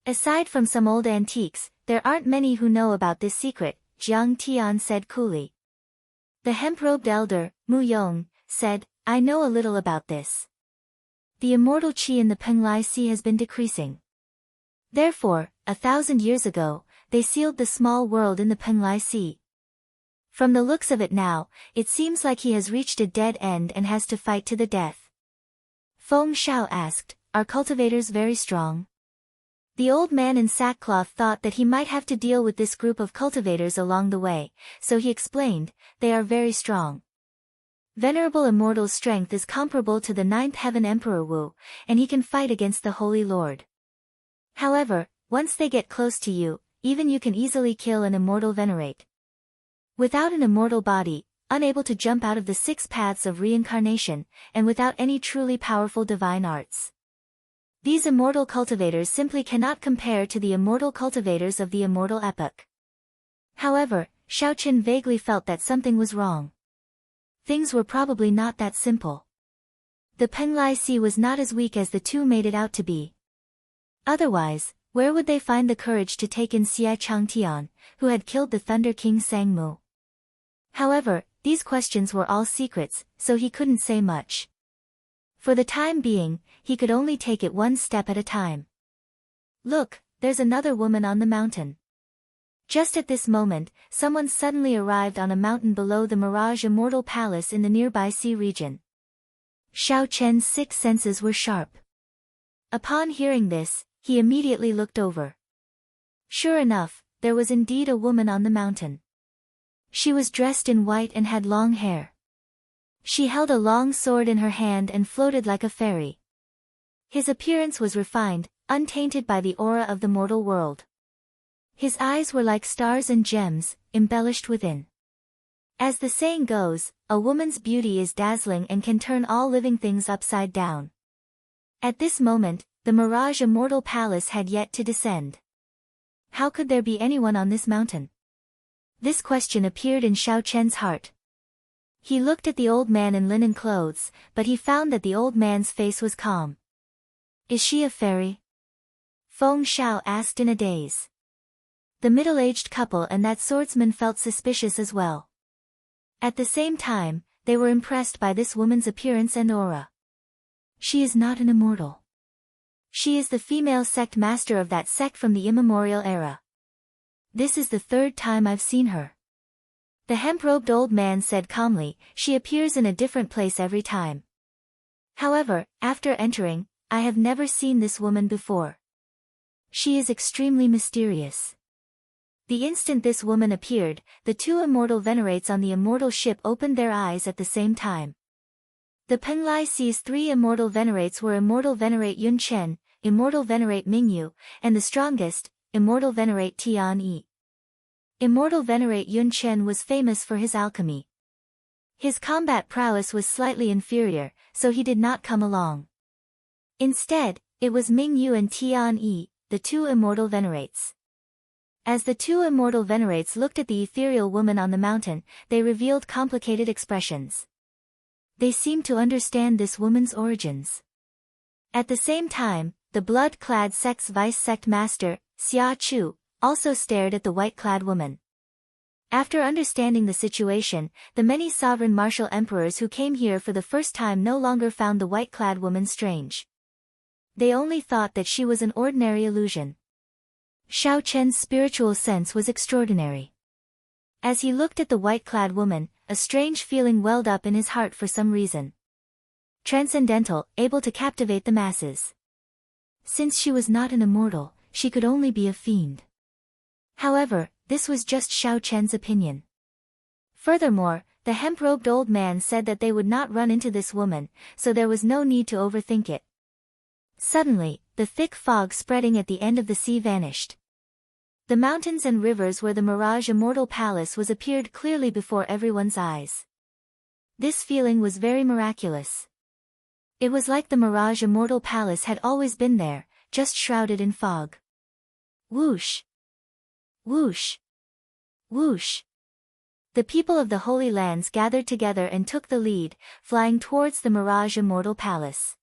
Aside from some old antiques, there aren't many who know about this secret," Jiang Tian said coolly. The hemp-robed elder, Mu Yong, said, I know a little about this. The immortal qi in the Penglai Sea has been decreasing. Therefore, 1,000 years ago, they sealed the small world in the Penglai Sea. From the looks of it now, it seems like he has reached a dead end and has to fight to the death. Feng Shao asked, Are cultivators very strong? The old man in sackcloth thought that he might have to deal with this group of cultivators along the way, so he explained, They are very strong. Venerable Immortal's strength is comparable to the 9th Heaven Emperor Wu, and he can fight against the Holy Lord. However, once they get close to you, even you can easily kill an immortal venerate. Without an immortal body, unable to jump out of the 6 paths of reincarnation, and without any truly powerful divine arts. These immortal cultivators simply cannot compare to the immortal cultivators of the immortal epoch. However, Xiaoqin vaguely felt that something was wrong. Things were probably not that simple. The Penglai Sea was not as weak as the two made it out to be. Otherwise, where would they find the courage to take in Xia Changtian, who had killed the Thunder King Sangmu? However, these questions were all secrets, so he couldn't say much. For the time being, he could only take it one step at a time. Look, there's another woman on the mountain. Just at this moment, someone suddenly arrived on a mountain below the Mirage Immortal Palace in the nearby sea region. Xiao Chen's 6 senses were sharp. Upon hearing this, he immediately looked over. Sure enough, there was indeed a woman on the mountain. She was dressed in white and had long hair. She held a long sword in her hand and floated like a fairy. His appearance was refined, untainted by the aura of the mortal world. His eyes were like stars and gems, embellished within. As the saying goes, a woman's beauty is dazzling and can turn all living things upside down. At this moment, the Mirage Immortal Palace had yet to descend. How could there be anyone on this mountain? This question appeared in Xiao Chen's heart. He looked at the old man in linen clothes, but he found that the old man's face was calm. Is she a fairy? Feng Shao asked in a daze. The middle-aged couple and that swordsman felt suspicious as well. At the same time, they were impressed by this woman's appearance and aura. She is not an immortal. She is the female sect master of that sect from the immemorial era. This is the 3rd time I've seen her. The hemp-robed old man said calmly, She appears in a different place every time. However, after entering, I have never seen this woman before. She is extremely mysterious. The instant this woman appeared, the 2 immortal venerates on the immortal ship opened their eyes at the same time. The Penglai Sea's 3 immortal venerates were Immortal Venerate Yun Chen, Immortal Venerate Mingyu, and the strongest, Immortal Venerate Tian Yi. Immortal Venerate Yun Chen was famous for his alchemy. His combat prowess was slightly inferior, so he did not come along. Instead, it was Mingyu and Tian Yi, the 2 immortal venerates. As the 2 immortal venerates looked at the ethereal woman on the mountain, they revealed complicated expressions. They seemed to understand this woman's origins. At the same time, the blood-clad sect's vice-sect master, Xia Chu, also stared at the white-clad woman. After understanding the situation, the many sovereign martial emperors who came here for the first time no longer found the white-clad woman strange. They only thought that she was an ordinary illusion. Xiao Chen's spiritual sense was extraordinary. As he looked at the white-clad woman, a strange feeling welled up in his heart for some reason. Transcendental, able to captivate the masses. Since she was not an immortal, she could only be a fiend. However, this was just Xiao Chen's opinion. Furthermore, the hemp-robed old man said that they would not run into this woman, so there was no need to overthink it. Suddenly, the thick fog spreading at the end of the sea vanished. The mountains and rivers where the Mirage Immortal Palace was appeared clearly before everyone's eyes. This feeling was very miraculous. It was like the Mirage Immortal Palace had always been there, just shrouded in fog. Whoosh! Whoosh! Whoosh! The people of the Holy Lands gathered together and took the lead, flying towards the Mirage Immortal Palace.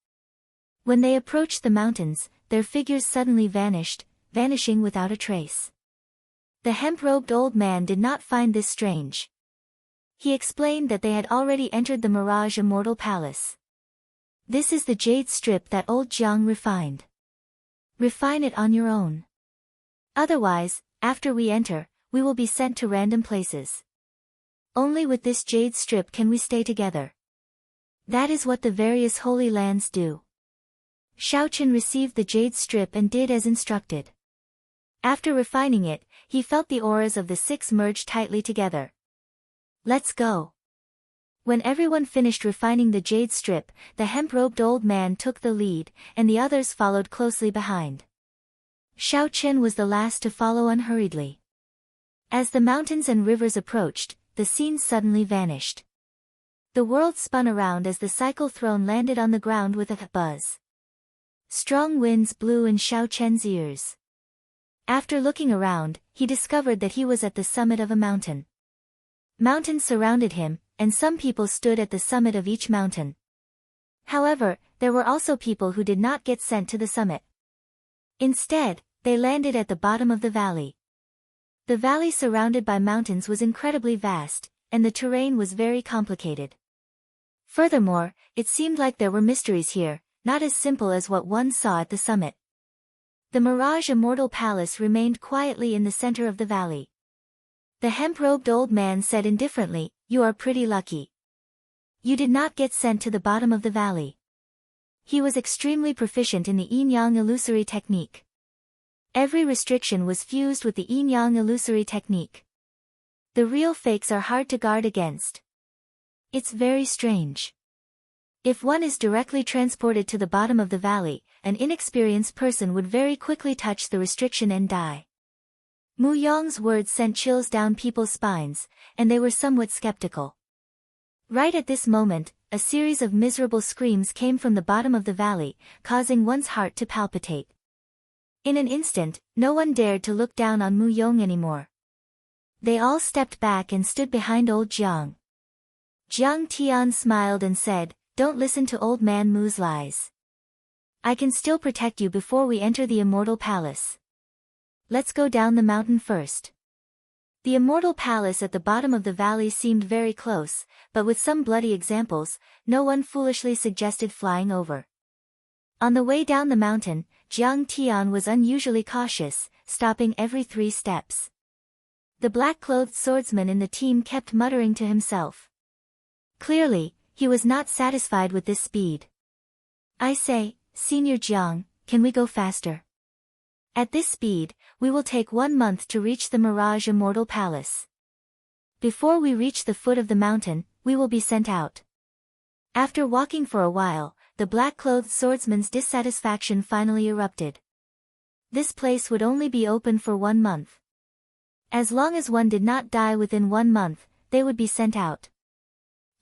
When they approached the mountains, their figures suddenly vanished, vanishing without a trace. The hemp-robed old man did not find this strange. He explained that they had already entered the Mirage Immortal Palace. This is the jade strip that old Jiang refined. Refine it on your own. Otherwise, after we enter, we will be sent to random places. Only with this jade strip can we stay together. That is what the various holy lands do. Xiaochen received the jade strip and did as instructed. After refining it, he felt the auras of the six merge tightly together. Let's go. When everyone finished refining the jade strip, the hemp-robed old man took the lead, and the others followed closely behind. Xiaochen was the last to follow unhurriedly. As the mountains and rivers approached, the scene suddenly vanished. The world spun around as the cycle throne landed on the ground with a buzz. Strong winds blew in Xiaochen's ears. After looking around, he discovered that he was at the summit of a mountain. Mountains surrounded him, and some people stood at the summit of each mountain. However, there were also people who did not get sent to the summit. Instead, they landed at the bottom of the valley. The valley surrounded by mountains was incredibly vast, and the terrain was very complicated. Furthermore, it seemed like there were mysteries here, not as simple as what one saw at the summit. The Mirage Immortal Palace remained quietly in the center of the valley. The hemp-robed old man said indifferently, "You are pretty lucky. You did not get sent to the bottom of the valley." He was extremely proficient in the yin-yang illusory technique. Every restriction was fused with the yin-yang illusory technique. The real fakes are hard to guard against. It's very strange. If one is directly transported to the bottom of the valley, an inexperienced person would very quickly touch the restriction and die. Mu Yong's words sent chills down people's spines, and they were somewhat skeptical. Right at this moment, a series of miserable screams came from the bottom of the valley, causing one's heart to palpitate. In an instant, no one dared to look down on Mu Yong anymore. They all stepped back and stood behind old Jiang. Jiang Tian smiled and said, "Don't listen to old man Mu's lies. I can still protect you before we enter the Immortal Palace. Let's go down the mountain first." The Immortal Palace at the bottom of the valley seemed very close, but with some bloody examples, no one foolishly suggested flying over. On the way down the mountain, Jiang Tian was unusually cautious, stopping every 3 steps. The black-clothed swordsman in the team kept muttering to himself. Clearly, he was not satisfied with this speed. "I say, Senior Jiang, can we go faster? At this speed, we will take 1 month to reach the Mirage Immortal Palace. Before we reach the foot of the mountain, we will be sent out." After walking for a while, the black-clothed swordsman's dissatisfaction finally erupted. This place would only be open for 1 month. As long as one did not die within 1 month, they would be sent out.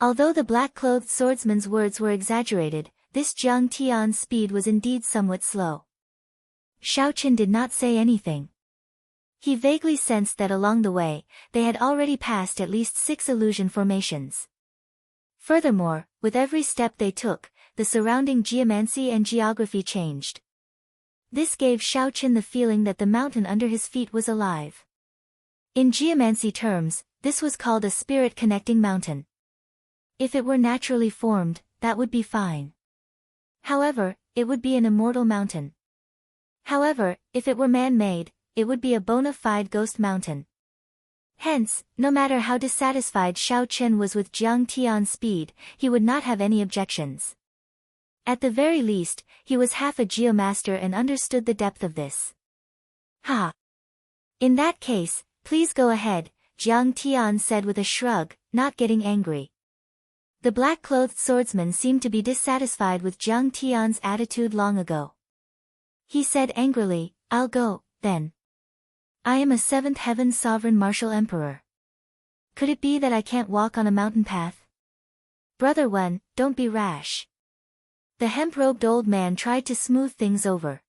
Although the black-clothed swordsman's words were exaggerated, this Jiang Tian's speed was indeed somewhat slow. Xiaochen did not say anything. He vaguely sensed that along the way, they had already passed at least 6 illusion formations. Furthermore, with every step they took, the surrounding geomancy and geography changed. This gave Xiaochen the feeling that the mountain under his feet was alive. In geomancy terms, this was called a spirit-connecting mountain. If it were naturally formed, that would be fine. However, it would be an immortal mountain. However, if it were man-made, it would be a bona fide ghost mountain. Hence, no matter how dissatisfied Xiaochen was with Jiang Tian's speed, he would not have any objections. At the very least, he was half a geomaster and understood the depth of this. "Ha! In that case, please go ahead," Jiang Tian said with a shrug, not getting angry. The black-clothed swordsman seemed to be dissatisfied with Jiang Tian's attitude long ago. He said angrily, "I'll go, then. I am a 7th Heaven Sovereign Martial Emperor. Could it be that I can't walk on a mountain path? Brother Wen, don't be rash." The hemp-robed old man tried to smooth things over.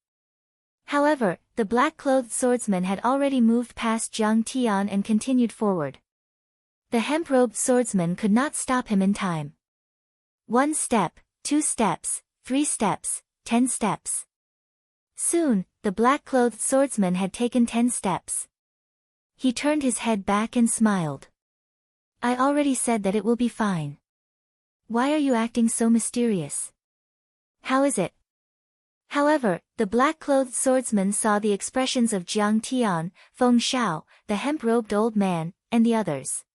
However, the black-clothed swordsman had already moved past Jiang Tian and continued forward. The hemp-robed swordsman could not stop him in time. 1 step, 2 steps, 3 steps, 10 steps. Soon, the black-clothed swordsman had taken 10 steps. He turned his head back and smiled. I already said that it will be fine. Why are you acting so mysterious? How is it? However, the black-clothed swordsman saw the expressions of Jiang Tian, Feng Shao, the hemp-robed old man, and the others.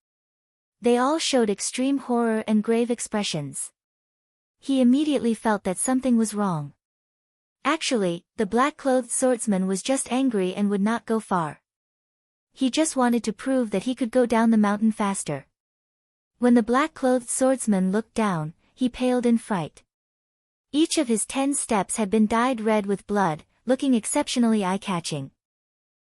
They all showed extreme horror and grave expressions. He immediately felt that something was wrong. Actually, the black-clothed swordsman was just angry and would not go far. He just wanted to prove that he could go down the mountain faster. When the black-clothed swordsman looked down, he paled in fright. Each of his 10 steps had been dyed red with blood, looking exceptionally eye-catching.